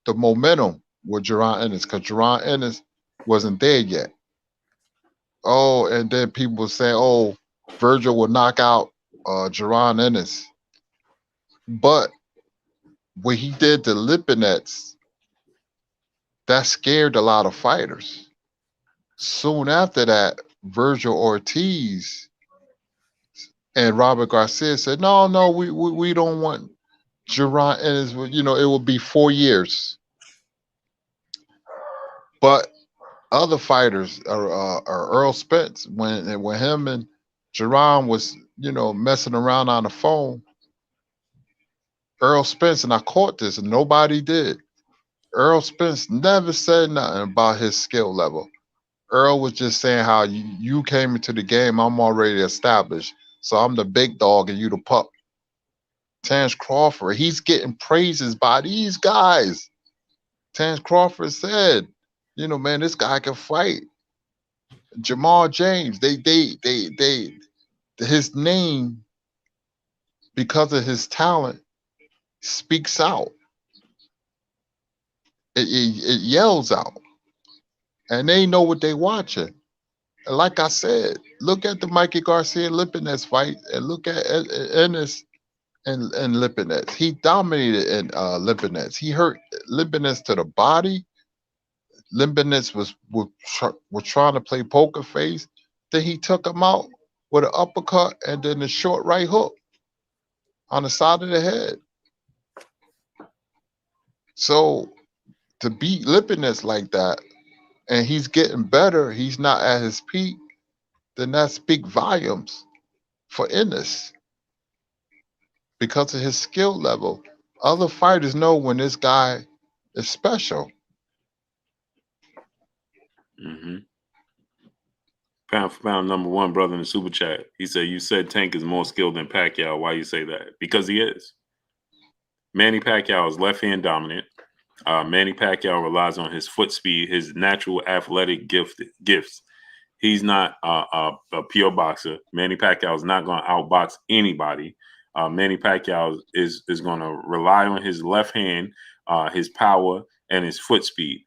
the momentum with Jaron Ennis because Jaron Ennis wasn't there yet. Oh, and then people were saying, oh, Virgil will knock out Jaron Ennis. But when he did the Lipinets, that scared a lot of fighters. Soon after that, Virgil Ortiz and Robert Garcia said, no, we don't want Jaron Ennis. You know, it will be 4 years. But other fighters are Earl Spence, when him and Jaron was, you know, messing around on the phone, Earl Spence, and I caught this and nobody did. Earl Spence never said nothing about his skill level. Earl was just saying how you came into the game, I'm already established. So I'm the big dog and you the pup. Terence Crawford, he's getting praises by these guys. Terence Crawford said, you know, man, this guy can fight. Jermall James, his name, because of his talent, speaks out. It yells out. And they know what they watching. And like I said, look at the Mikey Garcia Lipinets fight and look at Ennis and Lipinets. He dominated in Lipinets. He hurt Lipinets to the body. Lipinets was trying to play poker face. Then he took him out with an uppercut and then a short right hook on the side of the head. So to beat Lipinets like that, and he's getting better, he's not at his peak, then that speaks volumes for Innis because of his skill level. Other fighters know when this guy is special. Mm-hmm. Pound for pound, number one brother in the super chat. He said, "You said Tank is more skilled than Pacquiao. Why you say that?" Because he is. Manny Pacquiao is left hand dominant. Manny Pacquiao relies on his foot speed, his natural athletic gifts. He's not a pure boxer. Manny Pacquiao is not going to outbox anybody. Manny Pacquiao is going to rely on his left hand, his power, and his foot speed.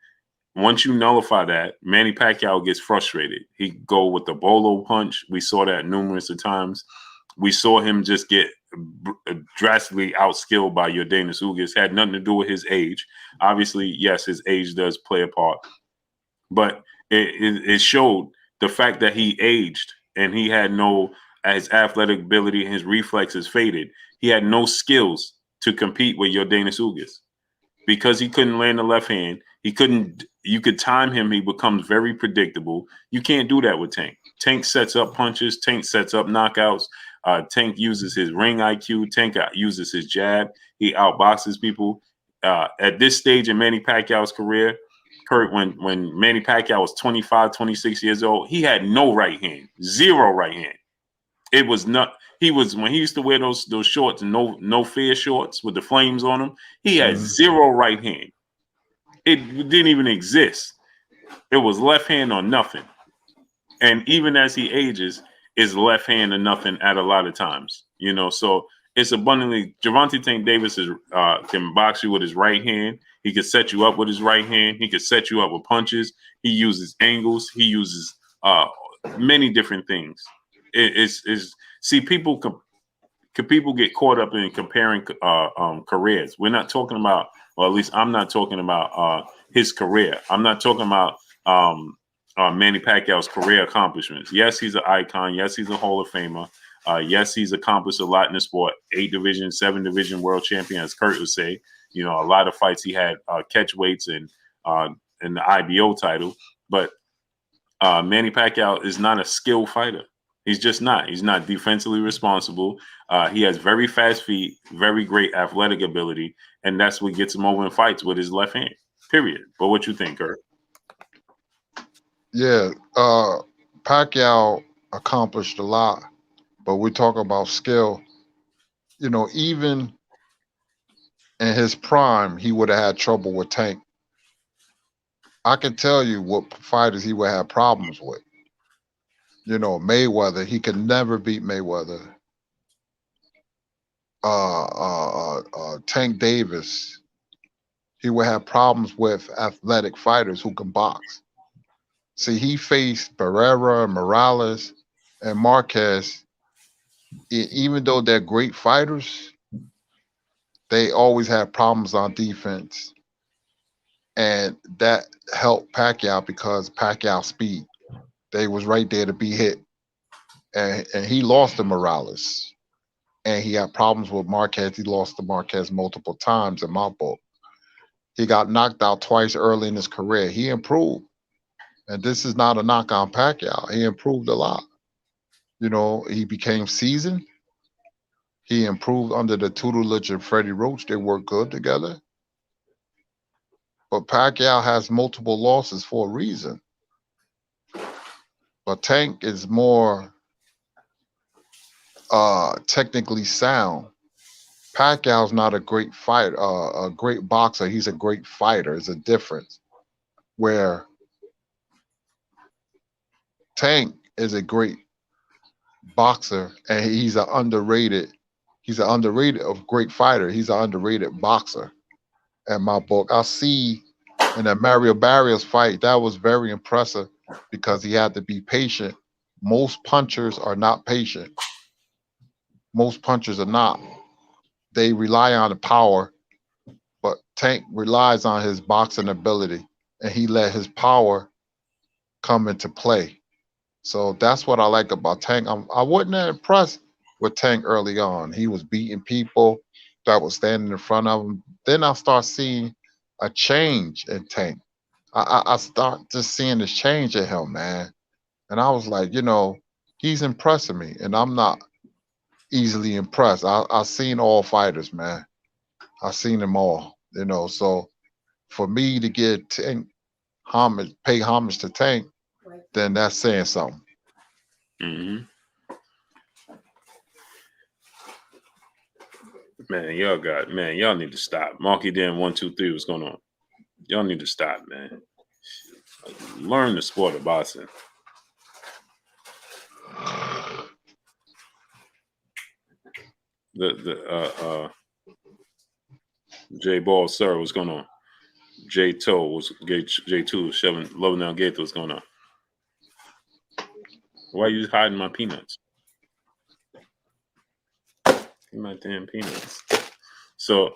Once you nullify that, Manny Pacquiao gets frustrated. He go with the bolo punch. We saw that numerous of times. We saw him just get drastically outskilled by Yordenis Ugas. Had nothing to do with his age. Obviously, yes, his age does play a part. But it showed the fact that he aged and he had his athletic ability and his reflexes faded. He had no skills to compete with Yordenis Ugas. Because he couldn't land the left hand, you could time him, he becomes very predictable. You can't do that with Tank. Tank sets up punches, Tank sets up knockouts. Tank uses his ring IQ, Tank uses his jab, he outboxes people. At this stage in Manny Pacquiao's career, Kurt, when Manny Pacquiao was 25, 26 years old, he had no right hand, zero right hand. It was not. When he used to wear those shorts, no fear shorts with the flames on them, he had zero right hand. It didn't even exist. It was left hand or nothing. And even as he ages, is left hand or nothing at a lot of times. You know, so it's abundantly. Gervonta Tank Davis can box you with his right hand. He can set you up with his right hand. He can set you up with punches. He uses angles. He uses many different things. People get caught up in comparing careers. We're not talking about, or at least I'm not talking about his career. I'm not talking about Manny Pacquiao's career accomplishments. Yes, he's an icon. Yes, he's a Hall of Famer. Yes, he's accomplished a lot in the sport. 8 division, 7 division world champion, as Kurt would say. You know, a lot of fights he had catch weights and the IBO title. But Manny Pacquiao is not a skilled fighter. He's just not. He's not defensively responsible. He has very fast feet, very great athletic ability, and that's what gets him over in fights with his left hand. Period. But what you think, Kurt? Yeah, Pacquiao accomplished a lot, but we talk about skill. You know, even in his prime, he would have had trouble with Tank. I can tell you what fighters he would have problems with. You know, Mayweather, he could never beat Mayweather. Tank Davis, he would have problems with athletic fighters who can box. See, he faced Barrera, Morales, and Marquez. Even though they're great fighters, they always have problems on defense. And that helped Pacquiao because Pacquiao speed. They was right there to be hit. And he lost to Morales. And he had problems with Marquez. He lost to Marquez multiple times in my book. He got knocked out twice early in his career. He improved. And this is not a knock on Pacquiao. He improved a lot. You know, he became seasoned. He improved under the tutelage of Freddie Roach. They worked good together. But Pacquiao has multiple losses for a reason. But Tank is more technically sound. Pacquiao's not a great fighter, a great boxer. He's a great fighter. It's a difference. Where Tank is a great boxer and he's an underrated of great fighter. He's an underrated boxer in my book. I see in that Mario Barrios fight, that was very impressive because he had to be patient. Most punchers are not patient. Most punchers are not. They rely on the power, but Tank relies on his boxing ability and he let his power come into play. So that's what I like about Tank. I wasn't that impressed with Tank early on. He was beating people that was standing in front of him. Then I start seeing a change in Tank. I start just seeing this change in him, man. And I was like, you know, he's impressing me, and I'm not easily impressed. I seen all fighters, man. I seen them all, you know. So for me to get Tank homage, pay homage to Tank, then that's saying something. Mm-hmm. Man, y'all need to stop. Marky Dan 123, what's going on? Y'all need to stop, man. Learn the sport of boxing. J Ball, sir, what's going on? J Toe, J2, Shelvin, Loving Down Gate, what's going on? Why are you hiding my peanuts? My damn peanuts. So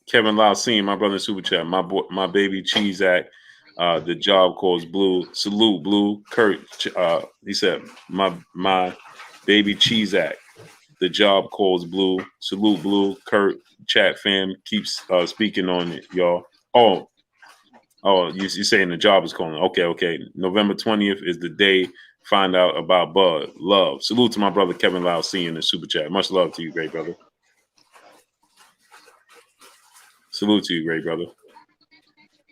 Kevin Lau seen my brother in Super Chat, my baby Cheese Act, the job calls Blue. Salute Blue. Kurt, he said, my baby Cheese Act. The job calls Blue. Salute Blue. Kurt, chat fam, keeps speaking on it, y'all. Oh, you're saying the job is calling. Okay. November 20th is the day. Find out about Bud. Love. Salute to my brother Kevin Lau seeing the super chat. Much love to you, great brother. Salute to you, great brother.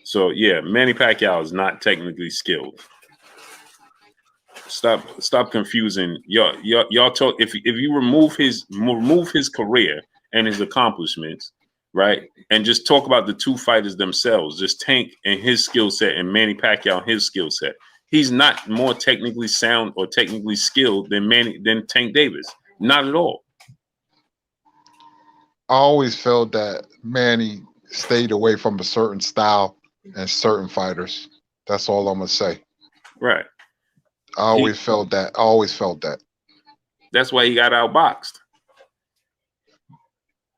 So yeah, Manny Pacquiao is not technically skilled. Stop confusing y'all talk. If you remove his career and his accomplishments, right, and just talk about the two fighters themselves, just Tank and his skill set and Manny Pacquiao and his skill set. He's not more technically sound or technically skilled than Tank Davis. Not at all. I always felt that Manny stayed away from a certain style and certain fighters. That's all I'm gonna say. Right. I always felt that. That's why he got outboxed.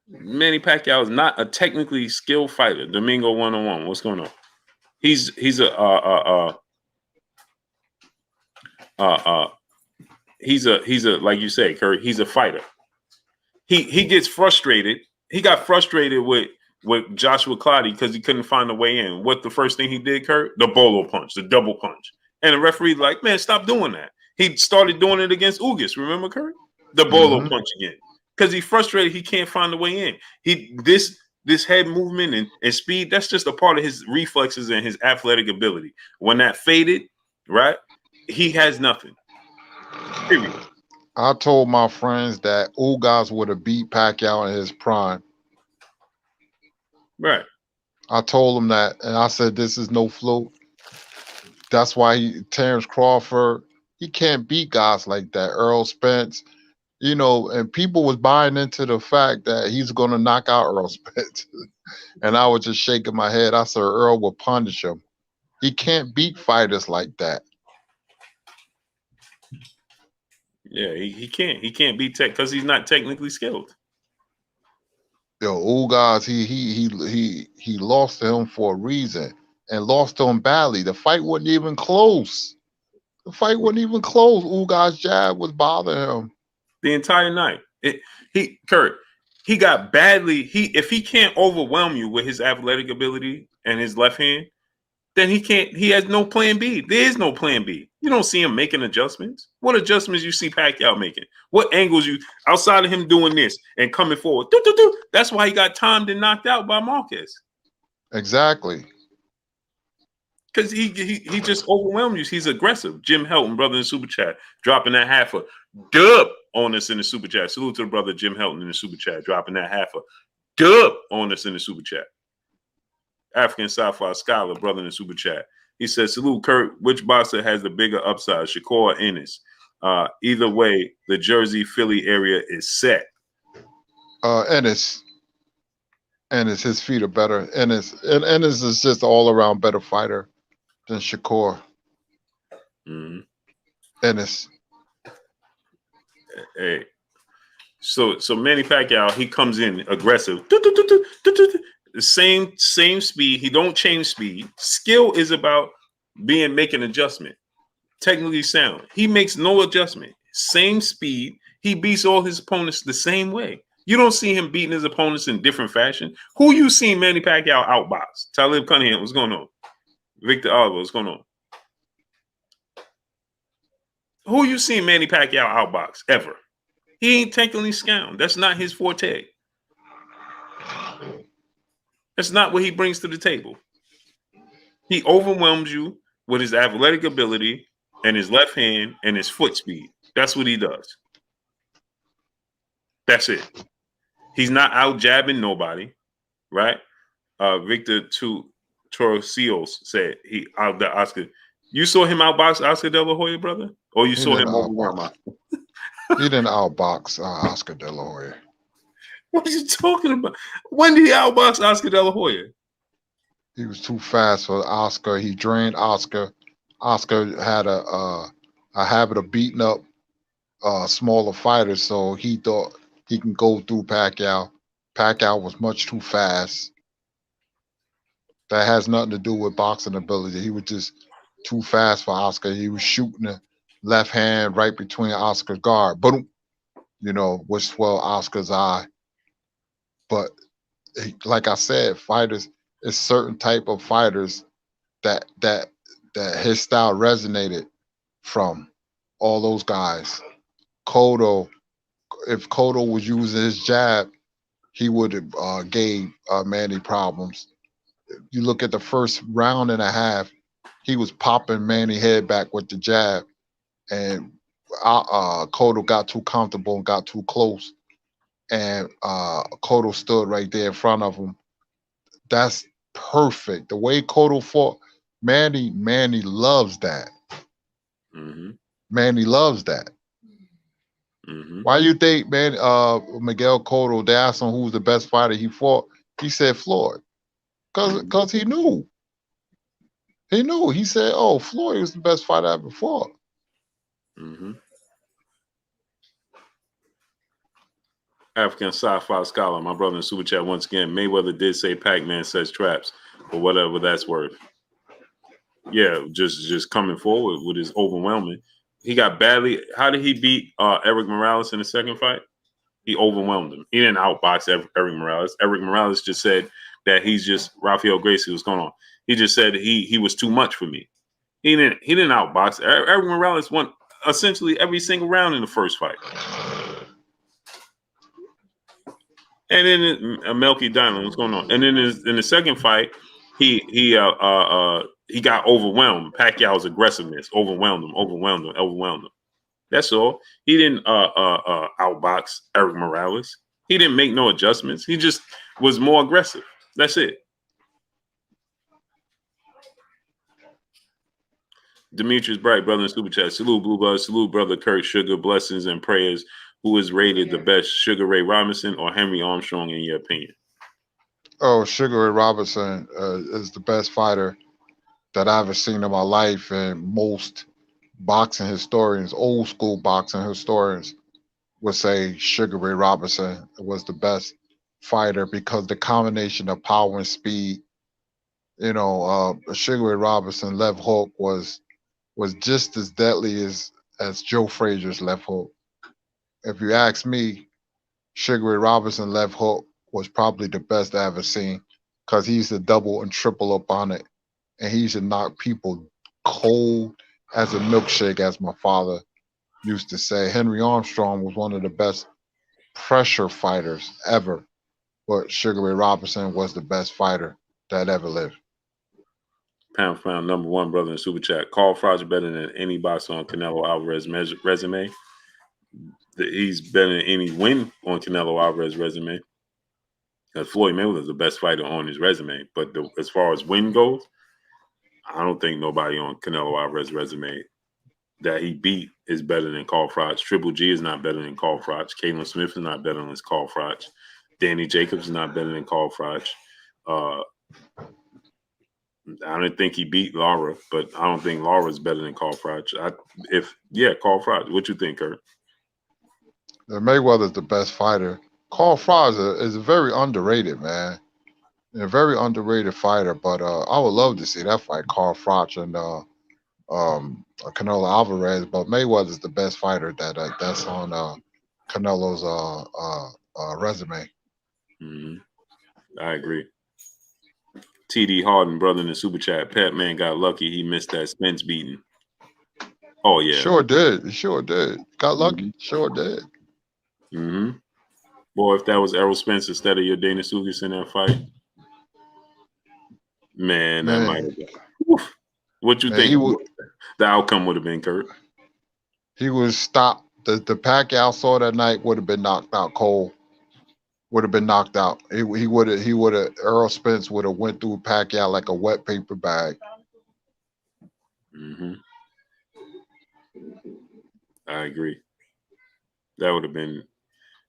Manny Pacquiao is not a technically skilled fighter. Domingo 101. What's going on? He's a like you say, Kurt. He's a fighter. He gets frustrated. He got frustrated with Joshua Clottey because he couldn't find a way in. What the first thing he did, Kurt? The bolo punch, the double punch. And the referee like, man, stop doing that. He started doing it against Ugas. Remember, Kurt? The bolo punch again. Because he's frustrated. He can't find a way in. This head movement and speed, that's just a part of his reflexes and his athletic ability. When that faded, right? he has nothing. Period. I told my friends that Ugas would have beat Pacquiao in his prime. Right. I told him that, and I said, this is no fluke. That's why Terrence Crawford, he can't beat guys like that. Earl Spence, and people was buying into the fact that he's going to knock out Earl Spence. And I was just shaking my head. I said, Earl will punish him. He can't beat fighters like that. Yeah, he can't. He can't beat Tech because he's not technically skilled. Yo, Ugas, he lost to him for a reason and lost to him badly. The fight wasn't even close. Ugas' jab was bothering him The entire night. He got badly. If he can't overwhelm you with his athletic ability and his left hand, then he can't. He has no plan B. There is no plan B. You don't see him making adjustments. What adjustments you see Pacquiao making? What angles you outside of him doing this and coming forward? That's why he got timed and knocked out by Marquez. Exactly. Because he just overwhelmed you. He's aggressive. Jim Helton, brother in the super chat, dropping that half a dub on us in the super chat. Salute to the brother Jim Helton in the super chat, dropping that half a dub on us in the super chat. African Sci-Fi Scholar, brother in the super chat. He says, salute Kurt. Which boxer has the bigger upside, Shakur or Innis? Either way, the Jersey, Philly area is set. Ennis, his feet are better. Ennis is just all around better fighter than Shakur. Mm-hmm. Ennis. Hey, so Manny Pacquiao, he comes in aggressive. The same speed. He don't change speed. Skill is about making adjustment. Technically sound. He makes no adjustment. Same speed. He beats all his opponents the same way. You don't see him beating his opponents in different fashion. Who you seen Manny Pacquiao outbox? Talib Cunningham, what's going on? Victor Oliver, what's going on? Who you seen Manny Pacquiao outbox ever? He ain't technically sound. That's not his forte. That's not what he brings to the table. He overwhelms you with his athletic ability and his left hand and his foot speed. That's what he does. That's it. He's not out jabbing nobody, right? Victor Torcios said he out the Oscar. You saw him outbox Oscar De La Hoya, brother? Or you saw him overwhelm him? He didn't outbox Oscar De La Hoya. What are you talking about? When did he outbox Oscar De La Hoya? He was too fast for Oscar. He drained Oscar. Oscar had a habit of beating up smaller fighters, so he thought he can go through Pacquiao. Pacquiao was much too fast. That has nothing to do with boxing ability. He was just too fast for Oscar. He was shooting the left hand right between Oscar's guard, boom, which swelled Oscar's eye. But like I said, fighters, it's certain type of fighters that his style resonated from. All those guys. Cotto, if Cotto was using his jab, he would have gave Manny problems. You look at the first round and a half, he was popping Manny head back with the jab, and Cotto got too comfortable and got too close, and Cotto stood right there in front of him. That's perfect. The way Cotto fought Manny loves that. Mm-hmm. Manny loves that. Mm-hmm. Why you think, Miguel Cotto, they asked him who was the best fighter he fought? He said Floyd. Because he knew. He knew. He said, oh, Floyd was the best fighter I ever fought. Mm-hmm. African Sci-Fi Scholar, my brother in Super Chat once again. Mayweather did say Pac-Man sets traps, or whatever that's worth. Yeah, just coming forward with his overwhelming. He got badly. How did he beat Eric Morales in the second fight? He overwhelmed him. He didn't outbox Eric Morales. Eric Morales just said that he's just Rafael Gracie. What's going on? He just said he was too much for me. He didn't outbox. Eric Morales won essentially every single round in the first fight. And then Melky Diamond, what's going on? And then in the second fight, he got overwhelmed. Pacquiao's aggressiveness overwhelmed him. That's all. He didn't outbox Eric Morales. He didn't make no adjustments. He just was more aggressive. That's it. Demetrius Bright, brother in Super Chat. Salute, Blue Buzz. Salute, brother Kurt Sugar. Blessings and prayers. Who is rated the best, Sugar Ray Robinson or Henry Armstrong, in your opinion? Oh, Sugar Ray Robinson is the best fighter that I've ever seen in my life, and most boxing historians, old school boxing historians, would say Sugar Ray Robinson was the best fighter because the combination of power and speed. Sugar Ray Robinson left hook was just as deadly as Joe Frazier's left hook. If you ask me, Sugar Ray Robinson left hook was probably the best I ever seen because he used to double and triple up on it, and he used to knock people cold as a milkshake, as my father used to say. Henry Armstrong was one of the best pressure fighters ever, but Sugar Ray Robinson was the best fighter that ever lived. Pound for pound, number one, brother in Super Chat. Carl Froch better than any boxer on Canelo Alvarez's resume. He's better than any win on Canelo Alvarez's resume. Floyd Mayweather is the best fighter on his resume, but as far as win goes, I don't think nobody on Canelo Alvarez's resume that he beat is better than Carl Froch. Triple G is not better than Carl Froch. Caitlin Smith is not better than Carl Froch. Danny Jacobs is not better than Carl Froch. I don't think he beat Lara, but I don't think Lara is better than Carl Froch. Carl Froch. What you think, Kurt? Mayweather's the best fighter. Carl Froch is a very underrated, man. A very underrated fighter, but I would love to see that fight, Carl Froch and Canelo Alvarez. But Mayweather's the best fighter that's on Canelo's resume. Mm-hmm. I agree. TD Harden, brother in the Super Chat. Pat Man got lucky. He missed that Spence beating. Oh, yeah. Sure did. Got lucky. Sure did. Mm-hmm. Boy, if that was Errol Spence instead of your Dana Sugas in that fight, man, that might have been. Oof. What you think the outcome would have been, Kurt? He was stopped. The Pacquiao saw that night would have been knocked out cold. Would have been knocked out. He would have. Errol Spence would have went through Pacquiao like a wet paper bag. Mm-hmm. I agree. That would have been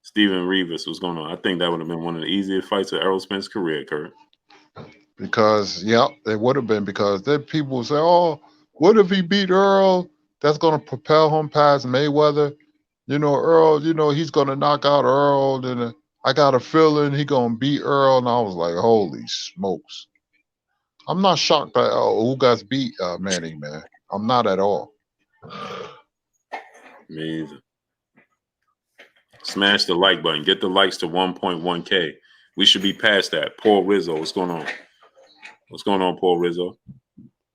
Steven Rivas. What's going on? I think that would have been one of the easiest fights of Errol Spence's career, Kurt. Because it would have been, because then people say, "Oh, what if he beat Earl? That's gonna propel him past Mayweather. Earl. He's gonna knock out Earl. And I got a feeling he gonna beat Earl." And I was like, "Holy smokes!" I'm not shocked that who got beat, Manny, man. I'm not at all. Me either. Smash the like button. Get the likes to 1.1K. We should be past that. Paul Rizzo, what's going on? What's going on, Paul Rizzo?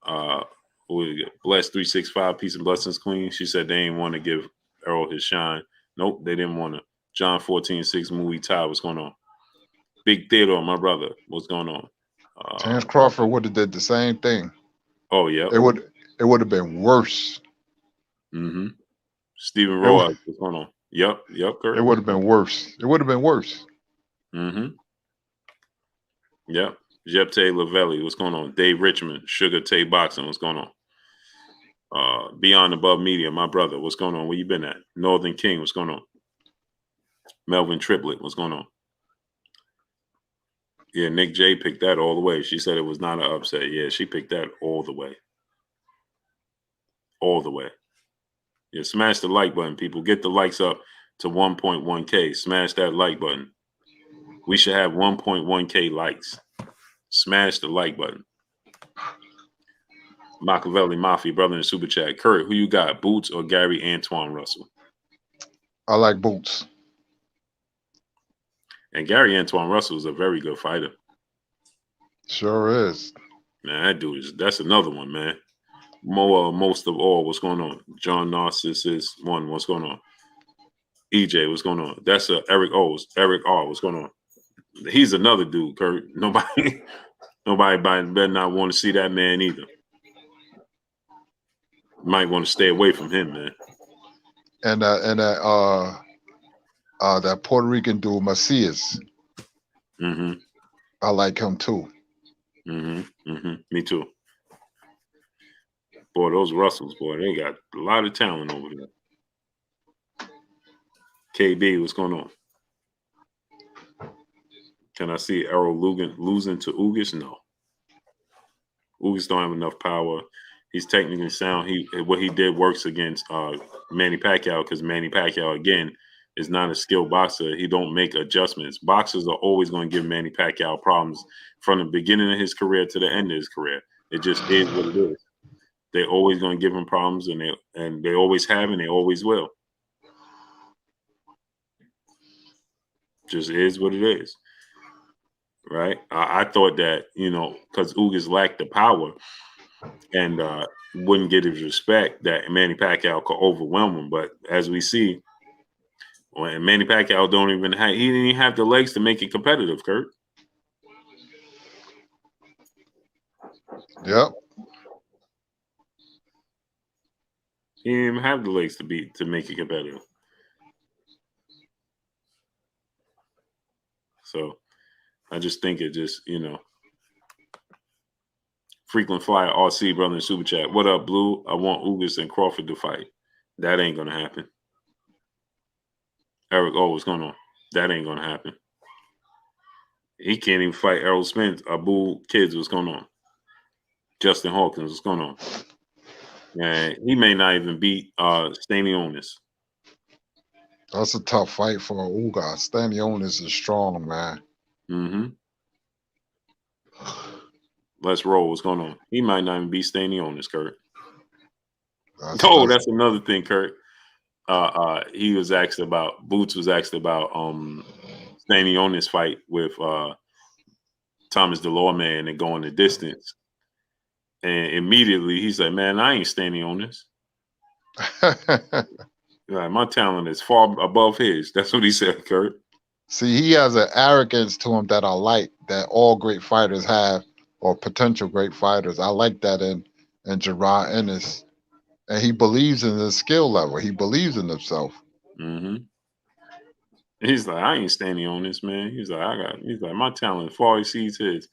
Bless 365, peace and blessings, Queen. She said they didn't want to give Earl his shine. Nope, they didn't want to. John 14:6, movie Ty, what's going on? Big Theodore, my brother, what's going on? Terence Crawford would have did the same thing. Oh yeah, it would have been worse. Mm-hmm. Stephen Roy, what's going on? Yep, Kurt. It would have been worse. Mm-hmm. Yep. Jepte Lavelli, what's going on? Dave Richmond, Sugar Tay Boxing, what's going on? Beyond Above Media, my brother, what's going on? Where you been at? Northern King, what's going on? Melvin Triplet, what's going on? Yeah, Nick J picked that all the way. She said it was not an upset. Yeah, she picked that all the way. All the way. Yeah, smash the like button, people. Get the likes up to 1.1K. Smash that like button. We should have 1.1K likes. Smash the like button. Machiavelli Mafia, brother in the Super Chat. Kurt, who you got, Boots or Gary Antoine Russell? I like Boots. And Gary Antoine Russell is a very good fighter. Sure is. Man, that dude that's another one, man. Most of all, what's going on? John Narcissus one, what's going on? EJ, what's going on? That's Eric R, what's going on? He's another dude, Kurt. Nobody Nobody better not want to see that man either. Might want to stay away from him, man. And that Puerto Rican dude, Macias. Mm-hmm. I like him too. Mm-hmm. Mm-hmm. Me too. Boy, those Russells, boy, they got a lot of talent over there. KB, what's going on? Can I see Errol losing to Ugas? No. Ugas don't have enough power. He's technically sound. What he did works against Manny Pacquiao because Manny Pacquiao again is not a skilled boxer. He don't make adjustments. Boxers are always going to give Manny Pacquiao problems from the beginning of his career to the end of his career. It just is what it is. They're always going to give him problems, and they always have, and they always will. Just is what it is, right? I thought that because Ugas lacked the power and wouldn't get his respect, that Manny Pacquiao could overwhelm him. But as we see, when Manny Pacquiao he didn't even have the legs to make it competitive, Kurt. Yep. He didn't even have the legs to make it competitive. So I just think it just, frequent flyer RC brother in super chat. What up, Blue? I want Ugas and Crawford to fight. That ain't gonna happen. Eric, what's going on? That ain't gonna happen. He can't even fight Errol Spence. Abu Kids, what's going on? Justin Hawkins, what's going on? And he may not even beat Stanionis. That's a tough fight for Ugas. Stanionis is strong, man. Mm-hmm. Let's roll. What's going on? He might not even beat Stanionis, Kurt. That's another thing, Kurt. He was asked about Boots was asked about Stanionis fight with Thomas Delorme and going the distance. And immediately he's like, man, I ain't Stanionis. Like, my talent is far above his. That's what he said, Kurt. See, he has an arrogance to him that I like, that all great fighters have, or potential great fighters. I like that in Jaron Ennis. And he believes in his skill level. He believes in himself. Mm-hmm. He's like, I ain't Stanionis, man. He's like, my talent far exceeds his.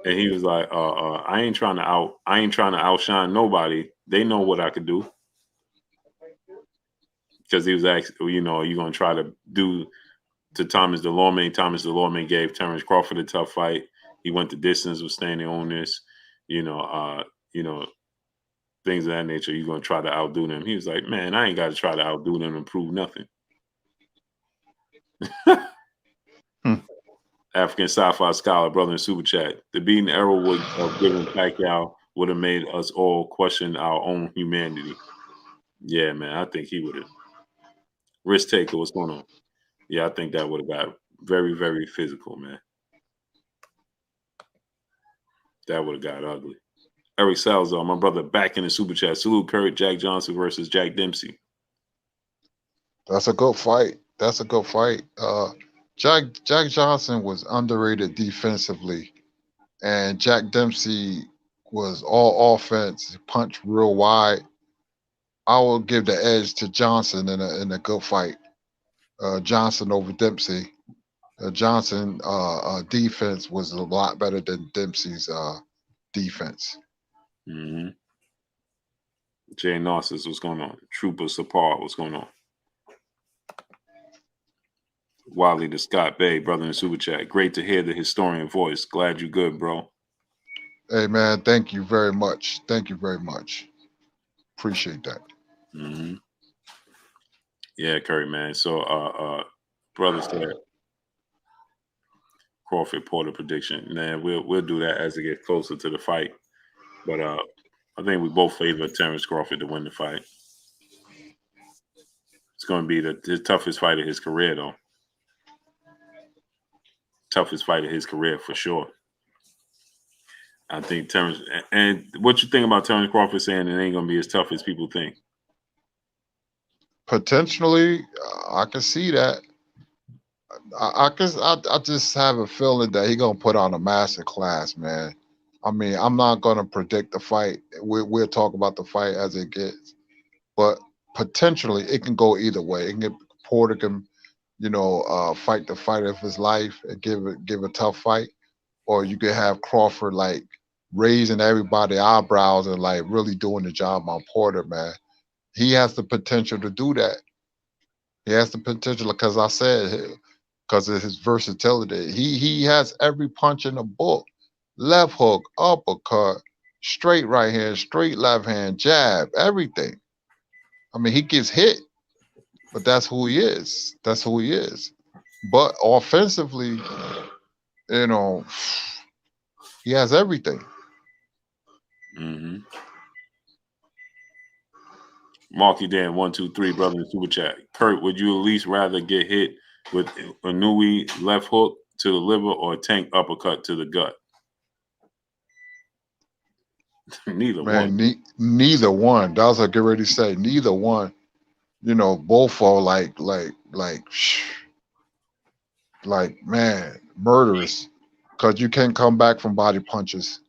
And he was like, I ain't trying to outshine nobody. They know what I could do. Because he was asked, are you gonna try to do to Thomas Delorme? Thomas Delorme gave Terrence Crawford a tough fight. He went the distance with Stanionis, things of that nature. You're gonna try to outdo them. He was like, man, I ain't gotta try to outdo them and prove nothing. African sci-fi scholar, brother in super chat. The beating Errol of giving Pacquiao would have made us all question our own humanity. Yeah, man, I think he would have. Risk taker, what's going on? Yeah, I think that would have got very, very physical, man. That would have got ugly. Eric Salazar, my brother, back in the super chat. Salute, Kurt. Jack Johnson versus Jack Dempsey. That's a good fight. Jack Johnson was underrated defensively, and Jack Dempsey was all offense, punched real wide. I will give the edge to Johnson in a good fight. Johnson over Dempsey. Johnson defense was a lot better than Dempsey's defense. Mm-hmm. Jay Narcissus, what's going on? Trooper Sapar, what's going on? Wiley to Scott Bay, brother in the super chat. Great to hear the historian voice. Glad you good, bro. Hey, man, thank you very much. Appreciate that. Mm-hmm. Yeah, Curry, man. So, brother said Crawford Porter prediction. Man, we'll do that as it gets closer to the fight. But I think we both favor Terrence Crawford to win the fight. It's going to be the toughest fight of his career, though. Toughest fight of his career for sure. I think Terrence. And what you think about Terrence Crawford saying it ain't going to be as tough as people think? Potentially, I can see that. I just have a feeling that he gonna put on a master class, man. I mean, I'm not gonna predict the fight. We'll talk about the fight as it gets, but potentially it can go either way. It can get Porter can, fight the fight of his life and give a tough fight, or you could have Crawford like raising everybody eyebrows and like really doing the job on Porter, man. He has the potential to do that. He has the potential because I said because of his versatility. He has every punch in the book. Left hook, uppercut, straight right hand, straight left hand, jab, everything. I mean, he gets hit, but that's who he is. That's who he is. But offensively, you know, he has everything. Mm-hmm. Marky Dan 123 brother in super chat. Kurt, would you at least rather get hit with a Nui left hook to the liver or a Tank uppercut to the gut? Neither Man, one. neither one. That's what I get ready to say. Neither one. Both are like man, murderous. Cause you can't come back from body punches.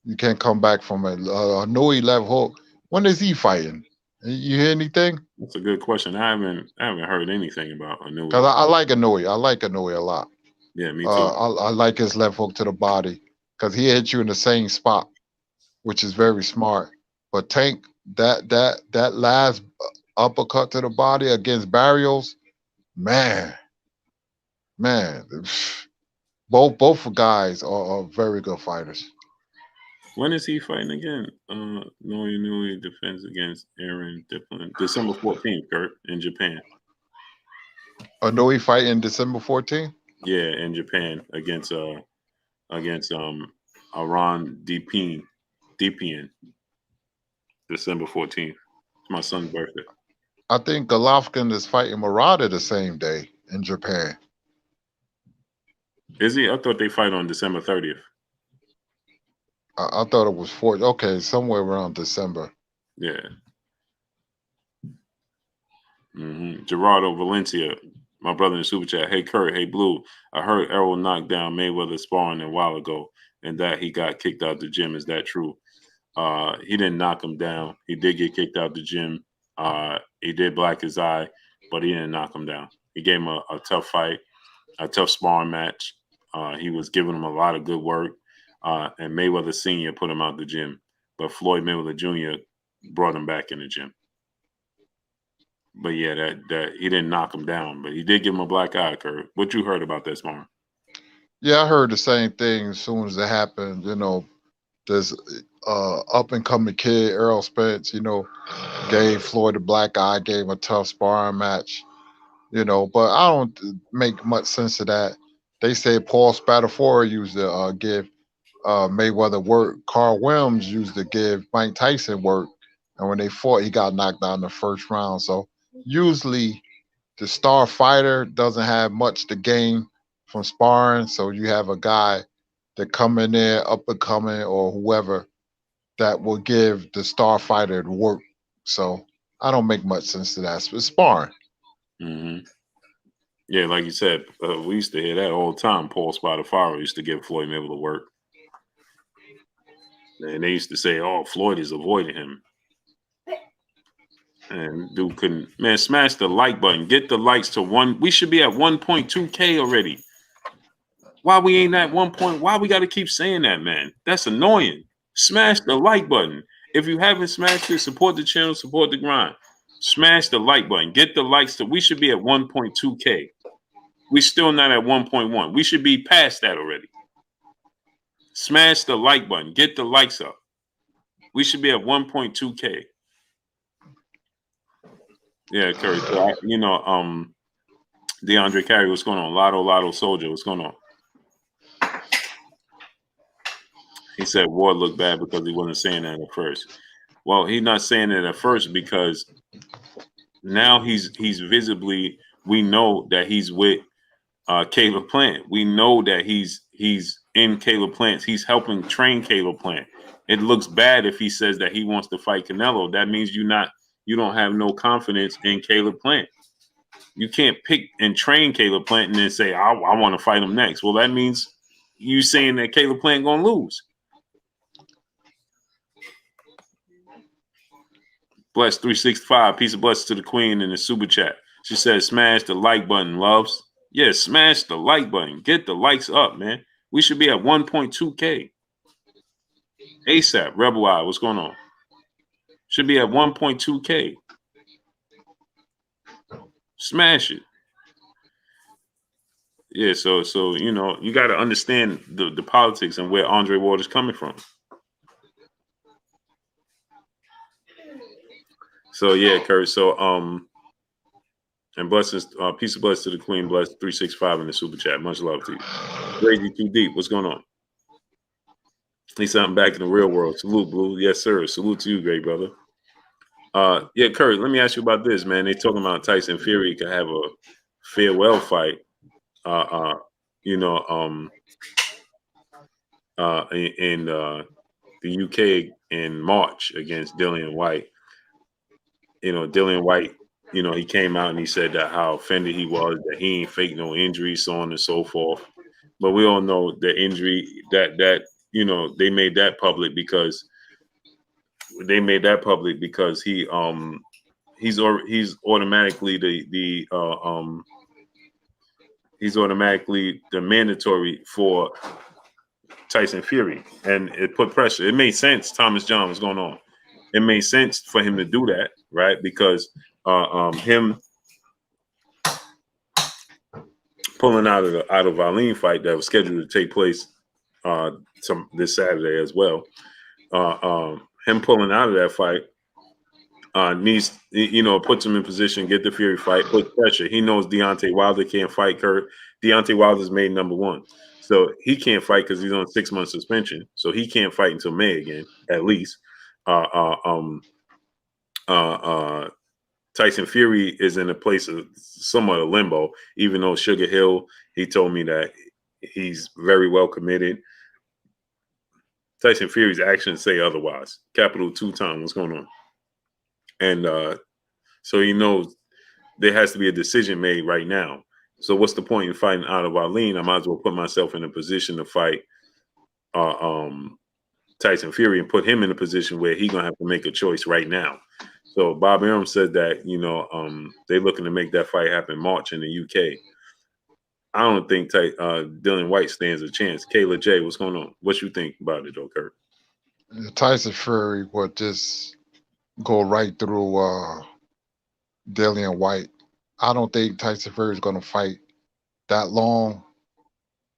You can't come back from a Nui left hook. When is he fighting? You hear anything? That's a good question. I haven't heard anything about Anui. Cause I like Inouye. I like Inouye a lot. Yeah, me too. I like his left hook to the body because he hit you in the same spot, which is very smart. But Tank, that last uppercut to the body against Barrios, man, both guys are very good fighters. When is he fighting again? Nui defends against Aaron Dipplin. December 14th, Kurt, in Japan. Inouye fighting December 14th? Yeah, in Japan against Aron Depian, December 14th. It's my son's birthday. I think Golovkin is fighting Murata the same day in Japan. Is he? I thought they fight on December 30th. I thought it was 4th. Okay, somewhere around December. Yeah. Mm-hmm. Gerardo Valencia, my brother in super chat. Hey Kurt, hey Blue. I heard Errol knocked down Mayweather sparring a while ago, and that he got kicked out the gym. Is that true? He didn't knock him down. He did get kicked out the gym. He did black his eye, but he didn't knock him down. He gave him a tough fight, a tough sparring match. He was giving him a lot of good work. And Mayweather Sr. put him out the gym, but Floyd Mayweather Jr. brought him back in the gym. But yeah, that he didn't knock him down, but he did give him a black eye, Kurt. What you heard about that, Smart? Yeah, I heard the same thing as soon as it happened. This up and coming kid, Errol Spence, gave Floyd a black eye, gave him a tough sparring match, but I don't make much sense of that. They say Paul Spadafora used to give Mayweather work. Carl Williams used to give Mike Tyson work. And when they fought, he got knocked out in the first round. So usually the star fighter doesn't have much to gain from sparring. So you have a guy that come in there, up and coming, or whoever that will give the star fighter the work. So I don't make much sense to that. It's sparring. Mm-hmm. Yeah, like you said, we used to hear that all the time. Paul Spadafora used to give Floyd Mayweather work. And they used to say, oh, Floyd is avoiding him. And dude couldn't, man, smash the like button. Get the likes to one. We should be at 1.2K already. Why we ain't at 1 point? Why we got to keep saying that, man? That's annoying. Smash the like button. If you haven't smashed it, support the channel, support the grind. Smash the like button. Get the likes to, we should be at 1.2K. We still not at 1.1. We should be past that already. Smash the like button. Get the likes up. We should be at 1.2K. Yeah, Curry. So DeAndre Carey, what's going on? Lotto Soldier, what's going on? He said Ward looked bad because he wasn't saying that at first. Well, he's not saying it at first because now he's visibly, we know that he's with Caleb Plant. We know that he's in Caleb Plant's. He's helping train Caleb Plant. It looks bad if he says that he wants to fight Canelo. That means you don't have no confidence in Caleb Plant. You can't pick and train Caleb Plant and then say, I want to fight him next. Well, that means you saying that Caleb Plant going to lose. Bless 365. Peace of blessings to the queen in the super chat. She says, smash the like button, loves. Yeah, smash the like button. Get the likes up, man. We should be at 1.2K. ASAP, Rebel Eye, what's going on? Should be at 1.2K. Smash it. Yeah, so you know, you got to understand the politics and where Andre Ward is coming from. So yeah, Kurt. So and blessings, peace of blessings to the queen. Bless 365 in the super chat. Much love to you. Crazy too deep. What's going on? He said I'm back in the real world. Salute, Blue. Yes, sir. Salute to you, great brother. Yeah, Kurt. Let me ask you about this, man. They talking about Tyson Fury could have a farewell fight. You know, in the UK in March against Dillian White. You know, Dillian White, you know, he came out and he said that how offended he was, that he ain't fake no injury, so on and so forth. But we all know the injury that you know, they made that public because he's automatically he's automatically the mandatory for Tyson Fury, and it put pressure. It made sense. Thomas John, what's going on? It made sense for him to do that, right? Because him pulling out of the Eileen fight that was scheduled to take place this Saturday as well. Him pulling out of that fight needs, you know, puts him in position, get the Fury fight, put pressure. He knows Deontay Wilder can't fight Kurt. Deontay Wilder's made number 1. So he can't fight because he's on 6-month suspension. So he can't fight until May again, at least. Tyson Fury is in a place of somewhat of limbo, even though Sugar Hill, he told me that he's very well committed. Tyson Fury's actions say otherwise. Capital 2 time, what's going on? And so he knows there has to be a decision made right now. So what's the point in fighting out of Eileen? I might as well put myself in a position to fight Tyson Fury and put him in a position where he's going to have to make a choice right now. So Bob Arum said that, you know, they're looking to make that fight happen March in the UK. I don't think Dillian White stands a chance. Kayla J, what's going on? What you think about it, though, Kurt? Tyson Fury would just go right through Dillian White. I don't think Tyson Fury is going to fight that long.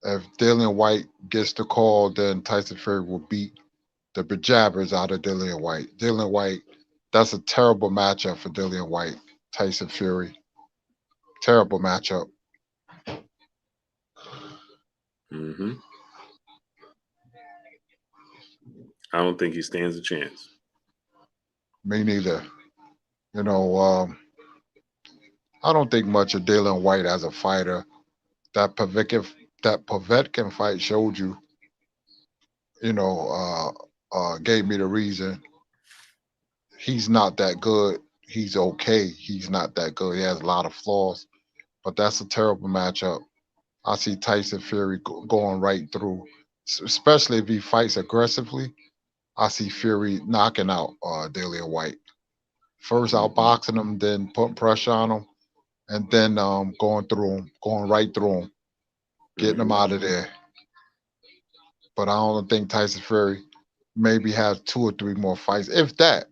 If Dillian White gets the call, then Tyson Fury will beat the bejabbers out of Dillian White. Dillian White, that's a terrible matchup for Dillian White. Tyson Fury, terrible matchup. Mm-hmm. I don't think he stands a chance. Me neither. You know, I don't think much of Dillian White as a fighter. That Povetkin fight showed you, you know, gave me the reason. He's not that good. He's okay. He's not that good. He has a lot of flaws, but that's a terrible matchup. I see Tyson Fury going right through, especially if he fights aggressively. I see Fury knocking out Dillian White. First outboxing him, then putting pressure on him, and then going right through him, getting him out of there. But I don't think Tyson Fury maybe has 2 or 3 more fights. If that.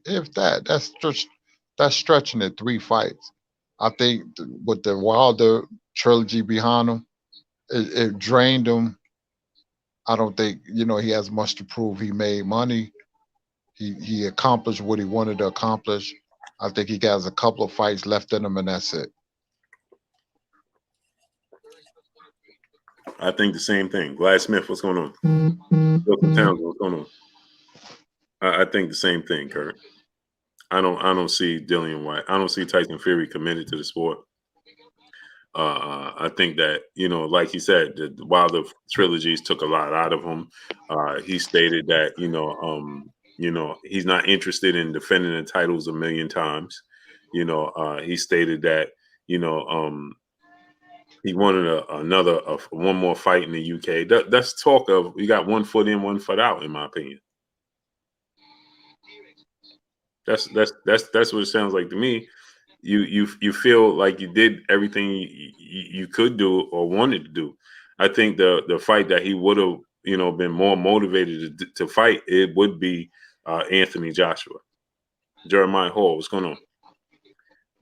That's stretching it, 3 fights. I think with the Wilder trilogy behind him, it drained him. I don't think, you know, he has much to prove. He made money. He accomplished what he wanted to accomplish. I think he has a couple of fights left in him, and that's it. I think the same thing. Glad Smith, what's going on? Local Towns, what's going on? I think the same thing, Kurt. I don't see Dillian White. I don't see Tyson Fury committed to the sport. I think that, you know, like he said, the Wilder trilogies took a lot out of him. He stated that, you know, he's not interested in defending the titles a million times. You know, he stated that, he wanted one more fight in the UK. That's talk of you got 1 foot in, 1 foot out, in my opinion. That's what it sounds like to me. You feel like you did everything you could do or wanted to do. I think the fight that he would have been more motivated to fight, it would be Anthony Joshua. Jeremiah Hall, what's going on?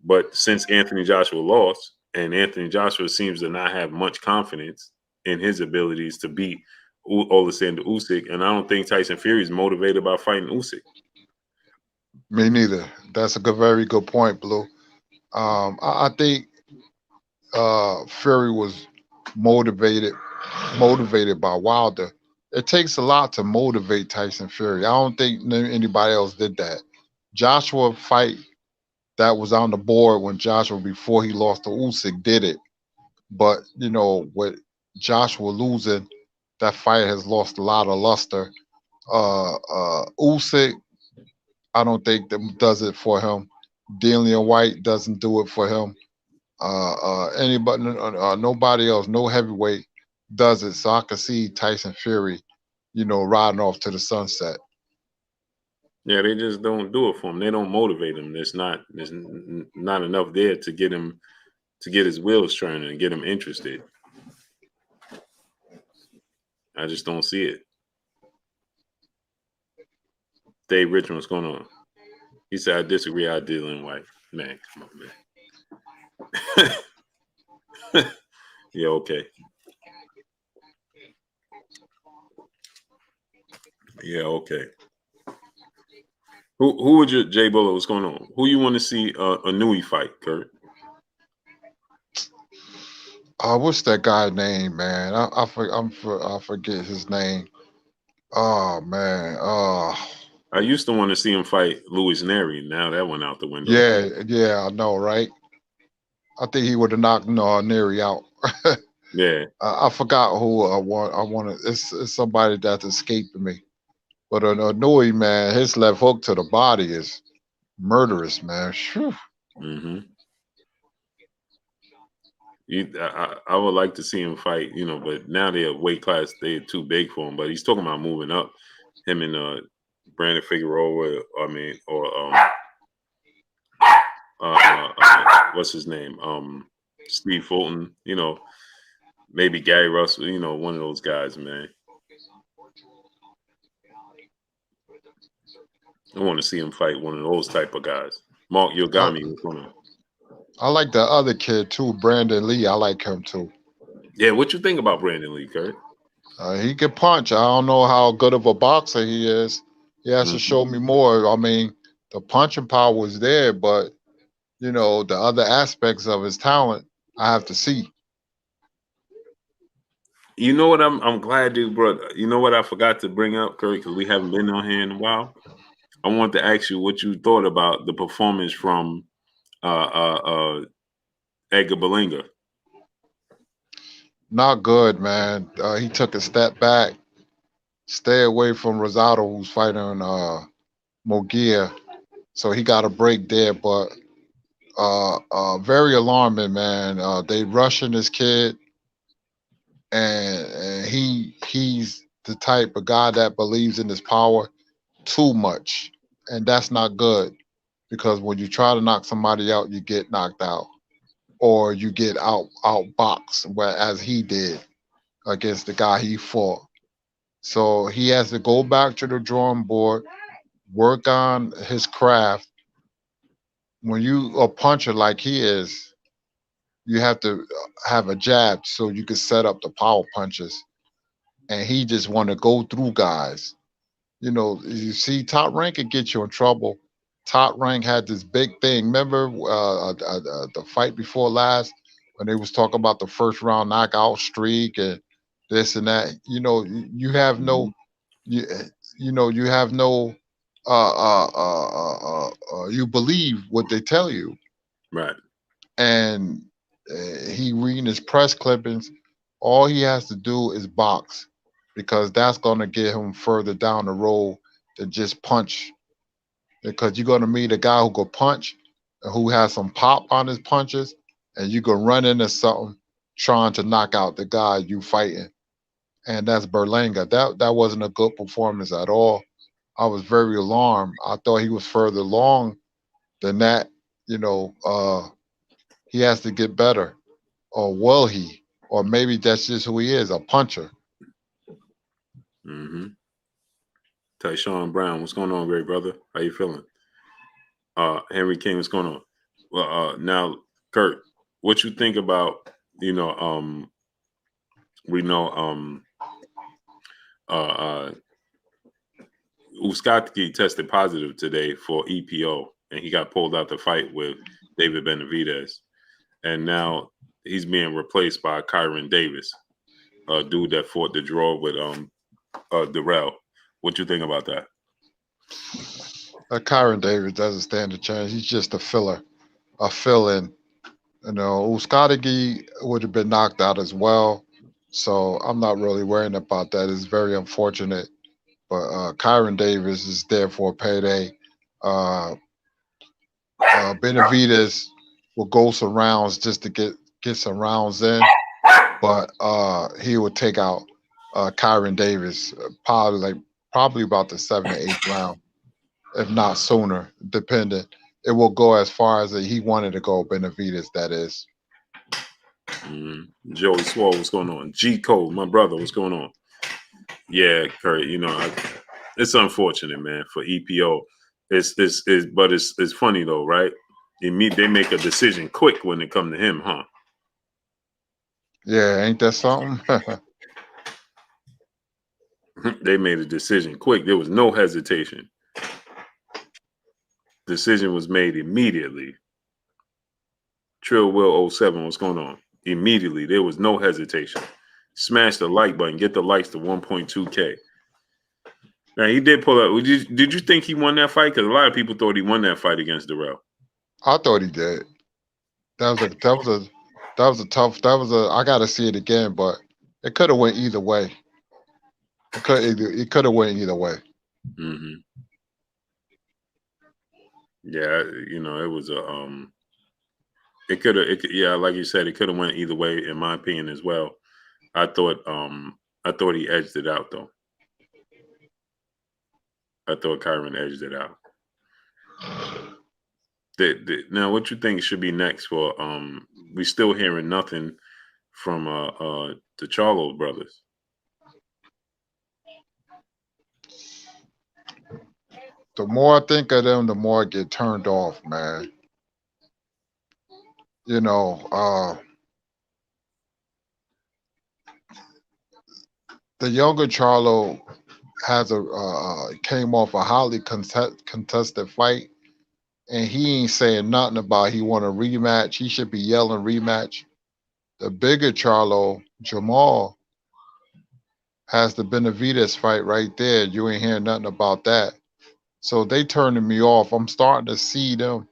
But since Anthony Joshua lost, and Anthony Joshua seems to not have much confidence in his abilities to beat Alexander Usyk, and I don't think Tyson Fury is motivated by fighting Usyk. Me neither. That's a very good point, Blue. I think Fury was motivated by Wilder. It takes a lot to motivate Tyson Fury. I don't think anybody else did that. Joshua fight that was on the board when Joshua, before he lost to Usyk, did it. But with Joshua losing, that fight has lost a lot of luster. Usyk, I don't think that does it for him. Dillian White doesn't do it for him. Anybody, nobody else, no heavyweight does it. So I can see Tyson Fury, riding off to the sunset. Yeah, they just don't do it for him. They don't motivate him. There's not enough there to get him to get his wheels turning and get him interested. I just don't see it. Dave Richmond, what's going on? He said, I disagree. I deal in white. Man, come on, man. Yeah, okay. Yeah, okay. Who would you, Jay Bullock, what's going on? Who you want to see a Nui fight, Kurt? What's that guy name, man? I forget his name. Oh man. I used to want to see him fight Luis Neri. Now that went out the window. Yeah, I know, right? I think he would have knocked Neri out. Yeah. I forgot who I want. It's somebody that's escaping me. But Nui, man, his left hook to the body is murderous, man. Mm-hmm. I would like to see him fight, but now they're weight class. They're too big for him. But he's talking about moving up. Him and Brandon Figueroa, what's his name? Steve Fulton, maybe Gary Russell, one of those guys, man. I want to see him fight one of those type of guys. Mark Yogami, what's going on? I like the other kid too, Brandon Lee. I like him too. Yeah, what you think about Brandon Lee, Kurt? He can punch. I don't know how good of a boxer he is. He has to show me more. I mean, the punching power was there, but the other aspects of his talent, I have to see. You know what? I'm glad you brought. You know what I forgot to bring up, Kurt, because we haven't been on here in a while. I want to ask you what you thought about the performance from Edgar Berlanga. Not good, man. He took a step back. Stay away from Rosado, who's fighting Mogia. So he got a break there, but very alarming, man. They rushing this kid, and he's the type of guy that believes in his power too much, and that's not good, because when you try to knock somebody out, you get knocked out, or you get outboxed, as he did against the guy he fought. So he has to go back to the drawing board, work on his craft. When you a puncher like he is, you have to have a jab so you can set up the power punches. And he just want to go through guys. You see, Top Rank could get you in trouble. Top Rank had this big thing. Remember the fight before last when they was talking about the first round knockout streak and this and that. You have no, you have no. You believe what they tell you, right? And he reading his press clippings. All he has to do is box, because that's going to get him further down the road than just punch. Because you're going to meet a guy who can punch, who has some pop on his punches, and you can run into something trying to knock out the guy you fighting, and that's Berlanga. That wasn't a good performance at all. I was very alarmed. I thought he was further along than that. You know, he has to get better, or will he? Or maybe that's just who he is, a puncher. Mm-hmm. Tyshawn Brown, what's going on, great brother? How you feeling? Henry King, what's going on? Well, now, Kurt, what you think about, we know, Uskaki tested positive today for EPO, and he got pulled out the fight with David Benavidez. And now he's being replaced by Kyron Davis, a dude that fought the draw with Darrell. What you think about that? Kyron Davis doesn't stand a chance. He's just a filler, a fill-in. You know, Uskadegi would have been knocked out as well. So I'm not really worrying about that. It's very unfortunate. But Kyron Davis is there for a payday. Benavidez will go some rounds just to get some rounds in. But he would take out Kyron Davis probably about the 7th or 8th round, if not sooner, depending. It will go as far as he wanted to go, Benavidez, that is. Joey Swole, what's going on? G Code, my brother, what's going on? Yeah, Kurt, it's unfortunate, man, for EPO. But it's funny though, right? They make a decision quick when it come to him, huh? Yeah, ain't that something? They made a decision quick. There was no hesitation. Decision was made immediately. Trill Will 07, what's going on? Immediately, there was no hesitation. Smash the like button, get the likes to 1.2K. Now he did pull up. Did you think he won that fight? Because a lot of people thought he won that fight against Darrell. I thought he did. I gotta see it again, but it could have went either way. It could have went either way. Mm-hmm. Yeah, it was a it could have, yeah, like you said, it could have went either way, in my opinion as well. I thought he edged it out though. I thought Kyron edged it out. Now, what you think should be next for? We still hearing nothing from the Charlo brothers. The more I think of them, the more I get turned off, man. You know, the younger Charlo has came off a highly contested fight, and he ain't saying nothing about he want a rematch. He should be yelling rematch. The bigger Charlo, Jermall, has the Benavidez fight right there. You ain't hearing nothing about that. So they turning me off. I'm starting to see them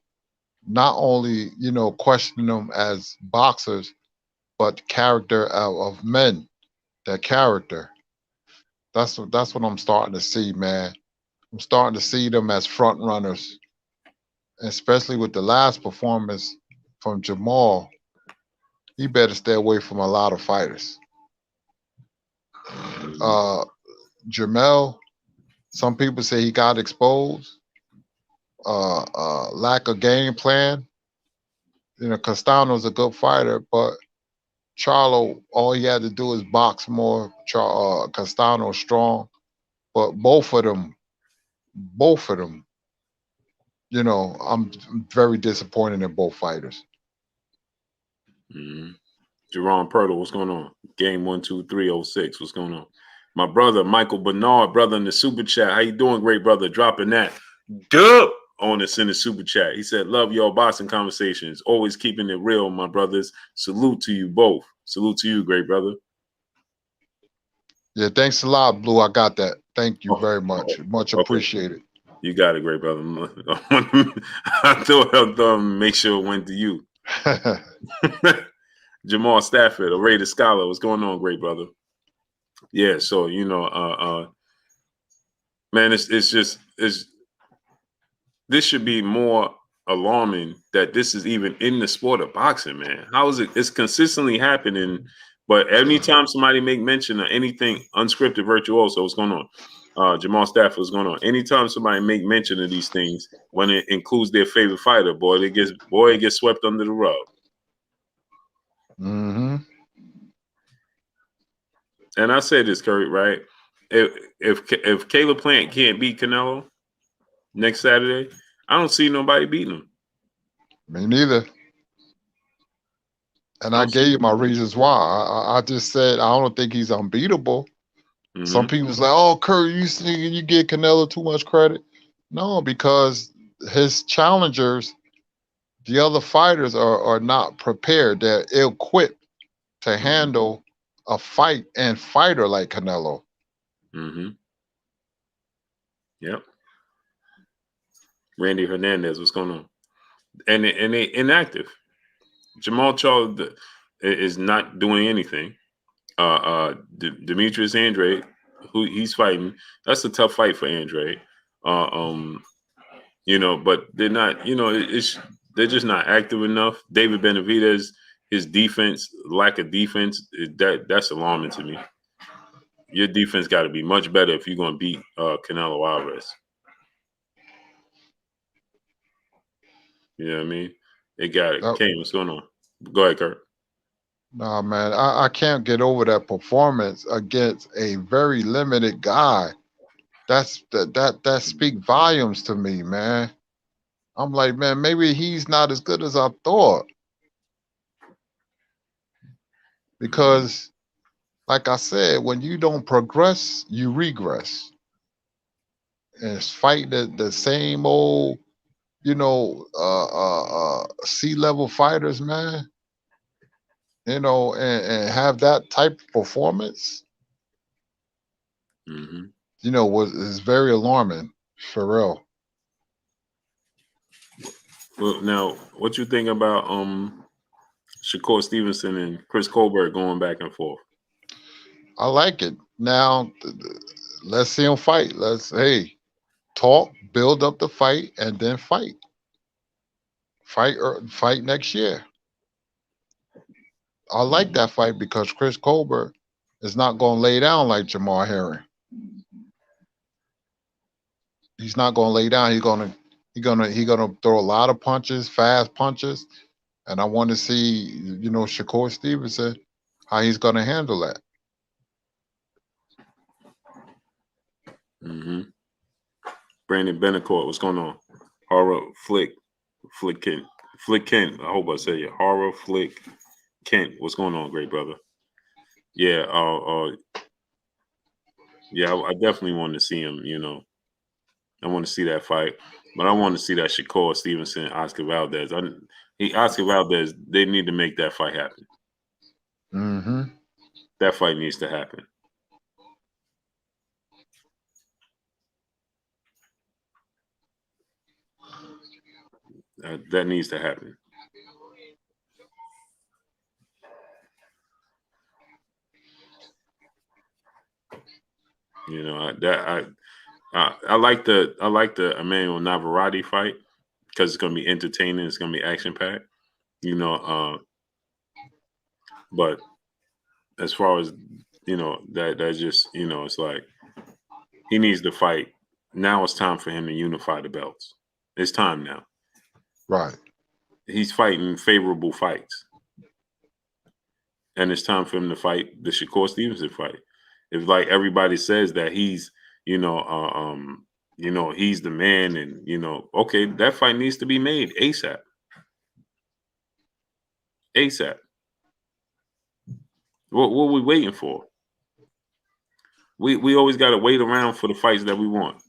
not only, question them as boxers, but character of men, their character. That's what I'm starting to see, man. I'm starting to see them as front runners, especially with the last performance from Jermall. He better stay away from a lot of fighters. Jermall, some people say he got exposed. Lack of game plan. Castano's a good fighter, but Charlo, all he had to do is box more. Castano strong, but both of them, I'm very disappointed in both fighters. Mm-hmm. Jaron Purtle, what's going on? Game 12306, what's going on? My brother Michael Bernard, brother in the super chat. How you doing, great brother? Dropping that dub on us in the super chat. He said, "Love your boxing conversations. Always keeping it real, my brothers. Salute to you both. Salute to you, great brother." Yeah, thanks a lot, Blue. I got that. Thank you very much. Much appreciated. You got it, great brother. I thought I'd make sure it went to you. Jamal Stafford, a rated scholar. What's going on, great brother? Yeah, so man, this should be more alarming that this is even in the sport of boxing, man. How is it? It's consistently happening, but anytime somebody make mention of anything unscripted virtuoso, what's going on? Jermall Stafford, what's going on? Anytime somebody make mention of these things, when it includes their favorite fighter, it gets swept under the rug. Mm-hmm. And I say this, Kurt, right? If Caleb Plant can't beat Canelo next Saturday, I don't see nobody beating him. Me neither. And I gave you my reasons why. I just said I don't think he's unbeatable. Mm-hmm. Some people's like, "Oh, Kurt, you give Canelo too much credit." No, because his challengers, the other fighters, are not prepared. They're ill-equipped to handle a fighter like Canelo. Mm-hmm. Yep. Randy Hernandez, what's going on? And they inactive. Jermall Charlo is not doing anything. Demetrius Andre, who he's fighting, that's a tough fight for Andre. But they're not. They're just not active enough. David Benavidez, his defense, lack of defense, that's alarming to me. Your defense got to be much better if you're going to beat Canelo Alvarez. You know what I mean? They got it. Kane, what's going on? Go ahead, Kurt. Nah, man, I can't get over that performance against a very limited guy. That speak volumes to me, man. I'm like, man, maybe he's not as good as I thought. Because, like I said, when you don't progress, you regress. And it's fighting the same old, C-level fighters, man. And have that type of performance, is very alarming for real. Well, now, what you think about Shakur Stevenson and Chris Colbert going back and forth? I like it. Now, let's see them fight. Let's talk, build up the fight, and then fight. Fight next year. I like that fight because Chris Colbert is not going to lay down like Jamar Herring. He's not going to lay down. He's gonna throw a lot of punches, fast punches, and I want to see Shakur Stevenson how he's going to handle that. Mm-hmm. Brandon Benacourt, what's going on? Horror Flick Kent. I hope I say it. Horror Flick Kent, what's going on, great brother? Yeah, I definitely want to see him. I want to see that fight, but I want to see that Shakur Stevenson, Oscar Valdez. Oscar Valdez, they need to make that fight happen. Mm-hmm. That fight needs to happen. That needs to happen. I like the Emmanuel Navarrete fight because it's going to be entertaining. It's going to be action packed. But as far as that's just it's like he needs to fight. Now it's time for him to unify the belts. It's time now. Right. He's fighting favorable fights, and it's time for him to fight the Shakur Stevenson fight. If like everybody says that he's he's the man, and okay, that fight needs to be made ASAP. ASAP. What are we waiting for? We always got to wait around for the fights that we want.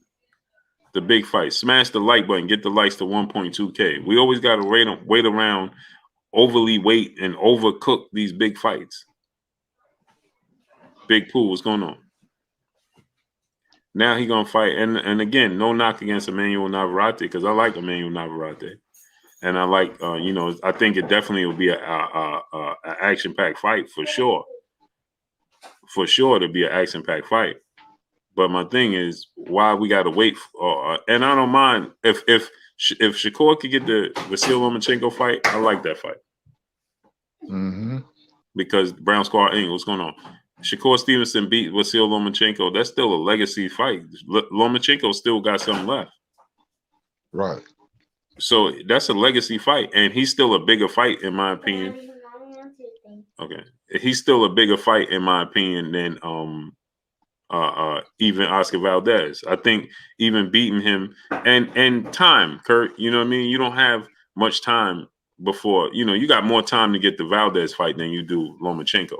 The big fights. Smash the like button. Get the likes to 1.2K. We always got to wait around, overly wait and overcook these big fights. Big Pooh, what's going on? Now he gonna fight, and again, no knock against Emmanuel Navarrete because I like Emmanuel Navarrete, and I like I think it definitely will be a action-packed fight for sure. For sure, to be an action-packed fight. But my thing is, why we got to wait? And I don't mind if If Shakur could get the Vasil Lomachenko fight, I like that fight. Mm-hmm. Because Brown Squad Inc. What's going on? Shakur Stevenson beat Vasil Lomachenko. That's still a legacy fight. Lomachenko still got something left. Right. So that's a legacy fight, and he's still a bigger fight in my opinion. Okay, he's still a bigger fight in my opinion than even Oscar Valdez. I think even beating him and time, Kurt. You know what I mean? You don't have much time before. You know, you got more time to get the Valdez fight than you do Lomachenko.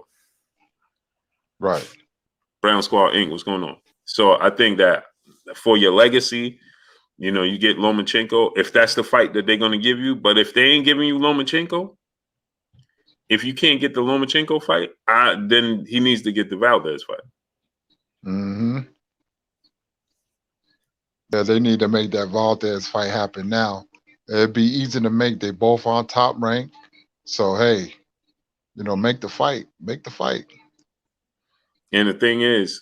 Right. Brown Squad Inc. What's going on? So I think that for your legacy, you know, you get Lomachenko if that's the fight that they're going to give you. But if they ain't giving you Lomachenko, if you can't get the Lomachenko fight, then he needs to get the Valdez fight. Mm-hmm. Yeah, they need to make that Valdez fight happen now. It'd be easy to make. They both on top rank. So hey, you know, make the fight. Make the fight. And the thing is,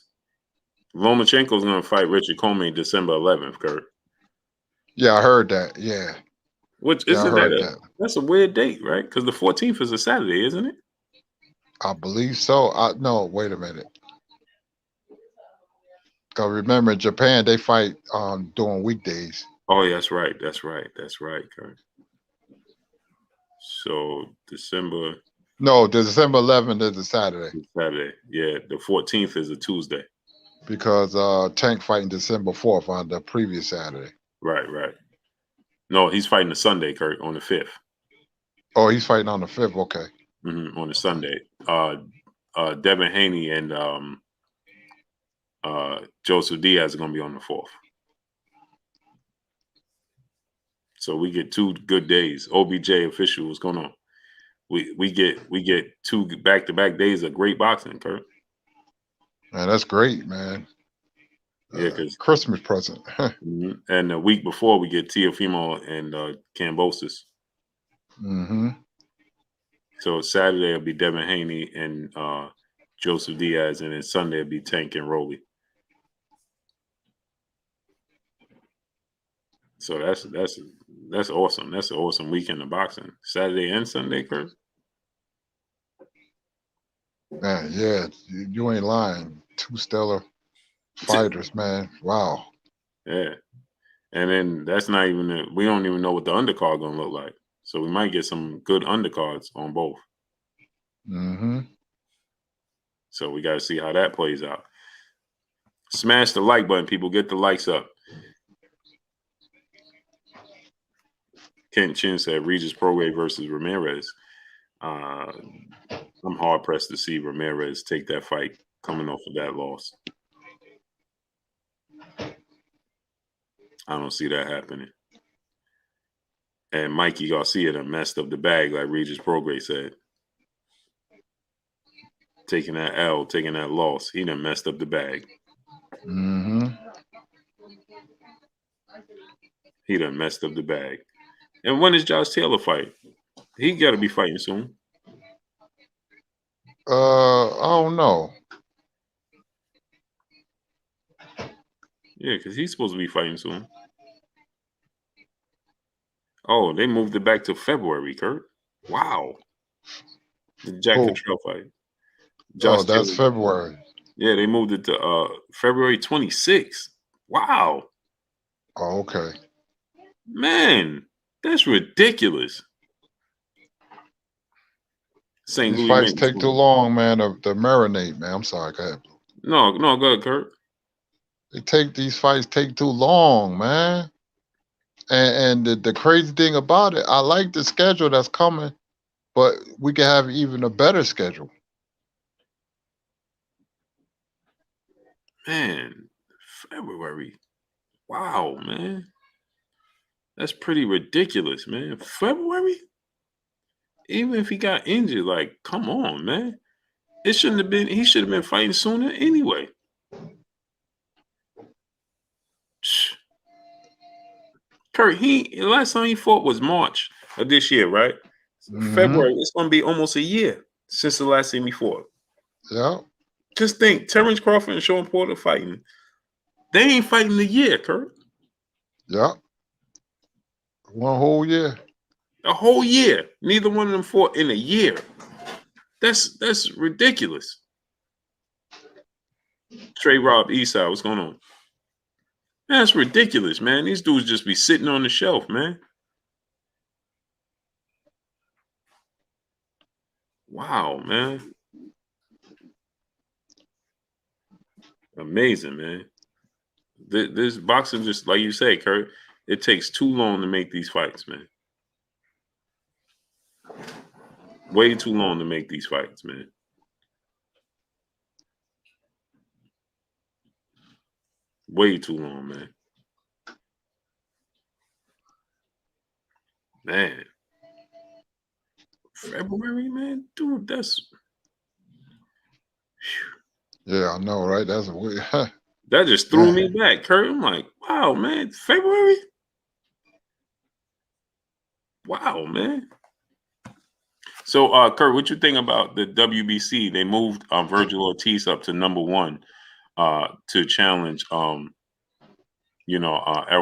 Lomachenko's going to fight Richard Coleman December 11th, Kurt. Yeah, I heard that. Yeah. Which Yeah, I isn't heard that that's a weird date, right? Because the 14th is a Saturday, isn't it? I believe so. No, wait a minute. Cause remember in Japan they fight during weekdays. Oh, yeah, that's right. That's right. That's right, Kurt. So December. No, the December 11th is a Saturday. Saturday. Yeah, the 14th is a Tuesday. Because Tank fighting December 4th on the previous Saturday. Right, right. No, he's fighting the Sunday, Kurt, on the 5th. Oh, he's fighting on the 5th. Okay. Mm-hmm, on the Sunday. Devin Haney and Joseph Diaz are going to be on the 4th. So we get 2 good days. OBJ official, what's going on? We get 2 back-to-back days of great boxing, Kurt. Man, that's great, man. Yeah, because Christmas present. mm-hmm. And the week before we get Teofimo and Kambosos. Mm-hmm. So Saturday will be Devin Haney and Joseph Diaz, and then Sunday will be Tank and Rolly. So that's awesome. That's an awesome weekend of boxing. Saturday and Sunday, Kurt. Man, yeah, you ain't lying. 2 stellar fighters, man. Wow. Yeah. And then that's not even we don't even know what the undercard gonna look like. So we might get some good undercards on both. Mm-hmm. So we gotta see how that plays out. Smash the like button, people. Get the likes up. Ken Chin said Regis Prograis versus Ramirez. I'm hard pressed to see Ramirez take that fight coming off of that loss. I don't see that happening. And Mikey Garcia done messed up the bag, like Regis Prograis said. Taking that L, taking that loss, he done messed up the bag. Mm-hmm. He done messed up the bag. And when is Josh Taylor fight? He got to be fighting soon. I don't know. Yeah, because he's supposed to be fighting soon. Oh, they moved it back to February, Kurt. Wow. The Jack Contrell fight. Josh that's Taylor. February. Yeah, they moved it to February 26th. Wow. Oh, okay. Man, that's ridiculous. St. These fights take too long, man, to marinate, man. I'm sorry, go ahead. No, go ahead, Kurt. These fights take too long, man. And the crazy thing about it, I like the schedule that's coming, but we can have even a better schedule. Man, February. Wow, man. That's pretty ridiculous, man. February? Even if he got injured, like, come on, man. It shouldn't have been, he should have been fighting sooner anyway. Kurt, the last time he fought was March of this year, right? Mm-hmm. February, it's going to be almost a year since the last time he fought. Yeah. Just think, Terrence Crawford and Sean Porter fighting. They ain't fighting a year, Kurt. Yeah. 1 whole year. A whole year. Neither one of them fought in a year. That's ridiculous. Trey Rob Eastside, what's going on? That's ridiculous, man. These dudes just be sitting on the shelf, man. Wow, man. Amazing, man. This boxing, just like you say, Kurt, it takes too long to make these fights, man. Way too long to make these fights, man. Way too long, man. Man. February, man? Dude, that's... Yeah, I know, right? That's weird. That just threw me back, Kurt. I'm like, wow, man. February? Wow, man. So, Kurt, what you think about the WBC? They moved Virgil Ortiz up to #1 to challenge, Errol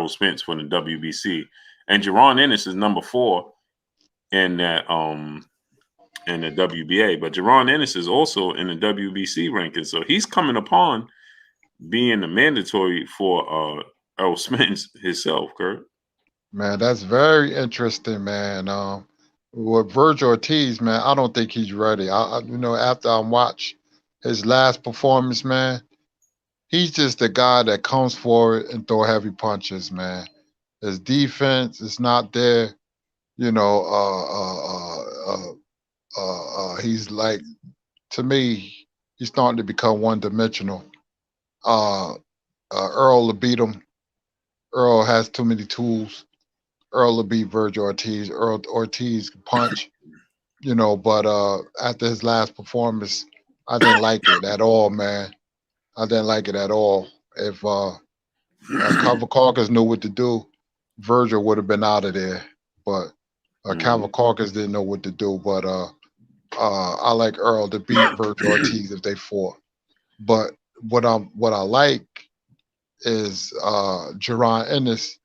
Spence for the WBC, and Jaron Ennis is #4 in that in the WBA. But Jaron Ennis is also in the WBC ranking, so he's coming upon being a mandatory for Errol Spence himself, Kurt. Man, that's very interesting, man. With Virgil Ortiz, man, I don't think he's ready. After I watch his last performance, man, he's just the guy that comes forward and throw heavy punches, man. His defense is not there. He's like, to me, he's starting to become one-dimensional. Earl will beat him. Earl has too many tools. Earl will beat Virgil Ortiz. Ortiz can punch, but after his last performance, I didn't like it at all, man. I didn't like it at all. If Kavakakis knew what to do, Virgil would have been out of there. But Kavakakis didn't know what to do. But I like Earl to beat Virgil Ortiz if they fought. But what I like is Jaron Ennis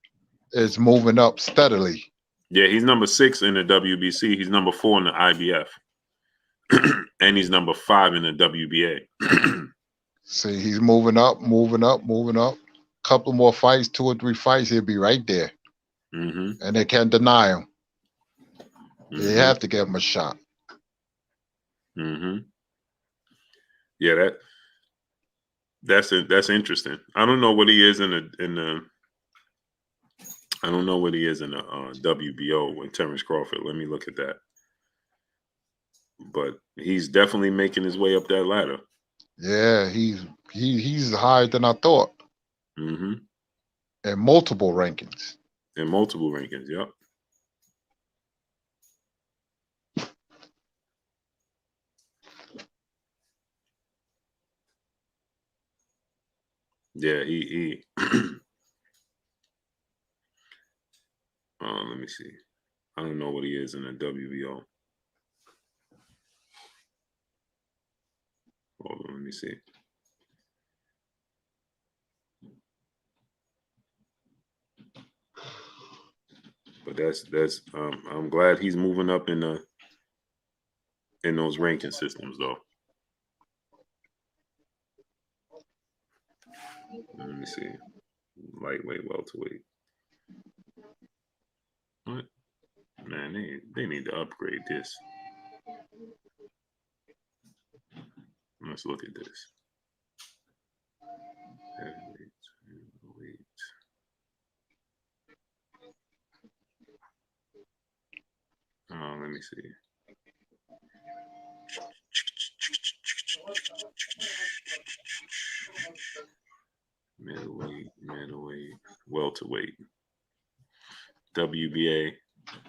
is moving up steadily. Yeah, he's #6 in the WBC. He's #4 in the IBF. And he's #5 in the WBA. See, he's moving up. Couple more fights, 2 or 3 fights, he'll be right there. And they can't deny him. They have to give him a shot. Yeah, that's interesting. I don't know what he is in the I don't know what he is in the WBO with Terrence Crawford. Let me look at that. But he's definitely making his way up that ladder. Yeah, he's higher than I thought. In multiple rankings. Yep. Yeah, he let me see. I don't know what he is in the WBO. Hold on, let me see. But that's I'm glad he's moving up in those ranking systems, though. Let me see. Lightweight, welterweight. What? Man, they need to upgrade this. Let's look at this. Heavyweight. Let me see. Middleweight, welterweight. WBA,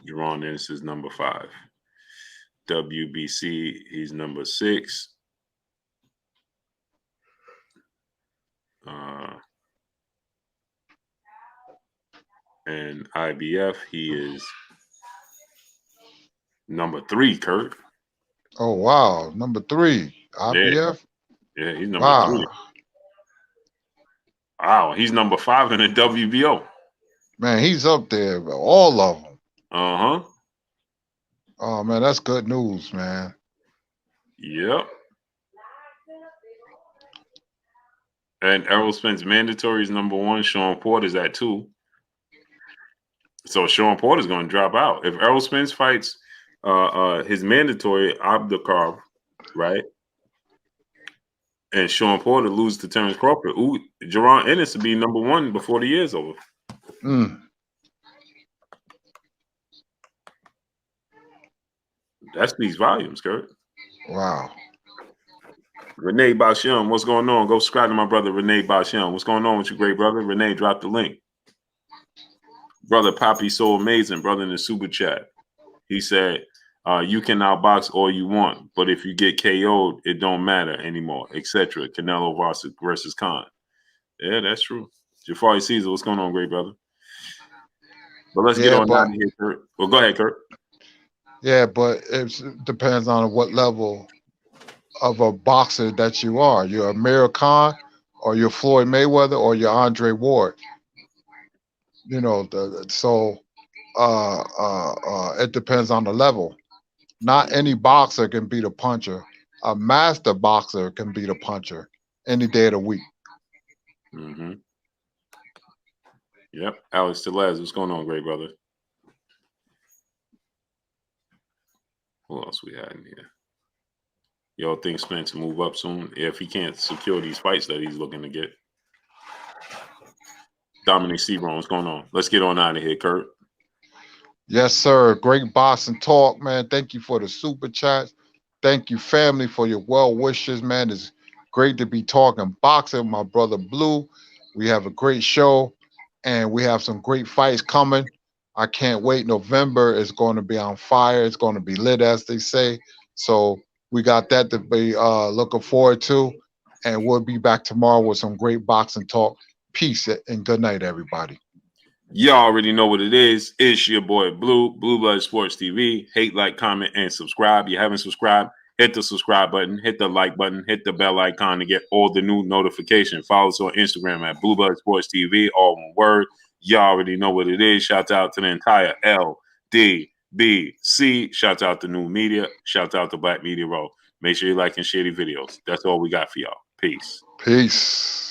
Jaron Ennis is #5. WBC, he's #6. And IBF, he is #3, Kurt. Oh, wow. #3. IBF? Yeah, he's #3. Wow, he's #5 in the WBO. Man, he's up there, all of them. Uh-huh. Oh man, that's good news, man. Yep. And Errol Spence mandatory is number 1. Sean Porter's at 2. So Sean Porter's going to drop out. If Errol Spence fights his mandatory Abdukar, right? And Sean Porter loses to Terrence Crawford, Jaron Ennis will be number 1 before the year's over. That speaks volumes, Kurt. Wow. Renee Basham, what's going on? Go subscribe to my brother Renee Basham. What's going on with you, great brother? Renee, drop the link. Brother Poppy, so amazing, brother, in the super chat. He said, you can outbox all you want, but if you get KO'd, it don't matter anymore, etc. Canelo versus Khan. Yeah, that's true. Jafari Caesar, what's going on, great brother? But let's get on down here, Kurt. Well, go ahead, Kurt. Yeah, but it depends on what level of a boxer that you are. You're Amir Khan, or you're Floyd Mayweather, or you're Andre Ward. You know, it depends on the level. Not any boxer can beat a puncher. A master boxer can beat a puncher any day of the week. Mm-hmm. Yep. Alex Telez, what's going on, great brother? Who else we had in here? Y'all think Spence will move up soon if he can't secure these fights that he's looking to get? Dominic Sebron, what's going on? Let's get on out of here, Kurt. Yes, sir. Great boxing talk, man. Thank you for the super chats. Thank you, family, for your well wishes, man. It's great to be talking boxing. My brother Blue, we have a great show, and we have some great fights coming. I can't wait. November is going to be on fire. It's going to be lit, as they say. So we got that to be looking forward to, and we'll be back tomorrow with some great boxing talk. Peace and good night, everybody. Y'all already know what it is. It's your boy Blue Blood Sports TV. Hate, like, comment, and subscribe. You haven't subscribed, hit the subscribe button, hit the like button, hit the bell icon to get all the new notifications. Follow us on Instagram at Blue Blood Sports TV, all one word. Y'all already know what it is. Shout out to the entire LDBC. Shout out to New Media. Shout out to Black Media Row. Make sure you like and share the videos. That's all we got for y'all. Peace. Peace.